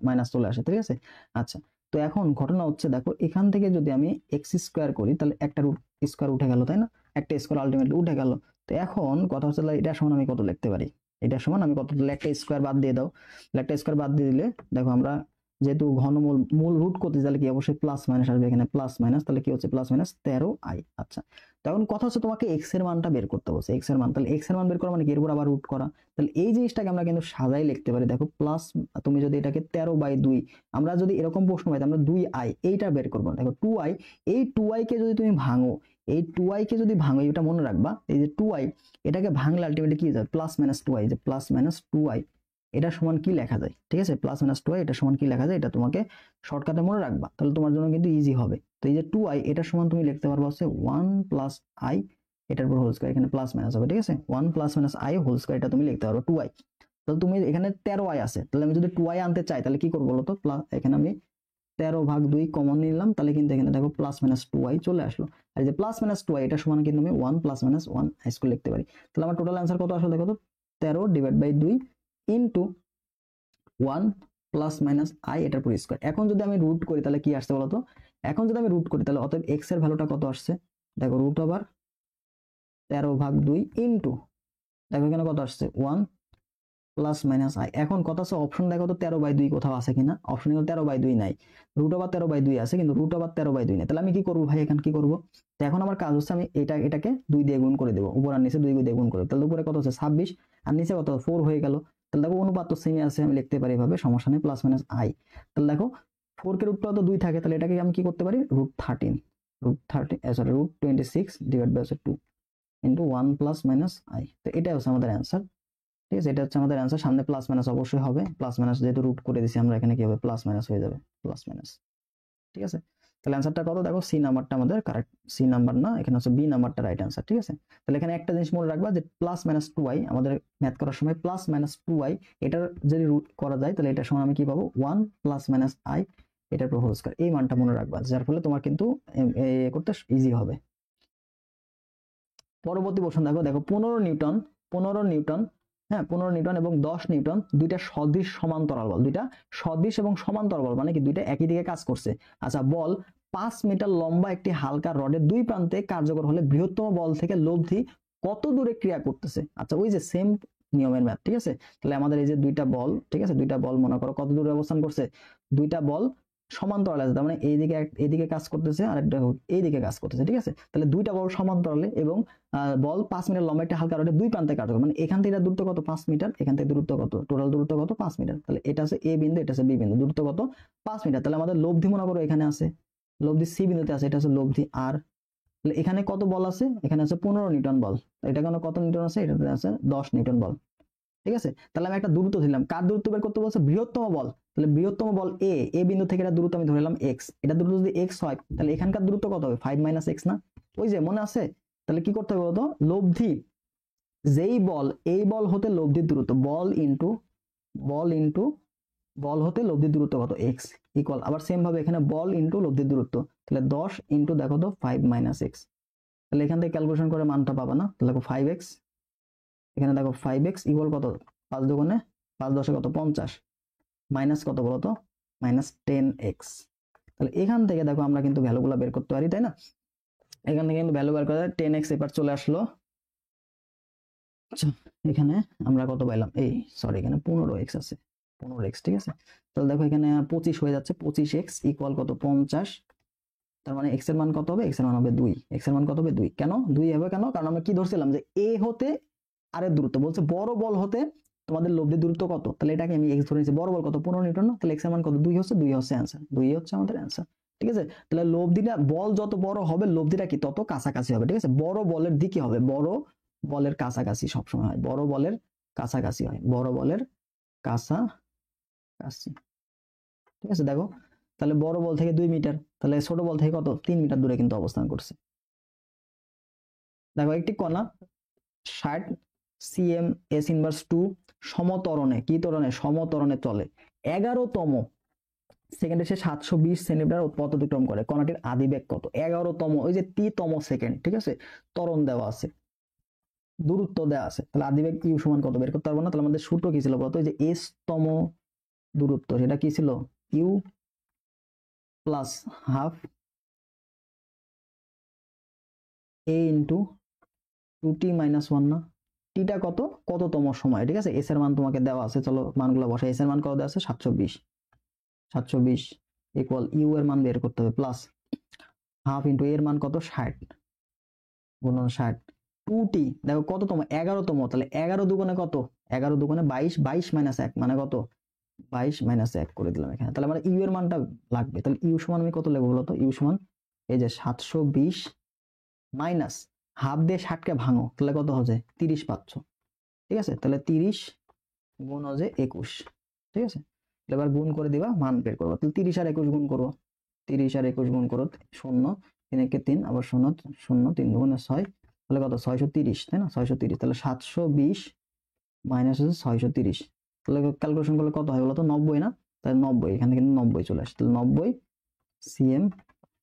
মাইনাস চলে আসে, ঠিক আছে। আচ্ছা তো এখন ঘটনা হচ্ছে দেখো এখান থেকে যদি আমি এক্স স্কোয়ার করি তাহলে একটা রুট স্কোয়ার উঠে গেল, তাই না, একটা স্কোয়ার আলটিমেটলি উঠে গেল। তো এখন কথা হচ্ছে এটা সমান আমি কত লিখতে পারি, এটা সমান আমি কত, তাহলে একটা স্কোয়ার বাদ দিয়ে দাও, তাহলে একটা স্কোয়ার বাদ দিয়ে দিলে দেখো আমরা যেহেতু ঘনমূল মূল রুট করতে তাহলে কি অবশ্যই প্লাস মাইনাস আসবে, এখানে প্লাস মাইনাস, তাহলে কি হচ্ছে প্লাস মাইনাস 13i। আচ্ছা তখন কথা হচ্ছে তোমাকে এক্স এর মানটা বের করতে বলছে, এক্স এর মান, তাহলে এক্স এর মান বের করা মানে কি এর উপর আবার রুট করা, তাহলে এই জিনিসটাকে আমরা কিন্তু সাজাই লিখতে পারি, দেখো প্লাস, তুমি যদি এটাকে 13/2, আমরা যদি এরকম প্রশ্ন পাই আমরা 2i এইটা বের করবো, দেখো 2i, এই 2i কে যদি তুমি ভাঙো, এই 2i কে যদি ভাঙো, এটা মনে রাখবা, এই যে 2i এটাকে ভাঙলে আলটিমেটলি কি যাবে +-2i, যে +-2i এটা সমান কি লেখা যায়, ঠিক আছে, +-2i এটা সমান কি লেখা যায়, এটা তোমাকে শর্টকাটে মনে রাখবা, তাহলে তোমার জন্য কিন্তু ইজি হবে। তো এই যে 2i এটা সমান তুমি লিখতে পারবা হচ্ছে 1 + i এটার উপর হোল স্কয়ার, এখানে প্লাস মাইনাস হবে, ঠিক আছে, 1 + i হোল স্কয়ার এটা তুমি লিখতে পারো 2i। তাহলে তুমি এখানে 13i আছে, তাহলে আমি যদি 2i আনতে চাই তাহলে কি করবো বলতো, এখানে আমি 13/2 কমন নিলাম, তাহলে কিন্তু এখানে দেখো +-2i চলে আসলো, আর এই যে +-2i এটা সমান কিন্তু আমি 1 + -1 i স্কয়ার লিখতে পারি। তাহলে আমার টোটাল অ্যান্সার কত আসলে দেখো তো, 13/2 ইনটু 1 +-i এটার পুরো স্কয়ার। এখন যদি আমি রুট করি তাহলে কি আসছে বলতো, এখন যদি আমি রুট করি তাহলে অতএব x এর ভ্যালুটা কত আসছে, দেখো √13/2 ইনটু, দেখো এখানে কত আসছে 1 +-i। এখন কথা হচ্ছে অপশন দেখো তো 13/2 কোথাও আছে কিনা, অপশনে 13/2 নাই, √13/2 আছে কিন্তু √13/2 নাই, তাহলে আমি কি করবো ভাই, এখন কি করবো, তো এখন আমার কাজ হচ্ছে আমি এটাকে 2 দিয়ে গুণ করে দেবো, উপর আর নিচে 2 দিয়ে গুণ করে, তাহলে উপরে কত হচ্ছে 26 আর নিচে কত 4 হয়ে গেল, তাহলে দেখো অনুপাত তো সেমই আছে, আমি লিখতে পারি এভাবে, সমস্যা নেই, +-i। তাহলে দেখো 4 কে √2 তো 2 থাকে, তাহলে এটাকে আমি কি করতে পারি √26/2 ইন্টু 1 +-i, তো এটা হচ্ছে আমাদের অ্যান্সার, ঠিক আছে, এটা হচ্ছে আমাদের অ্যান্সার, সামনে প্লাস মাইনাস অবশ্যই হবে, প্লাস মাইনাস যেহেতু রুট করে দিছি আমরা, এখানে কি হবে প্লাস মাইনাস হয়ে যাবে, প্লাস মাইনাস, ঠিক আছে। তাহলে অ্যান্সারটা কত দেখো, সি নাম্বারটা আমাদের কারেক্ট, সি নাম্বার না, এখানে হচ্ছে বি নাম্বারটা রাইট অ্যান্সার। ঠিক আছে, তাহলে এখানে একটা জিনিস মনে রাখবা যে প্লাস মাইনাস টু ওয়াই, আমাদের ম্যাথ করার সময় প্লাস মাইনাস টু ওয়াই এটার যদি রুট করা যায় তাহলে এটার সময় আমি কি পাবো, ওয়ান প্লাস মাইনাস আই এটার উপর হোল স্কয়ার, এই মানটা মনে রাখবা, যার ফলে তোমার কিন্তু করতে ইজি হবে। পরবর্তী প্রশ্ন দেখো, দেখো 15 নিউটন, হ্যাঁ 15 নিউটন এবং 10 নিউটন দুইটা সদৃশ সমান্তরাল বল, দুইটা সদৃশ এবং সমান্তরাল বল মানে কি দুইটা একই দিকে কাজ করছে। আচ্ছা বল 5 মিটার লম্বা একটি হালকা রডের দুই প্রান্তে কার্যকর হলে বৃহত্তম বল থেকে লব্ধি কত দূরে ক্রিয়া করতেছে। আচ্ছা ওই যে সেম নিয়মের ম্যাথ। ঠিক আছে, তাহলে আমাদের এই যে দুইটা বল, ঠিক আছে দুইটা বল মনে করো কত দূরে অবস্থান করছে, দুইটা বল সমান্তরাল আছে, তার মানে এইদিকে কাজ করতেছে আর একটা এইদিকে কাজ করতেছে। ঠিক আছে, তাহলে দুইটা বল সমান্তরালে এবং বল 5 মিটার লম্বা একটা হালকা রডের দুই প্রান্তে কার্যকর, মানে এখান থেকে দূরত্ব কত 5 মিটার, এখান থেকে দূরত্ব কত, টোটাল দূরত্ব কত 5 মিটার। তাহলে এটা আছে এ বিন্দু, এটা আছে বি বিন্দু, দূরত্ব কত 5 মিটার। তাহলে আমাদের লব্ধি মনে করো এখানে আছে, লব্ধি সি বিন্দুতে আছে, এটা আছে লব্ধি আর। তাহলে এখানে কত বল আছে, এখানে আছে 15 নিউটন বল, এটা কেন কত নিউটন আছে, এটাতে আছে 10 নিউটন বল। ঠিক আছে, তাহলে আমি একটা দূরত্ব দিলাম, কার দূরত্ব বের করতে বলছে, বৃহত্তম বল। তাহলে বৃহত্তম বল এ বিন্দু থেকে এটা দূরত্ব আমি ধরলাম এক্স, এটা দূরত্ব যদি এক্স হয় তাহলে এখানকার দূরত্ব কত হবে 5 মাইনাস এক্স না, ওই যে মনে আছে। তাহলে কি করতে হবে বলতো, লব্ধি যেই বল, এই বল হতে লব্ধির দূরত্ব, বল হতে লব্ধির দূরত্ব কত এক্স ইকুয়াল, আবার সেম ভাবে এখানে বল ইন্টু লব্ধির দূরত্ব, তাহলে 10 ইন্টু দেখো তো 5 মাইনাস এক্স। তাহলে এখান থেকে ক্যালকুলেশন করে মানটা পাবা না, তাহলে দেখো 5x, এখানে দেখো 5x ইকুয়াল কত, 5 দুগুণে 5 10 কত 50, মাইনাস কত বলতো, মাইনাস 10x। তাহলে এখান থেকে দেখো আমরা কিন্তু ভ্যালুগুলো বের করতে পারি, তাই না, এখান থেকে কিন্তু ভ্যালু বের করা যায়, 10x এবার চলে আসলো। আচ্ছা এখানে আমরা কত পাইলাম, এই সরি এখানে 15x আছে, 15x। ঠিক আছে, তাহলে দেখো এখানে 25 হয়ে যাচ্ছে, 25x ইকুয়াল কত 50, তার মানে x এর মান কত হবে, x এর মান হবে 2, x এর মান কত হবে 2, কেন 2 হবে কেন, কারণ আমরা কি ধরছিলাম যে a হতে আর এর দূরত্ব, বলছে বড় বল হতে তোমাদের লব্ধির দূরত্ব কত, তাহলে এটাকে আমি x ধরে নিয়েছি, বড় বল কত 15 নিউটন না, তাহলে x এর মান কত 2 হচ্ছে, 2 হচ্ছে অ্যানসার, 2 হচ্ছে আমাদের অ্যানসার। ঠিক আছে, তাহলে লব্ধিটা, বল যত বড় হবে লব্ধিটা কি তত কাছাকাছি হবে। ঠিক আছে, বড় বলের দিকে হবে, বড় বলের কাছাকাছি সবসময় হয়, বড় বলের কাছাকাছি হয়, বড় বলের কাছাকাছি। ঠিক আছে, দেখো তাহলে বড় বল থেকে 2 মিটার, তাহলে ছোট বল থেকে কত 3 মিটার দূরে কিন্তু অবস্থান করছে। দেখো একটি কণা 60 cm s ইনভার্স 2 সমত্বরণে, কি ত্বরণে, সমত্বরণে চলে 11তম সেকেন্ডে সে 720 সেন্টিমিটার পথ অতিক্রম করে, কণাটির আদিবেগ কত, 11তম, ওই যে তম সেকেন্ড। ঠিক আছে, ত্বরণ দেওয়া আছে, দূরত্ব দেওয়া আছে, তাহলে আদিবেগ ইউ সমান কত বের করতে পারবো না, তাহলে আমাদের সূত্র কি ছিল বলতো, যে এস তম দূরত্ব সেটা কি ছিল, u plus half a into 2t minus 1 না, টিটা কত, কততম সময়। ঠিক আছে, এস এর মান তোমাকে দেওয়া আছে, চলো মানগুলো বসাই, এস এর মান কত দেওয়া আছে 720 ইকুয়াল ইউ এর মান বের করতে হবে, প্লাস হাফ ইন্টু এর মান কত 60 গুণন 60, 2t দেখো কততম 11তম, তাহলে 11 দুগুণে কত, 11 দুগুণে 22, 22 মাইনাস 1 মানে কত 22 মাইনাস 1 করে দিলাম এখানে, তাহলে আমার ইউ এর মানটা লাগবে। তাহলে ইউ সমান আমি কত লিখবো বলতো, ইউ সমান এই যে 720 মাইনাস হাফ দিয়ে 60কে ভাঙো, তাহলে কত হচ্ছে 30 পাচ্ছ। ঠিক আছে, তাহলে 30 গুণ হচ্ছে 21। ঠিক আছে, এবার গুণ করে দিবা, মান বের করবো, তাহলে 30 আর 21 গুণ করবো, 30 আর 21 গুণ করো, 0 3 একে 3 আবার 0 0 3 দুগুণে 6, তাহলে কত 630, তাই না 630, তাহলে 720 মাইনাস হচ্ছে 630, তাহলে ক্যালকুলেশন করলে কত হয় বলতো 90 না, তাহলে 90, এখান থেকে 90 চলে আসে, তাহলে 90 cm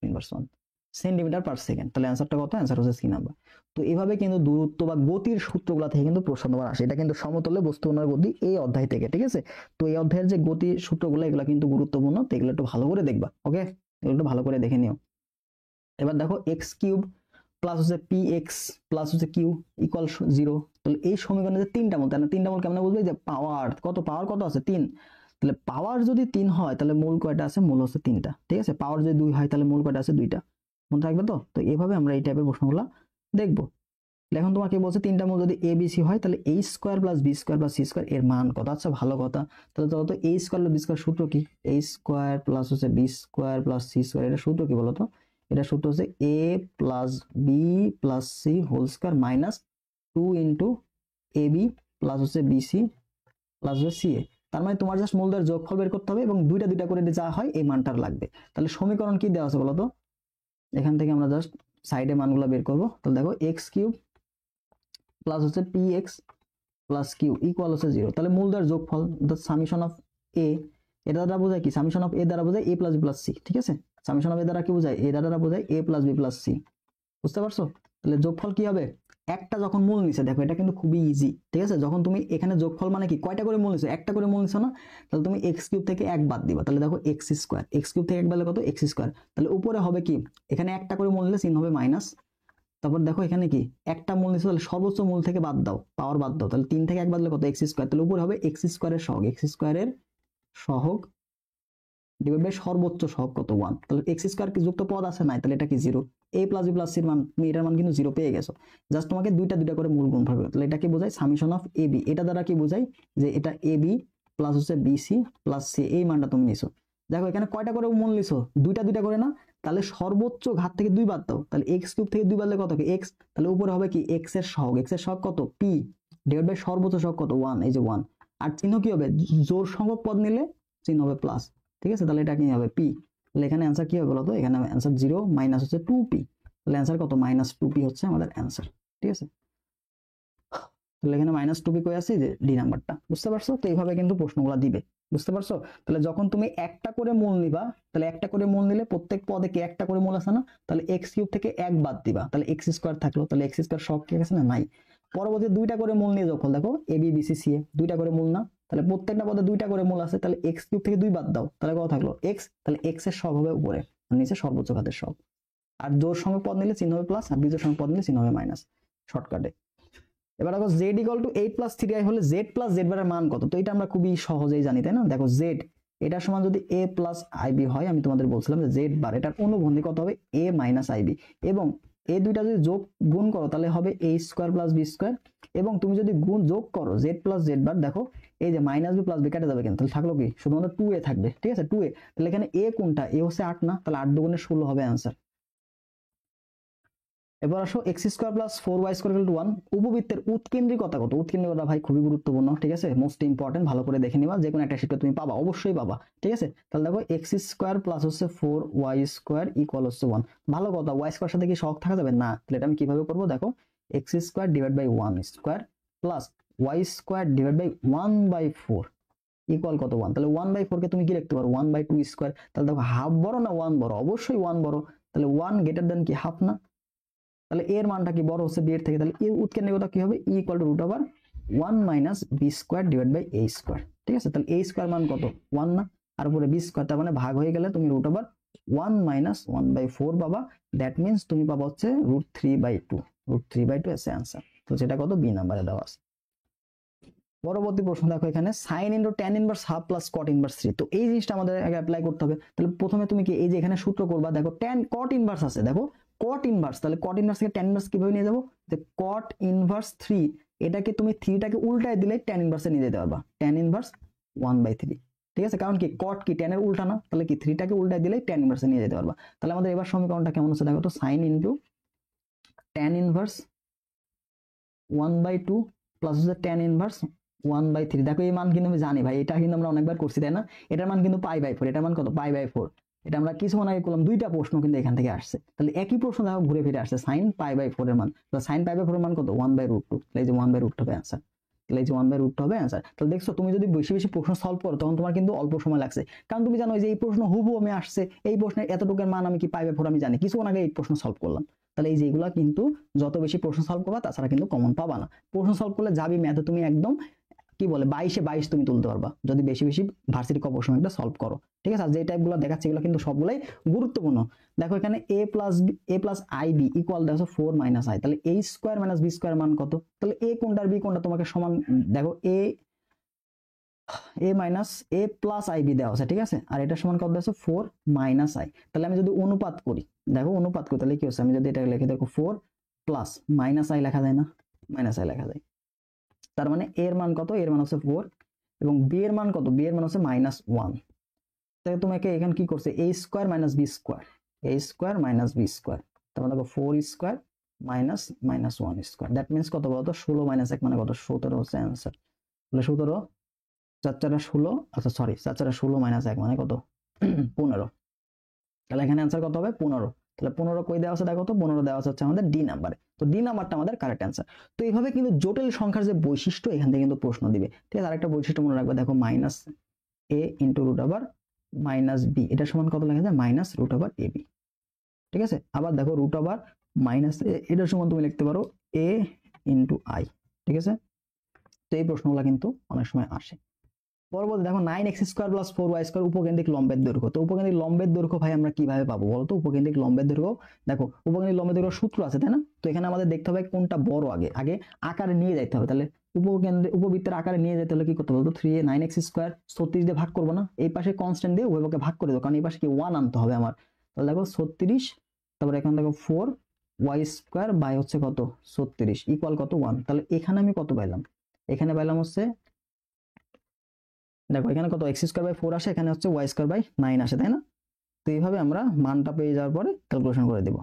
inverse 1 centimetre per second. তাহলে অ্যান্সারটা কত, অ্যান্সার হচ্ছে সি নাম্বার। তো এইভাবে কিন্তু দূরত্ব বা গতির সূত্রগুলো থেকে কিন্তু প্রশ্ন তোমার আসে, এটা কিন্তু সমতলে বস্তুকণার গতি এই অধ্যায় থেকে। ঠিক আছে, তো এই অধ্যায়ের যে গতির সূত্রগুলো এগুলো কিন্তু গুরুত্বপূর্ণ, তো এগুলো একটু ভালো করে দেখবা, ওকে এগুলো একটু ভালো করে দেখে নিও। এবার দেখো এক্স কিউব প্লাস হচ্ছে পি এক্স প্লাস হচ্ছে কিউ ইকুয়াল 0, তাহলে এই সমীকরণে যে তিনটা মূল, তাই না তিনটা মূল কেমন বুঝবে, যে পাওয়ার কত, পাওয়ার কত আছে 3, তাহলে পাওয়ার যদি 3 হয় তাহলে মূল কয়টা আছে, মূল হচ্ছে 3টা। ঠিক আছে, পাওয়ার যদি 2 হয় তাহলে মূল কয়টা আছে 2টা, মনে থাকবে তো। তো এইভাবে আমরা এই টাইপের প্রশ্নগুলো দেখবো। এখন তোমাকে বলছে তিনটা মূল যদি এ বি সি হয় তাহলে a square plus B square plus C square এর মান কত। আচ্ছা ভালো কথা, তাহলে চলো তো a square plus B square সূত্র কি, a স্কয়ার প্লাস হচ্ছে B square plus C square, এটা সূত্র কি বলো তো, এটা সূত্র হচ্ছে a plus B plus C whole square minus 2 into A B plus হচ্ছে বি সি প্লাস হচ্ছে সি এ। তার মানে তোমার জাস্ট মূলদের যোগফল বের করতে হবে এবং দুইটা দুইটা করে যা হয় এই মানটার লাগবে। তাহলে সমীকরণ কি দেওয়া আছে বলো তো, এখান থেকে আমরা জাস্ট সাইডে মানগুলো বের করবো। তাহলে দেখো এক্স কিউব প্লাস হচ্ছে P X plus Q equal হচ্ছে 0। তাহলে মূলদের যোগফল দ্য সামেশন অফ এ, এটা দ্বারা বোঝায় কি, সামেশন অফ এ দ্বারা বোঝায় এ প্লাস বি প্লাস সি, ঠিক আছে। সামেশন অফ এ দ্বারা কি বোঝায়, এ দ্বারা বোঝায় এ প্লাস বি প্লাস সি, বুঝতে পারছো। তাহলে যোগফল কি হবে, একটা যখন মূল নিছে, দেখো এটা কিন্তু খুবই ইজি, ঠিক আছে। যখন তুমি এখানে যোগফল মানে কি, কয়টা করে মূল নিছো, একটা করে মূল নিছো না, তাহলে তুমি এক্স কিউব থেকে এক বাদ দিবা। তাহলে দেখো এক্স স্কোয়ার, এক্স কিউব থেকে এক বাদলে কত, এক্স স্কোয়ার। তাহলে উপরে হবে কি, এখানে একটা করে মূল নিলে চিহ্ন হবে মাইনাস। তারপর দেখো এখানে কি একটা মূল নিছো, তাহলে সর্বোচ্চ মূল থেকে বাদ দাও, পাওয়ার বাদ দাও, তাহলে 3 থেকে এক বাদলে কত, এক্স স্কোয়ার। তাহলে উপরে হবে এক্স স্কোয়ারের সহগ, এক্স স্কোয়ারের সহগ ডিভাইড বাই সর্বোচ্চ সহগ কত, 1। তাহলে এক্স স্কোয়ার কি যুক্ত পদ আছে নাই, তাহলে এটা কি 0। এ প্লাস বি প্লাস সির মান, তুমি এটার মান কিন্তু 0 পেয়ে গেছো। জাস্ট তোমাকে দুইটা দুইটা করে মূল গুণ হবে। তাহলে এটা কি বোঝায়, সামেশন অফ এ বি, এটা দ্বারা কি বোঝায় যে এটা এ বি প্লাস হচ্ছে বিসি প্লাস সি, এই মানটা তুমি নিছো। দেখো এখানে কয়টা করে মূল নিছো, দুইটা দুইটা করে না, তাহলে সর্বোচ্চ ঘাত থেকে 2 বাদ দাও, তাহলে এক্স কিউব থেকে 2 বাদলে কত কি, এক্স। তাহলে উপরে হবে কি এক্স এর সহগ, এক্স এর সহগ কত, পি ডিভাইড বাই সর্বোচ্চ সহগ কত, 1, এই যে 1। আর চিহ্ন কি হবে, জোর সংখ্যক পদ নিলে চিহ্ন হবে প্লাস, ঠিক আছে। তাহলে এটা কি হবে, পি। তাহলে এখানে অ্যান্সার কি হবে বলতো, এখানে অ্যান্সার 0 মাইনাস হচ্ছে 2p। তাহলে অ্যান্সার কত, মাইনাস 2p হচ্ছে আমাদের অ্যান্সার, ঠিক আছে। তাহলে এখানে মাইনাস 2p কই আছে, যে ডি নাম্বারটা, বুঝতে পারছো। তো এইভাবে কিন্তু প্রশ্নগুলো দিবে, বুঝতে পারছো। তাহলে যখন তুমি একটা করে মূল নিবা, তাহলে একটা করে মূল নিলে প্রত্যেক পদে কি একটা করে মূল আছে না, তাহলে এক্স কিউব থেকে এক বাদ দিবা, তাহলে এক্স স্কোয়ার থাকলো, তাহলে এক্স স্কোয়ার সব কি আছে না, নাই। পরবর্তী দুইটা করে মূল নিয়ে যখন দেখো A B B C C এ, দুইটা করে মূল না, তাহলে প্রত্যেকটা পদে দুইটা করে মূল আছে, তাহলে এক্স কিউব থেকে 2 বাদ দাও, তাহলে কত থাকলো, এক্স। তাহলে এক্স এর সব হবে উপরে, আর নিচে সর্বোচ্চ ঘাতের সব। আর জোর সংখ্যক পদ নিলে চিহ্ন হবে প্লাস, আর বিজোড় সংখ্যক পদ নিলে চিহ্ন হবে মাইনাস, শর্টকাটে। এবার দেখো Z equal to 8 plus 3i হলে জেড প্লাস জেড বারের মান কত। তো এটা আমরা খুবই সহজেই জানি, তাই না। দেখো জেড এটার সমান যদি এ প্লাস আইবি হয়, আমি তোমাদের বলছিলাম যে জেড বার এটার অনুবন্ধী কত হবে, এ মাইনাস আইবি, এবং এই দুইটা যদি যোগ গুণ করো তাহলে হবে এ স্কোয়ার প্লাস বি স্কোয়ার, এবং তুমি যদি গুণ যোগ করো জেড প্লাস জেড বার, দেখো এই যে মাইনাস বি প্লাস বি কেটে যাবে, কিন্তু তাহলে থাকলো কি, শুধুমাত্র 2a থাকবে, ঠিক আছে, 2a। তাহলে এখানে এ কোনটা, এ হচ্ছে 8 না, তাহলে 8 দুগুণে 16 হবে অ্যান্সার। এবার আসো x square plus 4y square equal two 1, উপবৃত্তের উৎকেন্দ্রিকতা কত। উৎকেন্দ্রিকতা ভাই খুবই গুরুত্বপূর্ণ, ঠিক আছে, মোস্ট ইম্পর্টেন্ট, ভালো করে দেখে নিবা, যে কোনো একটা শিফটে তুমি পাবা, অবশ্যই পাবা, ঠিক আছে। তাহলে দেখো এক্স স্কোয়ার প্লাস হচ্ছে 4y স্কোয়ার ইকুয়াল হচ্ছে 1। ভালো কথা, ওয়াই স্কোয়ার সাথে কি সহগ থাকা যাবে না, তাহলে এটা আমি কিভাবে করবো, দেখো X square divide by 1 square plus Y square divide by 1/4 equal কত, 1। তাহলে 1/4 কে তুমি কি লিখতে পারো, 1/2 স্কোয়ার। তাহলে দেখো হাফ বড় না 1 বড়, অবশ্যই 1 বড়, তাহলে 1 গ্রেটার দেন কি হাফ না। তাহলে এর মানটা কি বড় হচ্ছে বি এর থেকে, তাহলে এর উৎকেন্দ্রিকতা কি হবে, E equal to root over 1 minus B square divide by A square, ঠিক আছে। তাহলে এ স্কোয়ার মান কত, 1 না, আর উপরে বি স্কোয়ার, তার মানে ভাগ হয়ে গেলে তুমি রুট ওভার 1 মাইনাস 1/4 পাবা। দ্যাট মিনস তুমি পাবা হচ্ছে √3/2, √3/2 এসে অ্যান্সার। তো যেটা কত, বি নাম্বারে দেওয়া আছে। পরবর্তী প্রশ্ন দেখো, এখানে sine into tan inverse half plus cot inverse 3। তো এই জিনিসটা আমাদের আগে অ্যাপ্লাই করতে হবে। তাহলে প্রথমে তুমি কি এই যে এখানে সূত্র করবা, দেখো ট্যান কট ইনভার্স আছে, দেখো কট ইনভার্স, তাহলে কট ইনভার্স থেকে ট্যান ইনভার্স কিভাবে নিয়ে যাবো, যে কট ইনভার্স 3, এটাকে তুমি 3টাকে উল্টায় দিলে ট্যান ইনভার্সে নিয়ে যেতে পারবা, ট্যান ইনভার্স 1/3, ঠিক আছে। কারণ কি কট কি ট্যানের উল্টা না, তাহলে কি 3টাকে উল্টায় দিলে ট্যান ইনভার্সে নিয়ে যেতে পারবা। তাহলে আমাদের এবার সমীকরণটা কেমন আছে, দেখো তো sine into tan inverse 1/2 plus হচ্ছে ট্যান ইনভার্স 1/3। দেখো এই মান কিন্তু আমি জানি ভাই, এটা কিন্তু আমরা অনেকবার করছি, তাই না। এটার মান কিন্তু π/4, এটার মান কত, π/4। এটা আমরা কিছুক্ষণ আগে করলাম, দুইটা প্রশ্ন কিন্তু এখান থেকে আসছে, তাহলে একই প্রশ্ন দেখো ঘুরে ফিরে আসছে, সাইন π/4 এর মান, তাহলে সাইন π/4 এর মান কত, 1/√2, তাহলে এই যে 1/√2 হবে অ্যান্সার, তাহলে এই যে 1/√2 হবে অ্যান্সার। তাহলে দেখছো তুমি যদি বেশি বেশি প্রশ্ন সলভ করো তখন তোমার কিন্তু অল্প সময় লাগছে, কারণ তুমি জানো যে এই প্রশ্ন হুবহু আমি আসছে, এই প্রশ্নের এতটুকুর মান আমি কি π/4 আমি জানি, কিছুক্ষণ আগে এই প্রশ্ন সলভ করলাম। তাহলে এই যে এগুলা কিন্তু যত বেশি প্রশ্ন সলভ করবা তাছাড়া কিন্তু কমন পাবা না। প্রশ্ন সলভ করলে যাবি ম্যাথে তুমি একদম কি বলে 22-22 তুমি তুলতে পারবা যদি বেশি বেশি ভার্সিটি ক প্রশ্নটা সলভ করো, ঠিক আছে। আর যে টাইপগুলো দেখাচ্ছি এগুলো কিন্তু সবগুলাই গুরুত্বপূর্ণ। দেখো এখানে a প্লাস ib ইকুয়াল দেখো 4 মাইনাস i, তাহলে a square minus b square মান কত, তাহলে a কোনটা আর b কোনটা তোমাকে সমান, দেখো a minus a plus ib দেওয়া আছে, ঠিক আছে, আর এটা সমান কত দেখো 4 মাইনাস i। তাহলে আমি যদি অনুপাত করি, দেখো অনুপাত করি তাহলে কি হচ্ছে, আমি যদি এটা লিখে দেখো 4 প্লাস মাইনাস i লেখা যায় না, মাইনাস i লেখা যায়, তার মানে এর মান কত, এর মান হচ্ছে 4, এবং বি এর মান কত, বি এর মান হচ্ছে -1। তাহলে তোমাকে এখানে কি করছে, a square minus B square, a square minus B square, তার মানে দেখো 4 square minus -1 square, that means কত বলতো 16 - 1 মানে কত, 17 হচ্ছে অ্যান্সার। তাহলে 17 4 4 16, আচ্ছা সরি 4 4 16 মাইনাস 1 মানে কত 15। তাহলে এখানে অ্যান্সার কত হবে 15। তাহলে 15 কই দেওয়া আছে দেখো তো, 15 দেওয়া আছে হচ্ছে আমাদের ডি নাম্বারে। তো ডি নাম্বারটা আমাদের কারেক্ট অ্যান্সার। তো এইভাবে কিন্তু জটিল সংখ্যার যে বৈশিষ্ট্য এখান থেকে কিন্তু প্রশ্ন দিবে। ঠিক আছে, আরেকটা বৈশিষ্ট্য মনে রাখবে, দেখো minus a into root over minus b, এটা সমান কত লেখা যায় minus root over a b. ঠিক আছে, আবার দেখো রুট ওভার মাইনাস এ, এটার সমান তুমি লিখতে পারো এ ইন্টু আই। ঠিক আছে, তো এই প্রশ্নগুলো কিন্তু অনেক সময় আসে। পরবর্তী দেখো 9x² প্লাস 4y² উপকেন্দ্রিক লম্বের দৈর্ঘ্য। তো উপকেন্দ্রিক লম্বের দৈর্ঘ্য ভাই আমরা কিভাবে পাবো বলতো? উপকেন্দ্রিক লম্বের দৈর্ঘ্য, দেখো উপকেন্দ্রিক লম্বের দৈর্ঘ্য সূত্র আছে তাই না? তো এখানে আমাদের দেখতে হবে কোনটা বড়, আগে আগে আকারে নিয়ে যাইতে হবে। তাহলে উপবৃত্তের আকারে নিয়ে যেতে হলে কি করতে বলতো, 9x² 36 দিয়ে ভাগ করবো না, এই পাশে কনস্ট্যান্ট দিয়ে উভয় পক্ষে ভাগ করে দেবো, কারণ এই পাশে কি 1 আনতে হবে আমার। তাহলে দেখো 36, তারপর এখানে দেখো 4y² বাই হচ্ছে কত 36 ইকুয়াল কত 1। তাহলে এখানে আমি কত পাইলাম, এখানে পাইলাম হচ্ছে, দেখো এখানে কত x² বাই 4 আসে, এখানে হচ্ছে y² বাই 9 আসে তাই না? তো এইভাবে আমরা মানটা পেয়ে যাওয়ার পরে ক্যালকুলেশন করে দেব।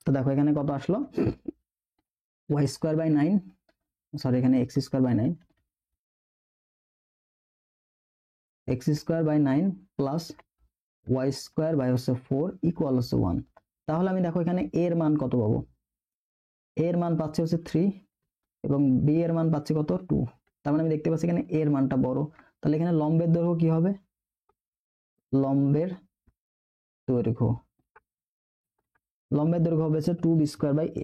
তো দেখো এখানে কত আসলো, y² বাই 9, সরি এখানে x² by 9, x² by 9 plus y² by হচ্ছে 4 ইকুয়াল হচ্ছে 1। তাহলে আমি দেখো এখানে a এর মান কত পাবো, a এর মান পাচ্ছি হচ্ছে 3 এবং b এর মান পাচ্ছি কত 2। তার মানে আমি দেখতে পাচ্ছি এখানে a এর মানটা বড়। তাহলে এখানে লম্বের দৈর্ঘ্য কি হবে, লম্বের দৈর্ঘ্য হবে হচ্ছে 2b² বাই a,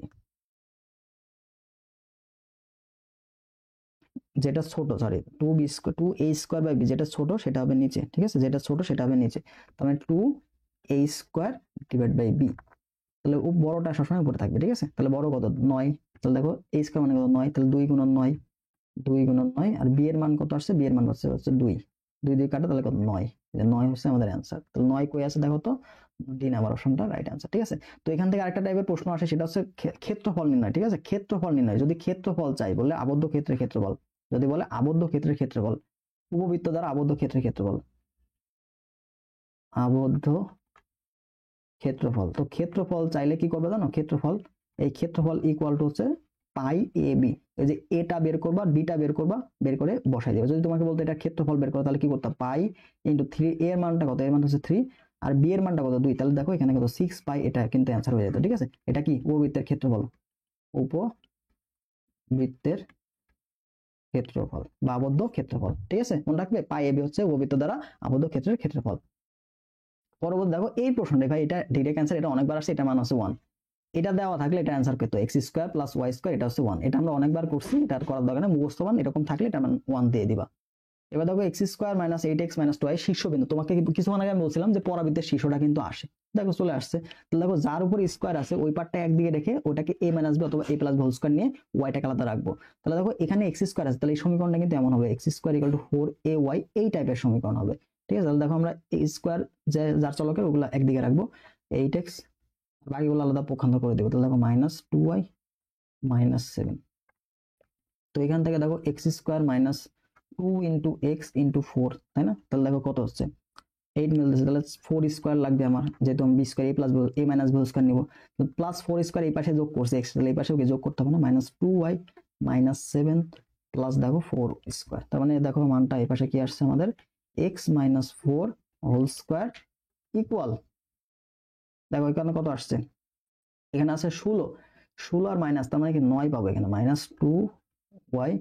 যেটা ছোট, সরি 2a² বাই b, যেটা ছোট সেটা হবে নিচে। ঠিক আছে, যেটা ছোট সেটা হবে নিচে, তার মানে 2a² ডিভাইড বাই b। তাহলে ও বড়টা সবসময় উপরে থাকবে। ঠিক আছে, তাহলে বড় কত 9, তাহলে দেখো a² মানে কত 9, তাহলে 2 গুণন 9, 2 গুণন 9, আর b এর মান কত আসছে, b এর মান হচ্ছে 2, 2 দিয়ে কাটা তাহলে কত 9, 9 হচ্ছে আমাদের অ্যান্সার। তাহলে 9 কই আছে দেখো তো, ডি নাম্বার অপশনটা রাইট অ্যান্সার। ঠিক আছে, তো এখান থেকে আরেকটা টাইপের প্রশ্ন আসে, সেটা হচ্ছে ক্ষেত্রফল নির্ণয়। ঠিক আছে, ক্ষেত্রফল নির্ণয়, যদি ক্ষেত্রফল চাই বলে আবদ্ধ ক্ষেত্রের ক্ষেত্রফল, যদি বলে আবদ্ধ ক্ষেত্রের ক্ষেত্রফল, উপবৃত্ত দ্বারা আবদ্ধ ক্ষেত্রের ক্ষেত্রফল, আবদ্ধ ক্ষেত্রফল। তো ক্ষেত্রফল চাইলে কি করবে জানো, ক্ষেত্রফল, এই ক্ষেত্রফল ইকুয়াল টু হচ্ছে পাই এ বি। এই যে এটা বের করবা, বিটা বের করবা, বের করে বসাই দেবে। যদি তোমাকে বলতো এটা ক্ষেত্রফল বের করো, তাহলে কি করতে, পাই ইন্টু 3, এর মানটা কত, এর মান হচ্ছে 3, আর বি এর মানটা কত 2, তাহলে দেখো এখানে কত 6 পাই, এটা কিন্তু অ্যান্সার হয়ে যেত। ঠিক আছে, এটা কি উপবৃত্তের ক্ষেত্রফল, উপবৃত্তের ক্ষেত্রফল বা আবদ্ধ ক্ষেত্রফল। ঠিক আছে, মনে রাখবে পাই এ বি হচ্ছে উপবৃত্ত দ্বারা আবদ্ধ ক্ষেত্রের ক্ষেত্রফল। পরবর্তী দেখো এই প্রশ্নটা ভাই, এটা ডিরেক্ট অ্যান্সার, এটা অনেকবার আসছে, এটা মান হচ্ছে 1। এটা দেওয়া থাকলে এটা অ্যান্সার পেতো, x² প্লাস y², এটা হচ্ছে 1। এটা আমরা অনেকবার করছি, এটা করার দরকার নেই, মুখস্থ মান এরকম থাকলে এটা 1 দিয়ে দিবা। এবার দেখো x² minus 8x minus 2y শীর্ষবিন্দু, তোমাকে কিছুক্ষণ আগে আমি বলছিলাম যে পরাবৃত্তের শীর্ষটা কিন্তু আসে, দেখো চলে আসছে। তাহলে দেখো যার উপর স্কোয়ার আছে ওই পার্টটা একদিকে রেখে ওটাকে a মাইনাস b অথবা a plus b whole square নিয়ে ওয়াইটাকে আলাদা রাখবো। তাহলে দেখো এখানে x² আছে, তাহলে এই সমীকরণটা কিন্তু এমন হবে, x² ইকুয়াল টু 4ay, এই টাইপের সমীকরণ হবে। ঠিক আছে, তাহলে দেখো আমরা a স্কোয়ার যে যার চলকের ওগুলো একদিকে রাখবো, 8x, বাকিগুলো আলাদা পক্ষান্তর করে দেবো। তাহলে দেখো মাইনাস 2y মাইনাস 7। তো এখান থেকে দেখো x² minus 2 into x into 4, তাই না? তাহলে দেখো কত হচ্ছে 8 মিলতেছে, তাহলে 4² লাগবে আমার, যেহেতু আমি b² a plus a minus b square নিব। তো প্লাস 4² এই পাশে যোগ করছে x, তাহলে এই পাশেও কি যোগ করতে হবে না, মাইনাস 2y মাইনাস 7 প্লাস দেখো 4²। তার মানে দেখো মানটা এই পাশে কি আসছে আমাদের, x minus 4 whole square equal, দেখো এখানে কত আসছে, এখানে আছে 16 আর মাইনাস, তার মানে কি 9 পাবো এখানে, মাইনাস 2y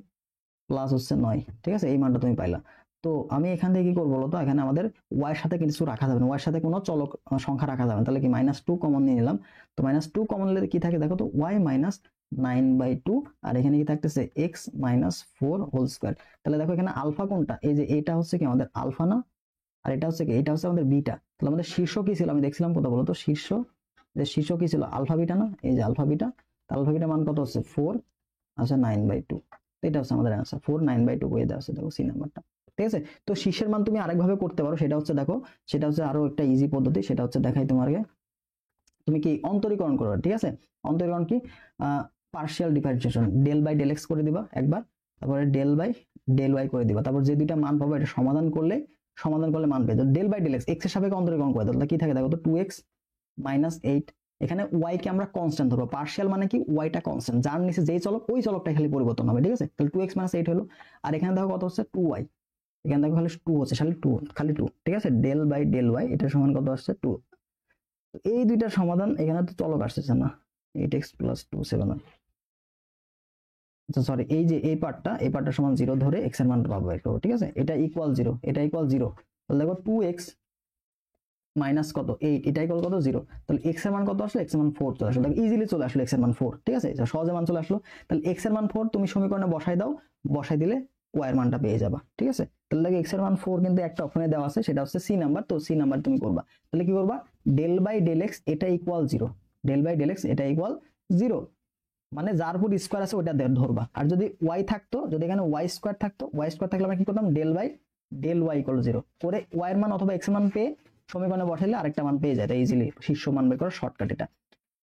প্লাস হচ্ছে 9। ঠিক আছে, এই মানটা তুমি পাইলা। তো আমি এখান থেকে কি করবো বলতো, এখানে আমাদের y এর সাথে কিছু রাখা যাবে না, y এর সাথে কোনো চলক সংখ্যা রাখা যাবে না, তাহলে কি -2 কমন নিয়ে নিলাম। তো -2 কমন নিলে কি থাকে দেখো তো, y মাইনাস 9/2, আর এখানে কি থাকতেছে x মাইনাস 4 হোল স্কোয়ার। তাহলে দেখো এখানে আলফা কোনটা, এই যে এটা হচ্ছে কি আমাদের আলফা না, আর এটা হচ্ছে কি, এটা হচ্ছে আমাদের বিটা। তাহলে আমাদের শীর্ষ কি ছিল, আমি দেখছিলাম কত বলতো, শীর্ষ কি ছিল, আলফা বিটা না, এই যে আলফা বিটা। আলফা বিটা মান কত হচ্ছে 4, আচ্ছা 9/2, এটা হচ্ছে আমাদের অ্যান্সার, 4 9/2 বলে দেওয়া আছে, দেখো সি নাম্বারটা। ঠিক আছে, তো শীর্ষের মান তুমি আরেকভাবে করতে পারো, সেটা হচ্ছে দেখো, সেটা হচ্ছে আরো একটা ইজি পদ্ধতি, সেটা হচ্ছে দেখাই তোমাকে। তুমি কি অন্তরীকরণ করবে, ঠিক আছে, অন্তরীকরণ কি, partial differentiation, del by del X করে দিবা একবার, তারপরে ডেল বাই ডেল ওয়াই করে দিবা, তারপর যে দুইটা মান পাবো এটা সমাধান করলে মান পেয়ে যাবে। Del by del X, X এর সাপেক্ষে অন্তরীকরণ করে দাও, তাহলে কি থাকে দেখো তো, 2x মাইনাস 8 এখানে ওয়াই কে আমরা কনস্ট্যান্ট ধরবো, পার্শিয়াল মানে কি ওয়াইটা কনস্ট্যান্ট, যার নিচে যেই চলক ওই চলকটা খালি পরিবর্তন হবে, ঠিক আছে। তাহলে 2x - 8 হলো, আর এখানে দেখো কত হচ্ছে 2y, এখানে দেখো খালি 2 হচ্ছে, খালি 2, ঠিক আছে। ডেল বাই ডেল ওয়াই এটা সমান কত আসছে 2। এই দুইটার সমাধান, এখানে তো চলক আসছে না, 8x + 2 7, আচ্ছা সরি, এই যে এই পার্টটা সমান 0 ধরে x এর মানটা পাবো একটু, ঠিক আছে। এটা ইকুয়াল 0, এটা ইকুয়াল 0, তাহলে দেখো 2x মাইনাস কত 8, এটা ইকুয়াল কত 0, তাহলে x এর মান কত আসলো, x এর মান 4 চলে আসলো, দেখো ইজিলি চলে আসলো x এর মান 4, ঠিক আছে, সহজে মান চলে আসলো। তাহলে x এর মান 4 তুমি সমীকরণে বসাই দাও, বসাই দিলে y এর মানটা পেয়ে যাবা, ঠিক আছে। তাহলে দেখো x এর মান 4 কিন্তু একটা অপশনে দেওয়া আছে, সেটা হচ্ছে c নাম্বার, তো c নাম্বার তুমি করবা। তাহলে কি করবা, ডেল বাই ডেল x এটা equal 0, del by del x এটা ইকুয়াল 0, মানে যার উপর স্কয়ার আছে ওটা ধরবা। আর যদি y থাকতো, যদি এখানে y স্কয়ার থাকতো, y স্কয়ার থাকলে আমরা কি করতাম, ডেল বাই ডেল y = 0 করে y এর মান অথবা x এর মান পেয়ে সমীকরণে বসাইলে আরেকটা মান পেয়ে যায়, ইজিলি শীর্ষ মান বের করার শর্টকাট এটা।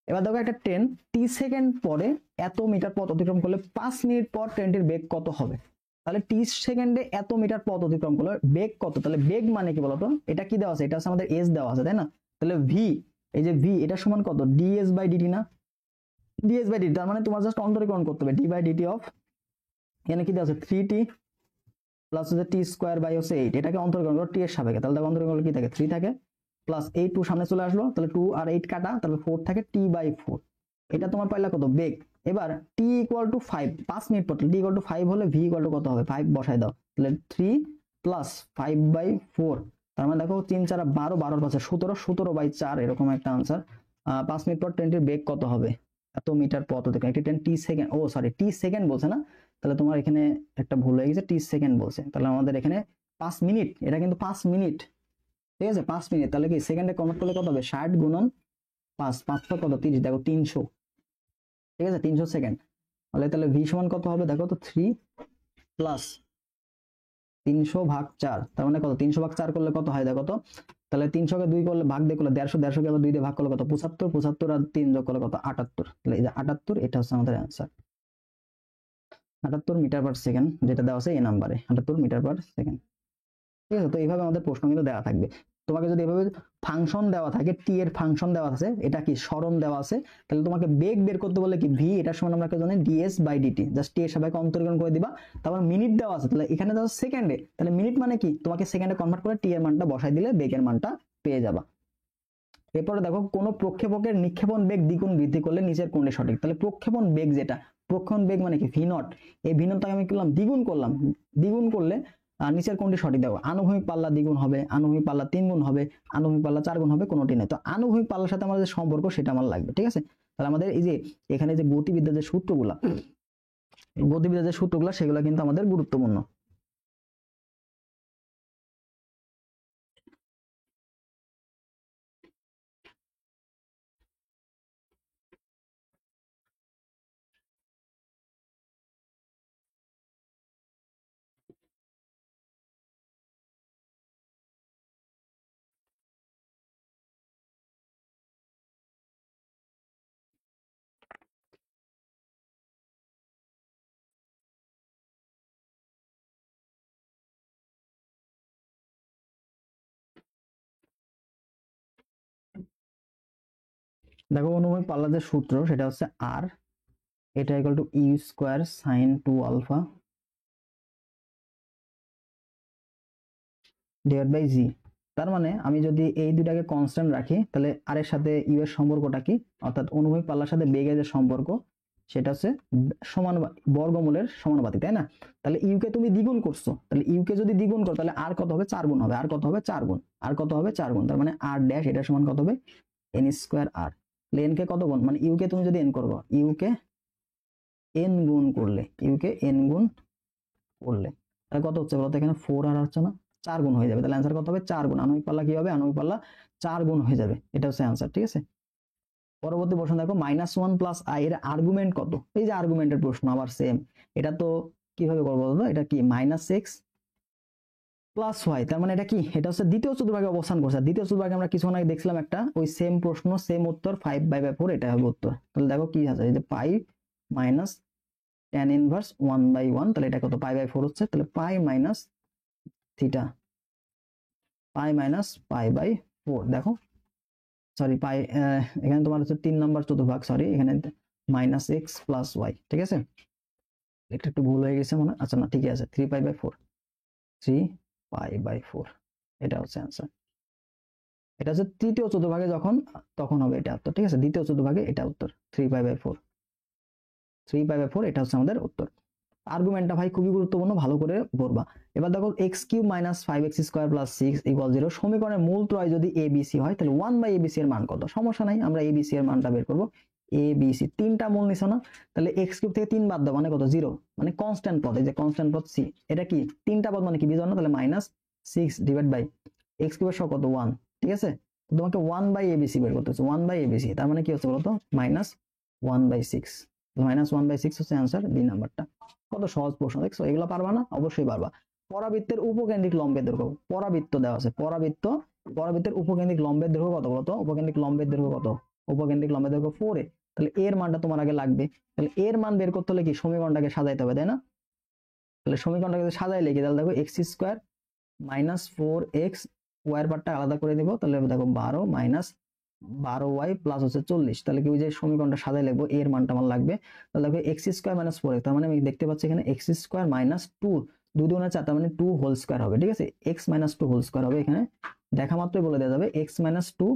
এবার দেখো একটা ট্রেন t সেকেন্ড পরে এত মিটার পথ অতিক্রম করলে 5 মিনিট পর ট্রেনটির বেগ কত হবে। তাহলে t সেকেন্ডে এত মিটার পথ অতিক্রম করলে বেগ কত, তাহলে বেগ মানে কি বলতো, এটা কি দেওয়া আছে, এটা হচ্ছে আমাদের s দেওয়া আছে, তাই না। তাহলে v, এই যে v এটা সমান কত, ds/dt না, ds/dt, তার মানে তোমার জাস্ট অন্তরীকরণ করতে হবে, d/dt অফ, এখানে কি দেওয়া আছে 3t প্লাস হচ্ছে t স্কয়ার বাই হচ্ছে 8, এটাকে অন্তরীকরণ করো t এর সাপেক্ষে, তাহলে দেখো অন্তরীকরণ করলে কি থাকে 3 থাকে, প্লাস 8 2 সামনে চলে আসলো, তাহলে 2 আর 8 কাটা, তাহলে 4 থাকে t/4, এটা তোমার পাইলা কত বেগ। এবার t = 5, 5 মিনিট পর t = 5 হলে v = কত হবে, 5 বসাই দাও, তাহলে 3 প্লাস 5/4, তার মানে দেখো 3 4 12, 12 পাশে 17, 17/4 এরকম একটা आंसर। 5 মিনিট পর ট্রেনটির বেগ কত হবে, এত মিটার পথ অতিক্রম, একটি ট্রেন টি সেকেন্ড, ও সরি টি সেকেন্ড বলছে না, তাহলে তোমার এখানে একটা ভুল হয়ে গেছে, টি সেকেন্ড বলছে, তাহলে আমাদের এখানে 5 মিনিট, এটা কিন্তু 5 মিনিট, ঠিক আছে 5 মিনিট, তাহলে কি সেকেন্ডে কনভার্ট করলে কত হবে, 60 গুণন 5, 5 তো কত 30, দেখো 300, ঠিক আছে 300 সেকেন্ড, তাহলে ভি সমান কত হবে, দেখো তো 3 প্লাস 300/4, তার মানে কত 300/4 করলে কত হয় দেখো তো, তাহলে 300 কে 2 করলে ভাগ দিয়ে করলে 150, 150 কে আবার 2 দিয়ে ভাগ করলে কত 75, 75 আর 3 যোগ করলে কত 78, তাহলে এই যে 78, এটা হচ্ছে আমাদের অ্যান্সার, 78 মিটার পার সেকেন্ড, যেটা দেওয়া আছে এই নাম্বারে 78 মিটার পার সেকেন্ড, ঠিক আছে। তো এইভাবে আমাদের প্রশ্ন কিন্তু দেওয়া থাকবে, তোমাকে যদি এভাবে ফাংশন দেওয়া থাকে, টি এর ফাংশন দেওয়া আছে, এটা কি সরণ দেওয়া আছে, তাহলে তোমাকে বেগ বের করতে বলে কি ভি, এটার সমান আমরা জানি ds/dt, জাস্ট টি এর সাপেক্ষে অন্তরীকরণ করে দিবা, তারপর মিনিট দেওয়া আছে, তাহলে এখানে দেওয়া সেকেন্ডে, তাহলে মিনিট মানে কি, তোমাকে সেকেন্ডে কনভার্ট করে টি এর মানটা বসাই দিলে বেগের মানটা পেয়ে যাবা। এরপরে দেখো কোন প্রক্ষেপকের নিক্ষেপণ বেগ দ্বিগুণ বৃদ্ধি করলে নিচের কোনটি সঠিক, তাহলে প্রক্ষেপণ বেগ যেটা, প্রক্ষেপণ বেগ মানে কি v0, এই v0টাকে আমি করলাম দ্বিগুণ করলাম, দ্বিগুণ করলে নিচের কোনটি সঠিক, দেখো আনুভূমিক পাল্লা দ্বিগুণ হবে, আনুভূমিক পাল্লা 3 গুণ হবে, আনুভূমিক পাল্লা 4 গুণ হবে, কোনোটি নেই, তো আনুভূমিক পাল্লার সাথে আমাদের যে সম্পর্ক সেটা আমার লাগবে, ঠিক আছে। তাহলে আমাদের এই যে এখানে যে গতিবিদ্যার যে সূত্রগুলা সেগুলো কিন্তু আমাদের গুরুত্বপূর্ণ। দেখো অনুভূমিক পাল্লার যে সূত্র সেটা হচ্ছে আর, এটা equal to u square sine 2 alpha divide by g. তার মানে আমি যদি এই দুটাকে কনস্ট্যান্ট রাখি, তাহলে আর এর সাথে ইউ এর সম্পর্কটা কি, অর্থাৎ অনুভূমিক পাল্লার সাথে বেগের যে সম্পর্ক সেটা হচ্ছে সমান বর্গমূলের সমানুপাতিক, তাই না। তাহলে ইউ কে তুমি দ্বিগুণ করছো, তাহলে ইউ কে যদি দ্বিগুণ করো তাহলে আর কত হবে 4 গুণ হবে, আর কত হবে 4 গুণ, আর কত হবে 4 গুণ, তার মানে আর ড্যাশ এটা সমান কত হবে এন স্কয়ার আর, এন কে কত গুণ, মানে ইউ কে তুমি যদি এন করবো, ইউ কে এন গুণ করলে, ইউ কে এন গুণ করলে তাহলে কত হচ্ছে বলতো, এখানে 4 আর হচ্ছে না 4 গুণ হয়ে যাবে, তাহলে অ্যান্সার কত হবে 4 গুণ, আণবিক পাল্লা কি হবে, আণবিক পাল্লা 4 গুণ হয়ে যাবে, এটা হচ্ছে অ্যান্সার, ঠিক আছে। পরবর্তী প্রশ্ন দেখো -1 প্লাস আই এর আর্গুমেন্ট কত, এই যে আর্গুমেন্টের প্রশ্ন আবার সেম, এটা তো কিভাবে করবো বলতো, এটা কি -x প্লাস ওয়াই, তার মানে এটা কি, এটা হচ্ছে দ্বিতীয় চতুর্ভাগে অবস্থান করছে, দ্বিতীয় চতুর্ভাগে আমরা কিছুক্ষণ আগে দেখছিলাম একটা ওই সেম প্রশ্ন সেম উত্তর 5/4, এটা হবে উত্তর। তাহলে দেখো কি আছে, এই যে পাই মাইনাস tan ইনভার্স 1/1, তাহলে এটা কত পাই/4 হচ্ছে, তাহলে পাই মাইনাস থিটা, পাই মাইনাস পাই/4, দেখো সরি পাই, এখানে তোমার হচ্ছে 3 নম্বর চতুর্ভাগ, সরি এখানে -x + y, ঠিক আছে, এটা একটু ভুল হয়ে গেছে মনে হয়। আচ্ছা না ঠিকই আছে, 3π/4, 3π/4 এটা হচ্ছে অ্যান্সার। এটা হচ্ছে তৃতীয় চতুর্ভাগে যখন, তখন হবে এটা উত্তর, ঠিক আছে, দ্বিতীয় চতুর্ভাগে এটা উত্তর, 3π/4, 3π/4 এটা হচ্ছে আমাদের উত্তর। আর্গুমেন্টটা ভাই খুবই গুরুত্বপূর্ণ, ভালো করে পড়বা। এবার দেখো x³ - 5x² + 6 = 0 সমীকরণের মূল ত্রয় যদি abc হয় তাহলে 1/abc এর মান কত? সমস্যা নাই, আমরা abc এর মানটা বের করব। abc তিনটা মূল নিছো না, তাহলে x³ থেকে 3 বাদ দাও মানে কত? 0, মানে কনস্ট্যান্ট পদ, এই যে কনস্ট্যান্ট পদ c, এটা কি তিনটা পদ মানে কি বিজোড় না, তাহলে -6/x³ এর সব কত? 1, ঠিক আছে, তোমাকে 1/abc বের করতে হচ্ছে, 1/abc তার মানে কি হচ্ছে বলতো? -1/6, -1/6 হচ্ছে অ্যান্সার, বি নাম্বারটা। কত সহজ প্রশ্ন দেখছো, এগুলো পারবা না? অবশ্যই পারবা। পরাবৃত্তের উপকেন্দ্রিক লম্বের দৈর্ঘ্য, পরাবৃত্ত দেওয়া আছে, পরাবৃত্তের উপকেন্দ্রিক লম্বের দৈর্ঘ্য কত বলতো? উপকেন্দ্রিক লম্বের দৈর্ঘ্য কত? উপকেন্দ্রিক লম্বের দৈর্ঘ্য 4 এ, তাহলে এর মানটা তোমার আগে লাগবে। তাহলে এর মান বের করতে হলে কি সমীকরণটাকে সাজাইতে হবে, তাই না? তাহলে সমীকরণটাকে সাজাইলে কি, তাহলে দেখো x² - 4x, y এর পার্টটা আলাদা করে দিব, তাহলে দেখো 12 - 12y প্লাস হচ্ছে 40, তাহলে কি ওই যে সমীকরণটা সাজাই লিখবো, এর মানটা আমার লাগবে। তাহলে দেখো x² - 4x, তার মানে আমি দেখতে পাচ্ছি এখানে x² - 2, 2 2 4, তার মানে 2 হোল স্কয়ার হবে, ঠিক আছে, x - 2 হোল স্কয়ার হবে, এখানে দেখা মাত্রই বলে দেওয়া যাবে x - 2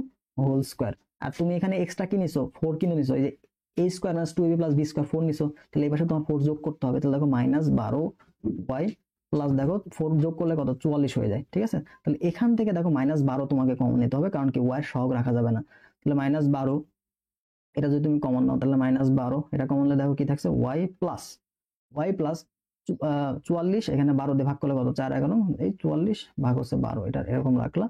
হোল স্কয়ার। আর তুমি এখানে এক্সট্রা কি নিছো? 4 কিনে নিছো, এই যে a² - 2ab + b² 4 নিছো, তাহলে এই পাশে তোমার 4 যোগ করতে হবে, তাহলে দেখো -12y প্লাস দেখো 4 যোগ করলে কত? 44 হয়ে যায়, ঠিক আছে। তাহলে এখান থেকে দেখো -12 তোমাকে কমন নিতে হবে, কারণ কি ওয়াই সহগ রাখা যাবে না। তাহলে -12 এটা যদি তুমি কমন নাও, তাহলে -12 এটা কমন নিলে দেখো কি থাকছে? y প্লাস 44, এখানে 12 দিয়ে ভাগ করলে কত? 4 11, এই 44 ভাগ হচ্ছে 12, এটা এরকম রাখলা।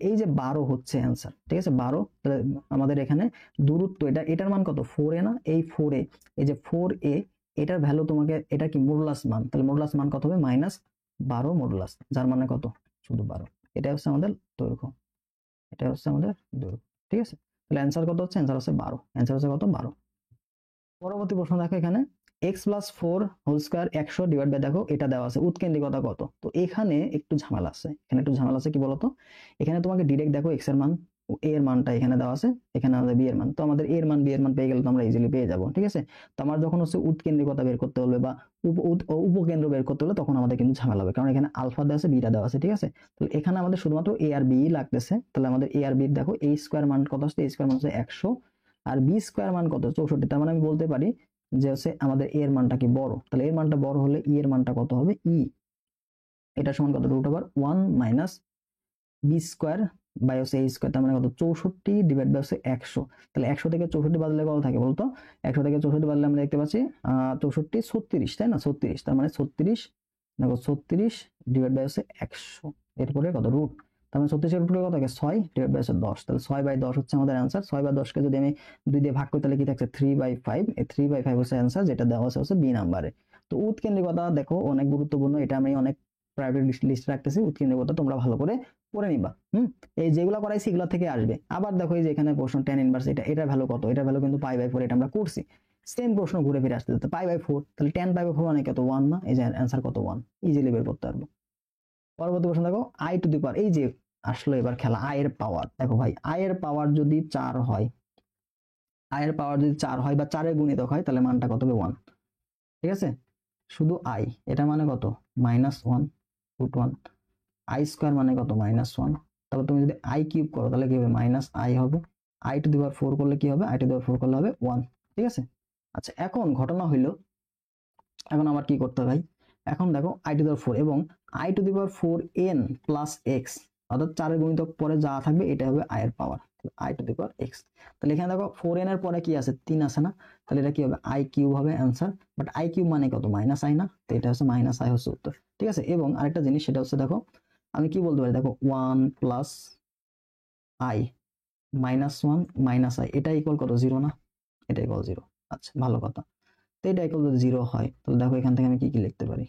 এই যে 12 হচ্ছে অ্যান্সার, ঠিক আছে, 12। তাহলে আমাদের এখানে দূরত্ব, এটার মান কত? 4a না, এই 4a, এই যে 4a, এটার ভ্যালু তোমাকে, এটা কি মডুলাস মান, তাহলে মডুলাস মান কত হবে? -12 মডুলাস, যার মানে কত? শুধু 12। এটা হচ্ছে আমাদের দৈর্ঘ্য, এটা হচ্ছে আমাদের দৈর্ঘ্য, ঠিক আছে। তাহলে অ্যান্সার কত হচ্ছে? অ্যান্সার হচ্ছে 12, অ্যান্সার হচ্ছে কত? 12। পরবর্তী প্রশ্ন দেখো, এখানে x + 4 whole square 100 divide by, দেখো এটা দেওয়া আছে উৎকেন্দ্রিকতা কত। তো এখানে একটু ঝামেলা আছে, এখানে একটু ঝামেলা আছে, কি বলতো, এখানে তোমাকে ডিরেক্ট দেখো x এর মান, a এর মানটা এখানে দেওয়া আছে, এখানে আমাদের b এর মান, তো আমাদের a এর মান b এর মান পেয়ে গেলে তো আমরা ইজিলি পেয়ে যাব, ঠিক আছে। তো আমার যখন হচ্ছে উৎকেন্দ্রিকতা বের করতে হলে বা উপকেন্দ্র বের করতে হলে, তখন আমাদের কিন্তু ঝামেলা হবে, কারণ এখানে আলফা দেওয়া আছে, বিটা দেওয়া আছে, ঠিক আছে। তাহলে এখানে আমাদের শুধুমাত্র a আর b লাগতেছে, তাহলে আমাদের a আর b দেখো a স্কয়ার মান কত আসছে? a স্কয়ার মান হচ্ছে 100, আর b স্কয়ার মান কত? 64, তার মানে আমি বলতে পারি যে হচ্ছে আমাদের a এর মানটা কি বড়, তাহলে এর মানটা বড় হলে e এর মানটা কত হবে? এটা সমান কত? √1 মাইনাস বি স্কোয়ার বাই হচ্ছে a স্কোয়ার, তার মানে কত? 64 ডিভাইড বাই হচ্ছে 100, তাহলে 100 থেকে 64 বাদলে কত থাকে বলতো? 100 থেকে 64 বাদলে আমরা দেখতে পাচ্ছি 64 36, তাই না, 36, তার মানে 36, দেখো 36 ডিভাইড বাই হচ্ছে 100, এরপরে কত? রুট, তার মানে 36 এর উপরে কত থাকে? 6 ডিভাইড বাই হচ্ছে 10, তাহলে 6/10 হচ্ছে আমাদের অ্যান্সার। 6/10 কে যদি আমি 2 দিয়ে ভাগ করি তাহলে কি থাকছে? 3/5, এই 3/5 হচ্ছে অ্যান্সার, যেটা দেওয়া আছে হচ্ছে বি নাম্বারে। তো উৎকেন্দ্রিকতা দেখো অনেক গুরুত্বপূর্ণ, এটা আমি অনেক প্রাইভেট লিস্ট রাখতেছি, উৎকেন্দ্রিকতা তোমরা ভালো করে পড়ে নিবা। এই যেগুলো করাইছি এগুলো থেকে আসবে। আবার দেখো এই যে এখানে প্রশ্ন tan ইনভার্স, এটার ভ্যালু কত? এটার ভ্যালু কিন্তু π/4, এটা আমরা করছি, সেম প্রশ্ন ঘুরে ফিরে আসতে, π/4, তাহলে tan π/4 মানে কত? 1 না, এই যে অ্যান্সার কত? 1, ইজিলি বের করতে পারবো। পরবর্তী প্রশ্ন দেখো, i টু দি পাওয়ার, এই যে আসলে এবার খেলা, i এর পাওয়ার, দেখো ভাই i এর পাওয়ার যদি 4 হয়, i এর পাওয়ার যদি 4 হয় বা 4 এর গুণিতক হয়, তাহলে মানটা কত হবে? 1, ঠিক আছে। শুধু i, এটা মানে কত? -1 √1, i স্কয়ার মানে কত? -1, তারপর তুমি যদি i কিউব করো তাহলে কি হবে? -i হবে, i টু দি পাওয়ার 4 করলে কি হবে? i টু দি পাওয়ার 4 করলে হবে 1, ঠিক আছে। আচ্ছা, এখন ঘটনা হইলো, এখন আমার কি করতে হবে ভাই? এখন দেখো i টু দি পাওয়ার 4 এবং i two the power 4n plus x, অর্থাৎ 4 এর গুণিতক পরে যা থাকবে এটা হবে i এর পাওয়ার, i two the power x। তাহলে এখানে দেখো 4n এর পরে কি আছে? 3 আছে না, তাহলে এটা কি হবে? i কিউব হবে অ্যান্সার, বাট i কিউব মানে কত? -i না, তো এটা হচ্ছে -i হচ্ছে উত্তর, ঠিক আছে। এবং আরেকটা জিনিস, সেটা হচ্ছে দেখো আমি কি বলতে পারি, দেখো 1 প্লাস i -1 - i, এটা ইকুয়াল কত? 0 না, এটা ইকুয়াল 0। আচ্ছা, ভালো কথা। তো এটা ইকুয়াল যদি 0 হয়, তাহলে দেখো এখান থেকে আমি কি কি লিখতে পারি?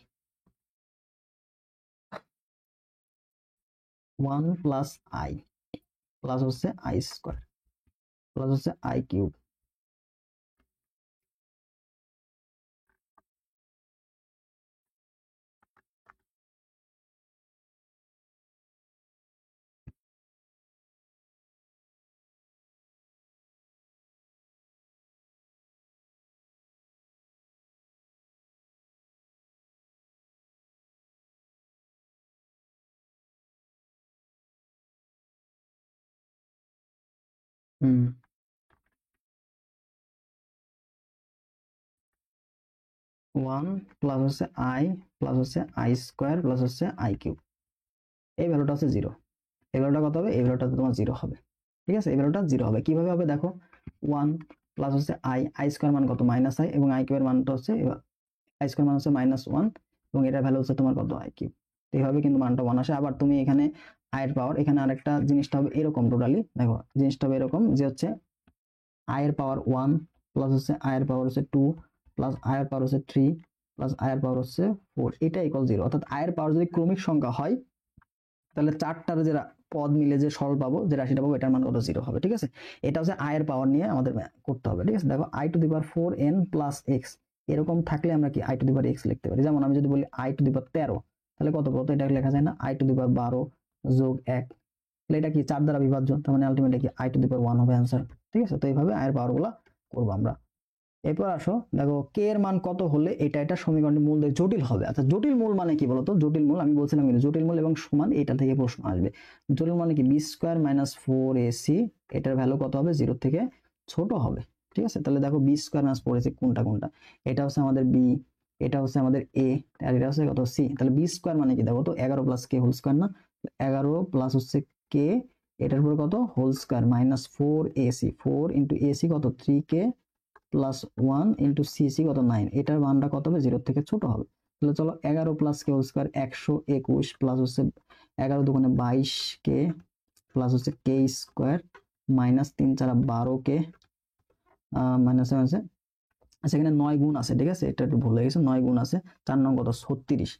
1 প্লাস i প্লাস হচ্ছে i স্কয়ার প্লাস হচ্ছে i কিউব হুম 1 প্লাস হচ্ছে আই প্লাস হচ্ছে আই স্কোয়ার প্লাস হচ্ছে আই কিউব, এই ভ্যালুটা হচ্ছে জিরো। এই ভ্যালুটা কত হবে? এই ভ্যালুটা তোমার জিরো হবে। ঠিক আছে, এই ভ্যালুটা জিরো হবে। কিভাবে হবে দেখো, 1 প্লাস হচ্ছে আই, আই স্কোয়ার মান কত মাইনাস আই, এবং আই কিউবের মানটা হচ্ছে আই স্কোয়ার মান হচ্ছে -1, এবং এটার ভ্যালু হচ্ছে তোমার কত আই কিউব। এইভাবে কিন্তু মানটা 1 আসে। আবার তুমি এখানে আয়ের পাওয়ার, এখানে আরেকটা জিনিসটা হবে এরকম, টোটালি দেখো জিনিসটা হবে এরকম যে হচ্ছে আয়ের পাওয়ার 1 প্লাস হচ্ছে আয়ের পাওয়ার হচ্ছে 2 প্লাস আয়ের পাওয়ার হচ্ছে 3 প্লাস আয়ের পাওয়ার হচ্ছে 4, এটা ইকুয়াল 0। অর্থাৎ আয়ের পাওয়ার যদি ক্রমিক সংখ্যা হয় তাহলে চারটার যে পদ মিলে যে সরল পাবো, যে রাশিটা পাবো, এটার মান কত? 0 হবে। ঠিক আছে, এটা হচ্ছে আয়ের পাওয়ার নিয়ে আমাদের করতে হবে। ঠিক আছে, দেখো I two the power 4n plus x, এরকম থাকলে আমরা কি I two the power x লিখতে পারি। যেমন আমি যদি বলি আই টু দি পাওয়ার 13, তাহলে কত কত এটা লেখা যায় না, আই টু দি পাওয়ার 12 যোগ 1, তাহলে এটা কি 4 দ্বারা বিভাজ্য, তার মানে আলটিমেটলি কি আই টু দি পাওয়ার 1 হবে অ্যান্সার। ঠিক আছে, তো এইভাবে আয়ের পাওয়ার গুলা করবো আমরা। এরপর আসো, দেখো কে এর মান কত হলে এটা সমীকরণটি মূল দিয়ে জটিল হবে। আচ্ছা, জটিল মূল মানে কি বলতো? জটিল মূল আমি বলছিলাম কিন্তু জটিল মূল এবং সমান, এটা থেকে প্রশ্ন আসবে। জটিল মানে কি? বি স্কোয়ার মাইনাস 4ac, এটার ভ্যালু কত হবে? 0 থেকে ছোট হবে। ঠিক আছে, তাহলে দেখো বি স্কোয়ার মাইনাস 4ac কোনটা কোনটা, এটা হচ্ছে আমাদের বি, এটা হচ্ছে আমাদের এ, আর এটা হচ্ছে কত? সি। তাহলে বি স্কোয়ার মানে কি দেখো তো, 11 প্লাস কে হোল স্কোয়ার না, 11 প্লাস হচ্ছে কে, এটার উপর কত whole square minus 4ac, 4 into AC কত 3k প্লাস 1 ইন্টু সিসি কত 9, এটার মানটা কত হবে? 0 থেকে ছোট হবে। তাহলে চলো 11 প্লাস কে হোল স্কোয়ার 121 প্লাস হচ্ছে 11 দুগুণে 22 কে প্লাস হচ্ছে কে স্কোয়ার মাইনাস 3 4 12 কে মাইনাস আছে। আচ্ছা, এখানে 9 গুণ আছে। ঠিক আছে, এটা একটু ভুল হয়ে গেছে, 9 গুণ আছে। 4 নং কত? 36।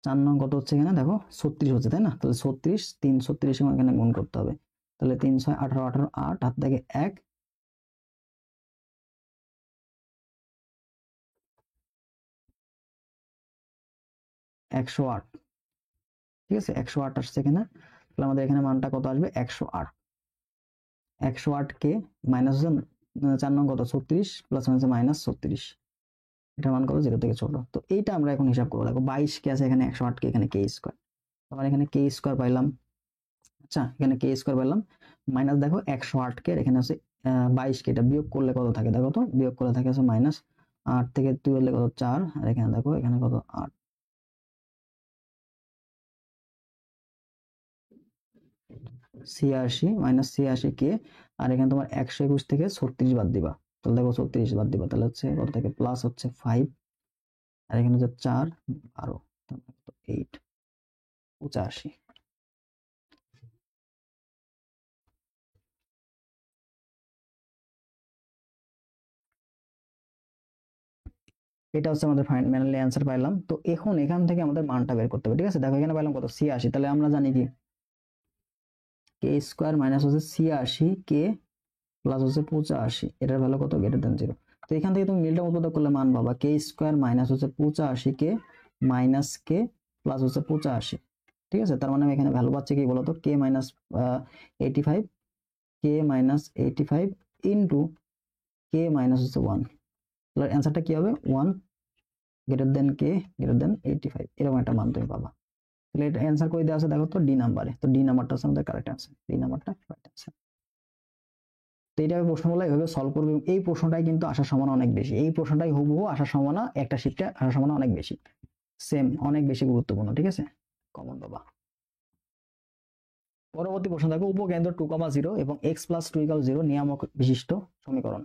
4 নং কত হচ্ছে এখানে দেখো 36 হচ্ছে, তাই না? তাহলে 36 3 36 এখানে গুণ করতে হবে। তাহলে 3 6 18 18 8 হাত থেকে 1, 108। ঠিক আছে, 108 আসছে এখানে। তাহলে আমাদের এখানে মানটা কত আসবে? 108। 108 কে মাইনাস হচ্ছে 4 নং কত? 36 প্লাস হচ্ছে মাইনাস 36, এটার মান কত? 0 থেকে ছোট। তো এইটা আমরা এখন হিসাব করবো। দেখো 22 কে আছে এখানে, 108 কে এখানে কে স্কোয়ার, আমরা এখানে কে স্কোয়ার পাইলাম। আচ্ছা, এখানে কে স্কোয়ার পাইলাম, মাইনাস দেখো 108 কে এখানে আছে 22 কে, এটা বিয়োগ করলে কত থাকে দেখো তো, বিয়োগ করলে থাকে আছে মাইনাস 8 থেকে 2 হলে কত 4, আর এখানে দেখো এখানে কত 8, ছিয়াশি মাইনাস 86 কে, আর এখানে তোমার 121 থেকে 36 বাদ দিবা। তাহলে দেখো 36 বাদ দিবা, তাহলে হচ্ছে কত থেকে প্লাস হচ্ছে 5, আর এখানে হচ্ছে 4 12, 8 85। এটা হচ্ছে আমাদের ফাইনালি অ্যান্সার পাইলাম। তো এখন এখান থেকে আমাদের মানটা বের করতে হবে। ঠিক আছে, দেখো এখানে পাইলাম কত? 86। তাহলে আমরা জানি কি কে স্কোয়ার মাইনাস হচ্ছে 86 কে প্লাস হচ্ছে 85, এটার ভ্যালু কত? Greater than 0। তো এখান থেকে তুমি মিলটা উৎপাদক করলে মান পাবা কে স্কোয়ার মাইনাস হচ্ছে 85 কে মাইনাস কে প্লাস হচ্ছে 85। ঠিক আছে, তার মানে আমি এখানে ভ্যালু পাচ্ছি কি বলতো? কে মাইনাস 85, কে মাইনাস 85 ইন্টু কে মাইনাস হচ্ছে 1। তাহলে অ্যান্সারটা কি হবে? 1 greater than k greater than 85, এরকম একটা মান তুমি পাবা। তাহলে এটা অ্যান্সার করে দেওয়া আছে দেখো তো ডি নাম্বারে। তো ডি নাম্বারটা হচ্ছে আমাদের কারেক্ট অ্যান্সার, ডি নাম্বারটা কারেক্ট অ্যান্সার। তো এইটা প্রশ্নগুলো এইভাবে সলভ করবে। এই প্রশ্নটাই কিন্তু আসার সম্ভাবনা অনেক বেশি, এই প্রশ্নটাই হুবহু আসার সম্ভাবনা, একটা শিফটে আসার সম্ভাবনা অনেক বেশি, সেম অনেক বেশি গুরুত্বপূর্ণ। ঠিক আছে, কমন বাবা। পরবর্তী প্রশ্ন দেখো, উপকেন্দ্র 2,0 এবং x প্লাস 2 = 0 নিয়ামক বিশিষ্ট সমীকরণ।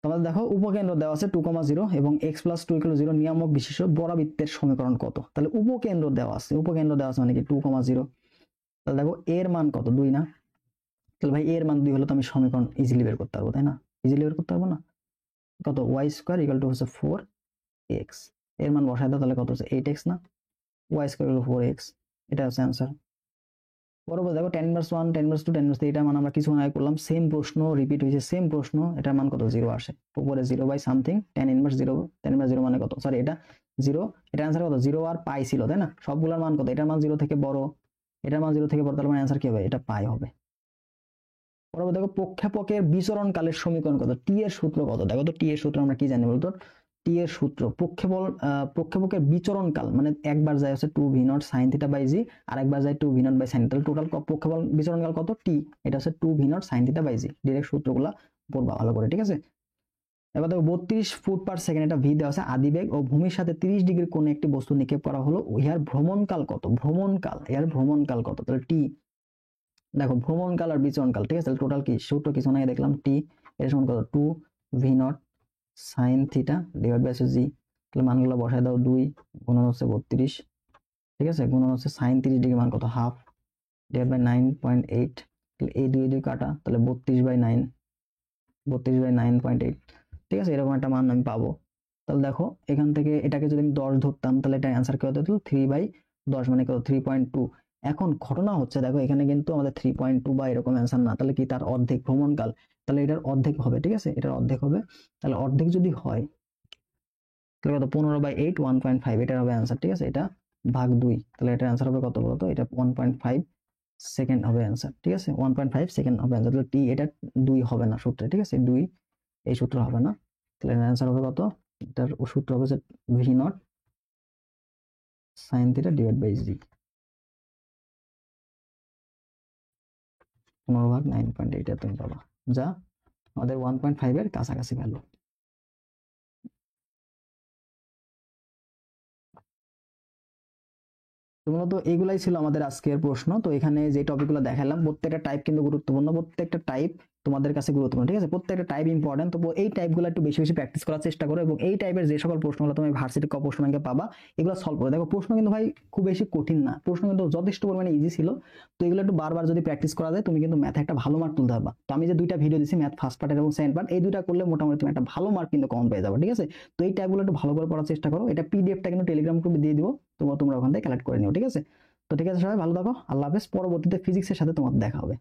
তোমাদের দেখো উপকেন্দ্র দেওয়া আছে 2,0 এবং x প্লাস 2 = 0 নিয়ামক বিশিষ্ট বরাবৃত্তের সমীকরণ কত? তাহলে উপকেন্দ্র দেওয়া আছে, উপকেন্দ্র দেওয়া আছে মানে কি 2,0। তাহলে দেখো এর মান কত? 2 না? তাহলে ভাই এর মান 2 হলে তো আমি সমীকরণ ইজিলি বের করতে পারবো, তাই না? ইজিলি বের করতে পারবো না? কত? y স্কয়ার ইকুয়াল টু হচ্ছে 4x, এর মান বসাই দাও, তাহলে কত হচ্ছে 8x না? y square equal to 4x, এটা হচ্ছে অ্যান্সার। পরবর্তী দেখো tan inverse 1 tan inverse 2 tan inverse 3, এটা মান আমরা কিছু আগে করলাম, সেম প্রশ্ন রিপিট হয়েছে, সেম প্রশ্ন। এটার মান কত? 0 আসে, উপরে 0 by something tan inverse 0, tan inverse 0 মানে কত? সরি, এটা 0, এটা অ্যান্সার কত? 0 আর পাই ছিল, তাই না? সবগুলোর মান কত? এটার মান 0 থেকে বড়, এটার মান 0 থেকে বড়, তার মানে অ্যান্সার কি হবে? এটা পাই হবে। পরবর্তী দেখো প্রক্ষেপকের বিচরণ কালের সমীকরণ কত? টি এর সূত্র কত? দেখো তো টি এর সূত্র আমরা কি জানি বলতো? টি এর সূত্র প্রক্ষেপকের বিচরণ কাল মানে একবার যায় হচ্ছে 2v0 sin theta by G, আর একবার যায় 2v0 বাই sin, তাহলে টোটাল প্রক্ষেপণ বিচরণ কাল কত টি, এটা হচ্ছে 2v0 sin theta by G. Direct সূত্রগুলো পড়বা ভালো করে, ঠিক আছে। এবার দেখো 32 ফুট পার সেকেন্ড এটা ভি দেওয়া আছে, আদিবেগ ও ভূমির সাথে 30 ডিগ্রি কোণে একটি বস্তু নিক্ষেপ করা হলো, ইহার ভ্রমণকাল কত, এর ভ্রমণকাল কত, তাহলে টি, দেখো ভ্রমণকাল আর বিচরণকাল, ঠিক আছে। টোটাল কি সূত্র কিছু নাই দেখলাম, টি এর সমান কত 2v0 sin theta divide by g, তাহলে মানগুলো বসায় দাও, 2 গুণন হচ্ছে 32, ঠিক আছে, গুণন হচ্ছে sin 30 ডিগ্রি মান কত হাফ ডিভাইড বাই 9.8, তাহলে এই দুই কাটা, তাহলে 32/9, 9.8, ঠিক আছে, এরকম একটা মান আমি পাবো। তাহলে দেখো এখান থেকে এটাকে যদি আমি 10 ধরতাম তাহলে এটা অ্যান্সার কি হতো, 3/10 মানে কত 3.2। এখন ঘটনা হচ্ছে দেখো এখানে কিন্তু আমাদের 3.2 বা এরকম অ্যান্সার না, তাহলে কি তার অর্ধেক ভ্রমণকাল, তাহলে এটার অর্ধেক হবে, ঠিক আছে, এটার অর্ধেক হবে। তাহলে অর্ধেক যদি হয় তাহলে কত 15/8 1.5, এটার হবে অ্যান্সার, ঠিক আছে, এটা ভাগ 2, তাহলে এটার অ্যান্সার হবে কত বলতো, এটা 1.5 সেকেন্ড হবে অ্যান্সার, ঠিক আছে, 1.5 সেকেন্ড হবে অ্যান্সার। তাহলে টি এটা 2 হবে না সূত্রে, ঠিক আছে, 2 এই সূত্র হবে না, তাহলে অ্যান্সার হবে কত, এটার সূত্র হবে যে v0 sin theta divide by g, 15/9.8 তুমি পাবা, যা আমাদের 1.5 এর কাছাকাছি ভ্যালু। তো মূলত এইগুলাই ছিল আমাদের আজকের প্রশ্ন। তো এখানে যে টপিকগুলো দেখালাম প্রত্যেকটা টাইপ কিন্তু গুরুত্বপূর্ণ, প্রত্যেকটা টাইপ তোমাদের কাছে গুরুত্বপূর্ণ, ঠিক আছে, প্রত্যেকটা টাইপ ইম্পর্টেন্ট। তো এই টাইপগুলো একটু বেশি বেশি প্র্যাকটিস করার চেষ্টা করো, এবং এই টাইপের যে সকল প্রশ্নগুলো তুমি ভার্সিটি প্রশ্ন ব্যাংকে পাবা এগুলো সলভ করে দেখো। প্রশ্ন কিন্তু ভাই খুব বেশি কঠিন না, প্রশ্ন কিন্তু যথেষ্ট পরিমাণে ইজি ছিল। তো এগুলো একটু বারবার যদি প্র্যাকটিস করা যায় তুমি কিন্তু ম্যাথে একটা ভালো মার্ক তুলতে পারবা। তো আমি যে দুইটা ভিডিও দিচ্ছি, ম্যাথ ফার্স্ট পার্ট এবং সেকেন্ড পার্ট, এই দুইটা করলে মোটামুটি তুমি একটা ভালো মার্ক কিন্তু কমন পেয়ে যাবে, ঠিক আছে। তো এই টাইপগুলো একটু ভালো করে পড়ার চেষ্টা করো, এটা পিডিএফটা কিন্তু টেলিগ্রাম গ্রুপে দিয়ে দিব, তোমরা ওখান থেকে কালেক্ট করে নিও, ঠিক আছে। তো ঠিক আছে, সবাই ভালো থাকো, আল্লাহ হাফেজ। পরবর্তীতে ফিজিক্সের সাথে তোমার দেখা হবে।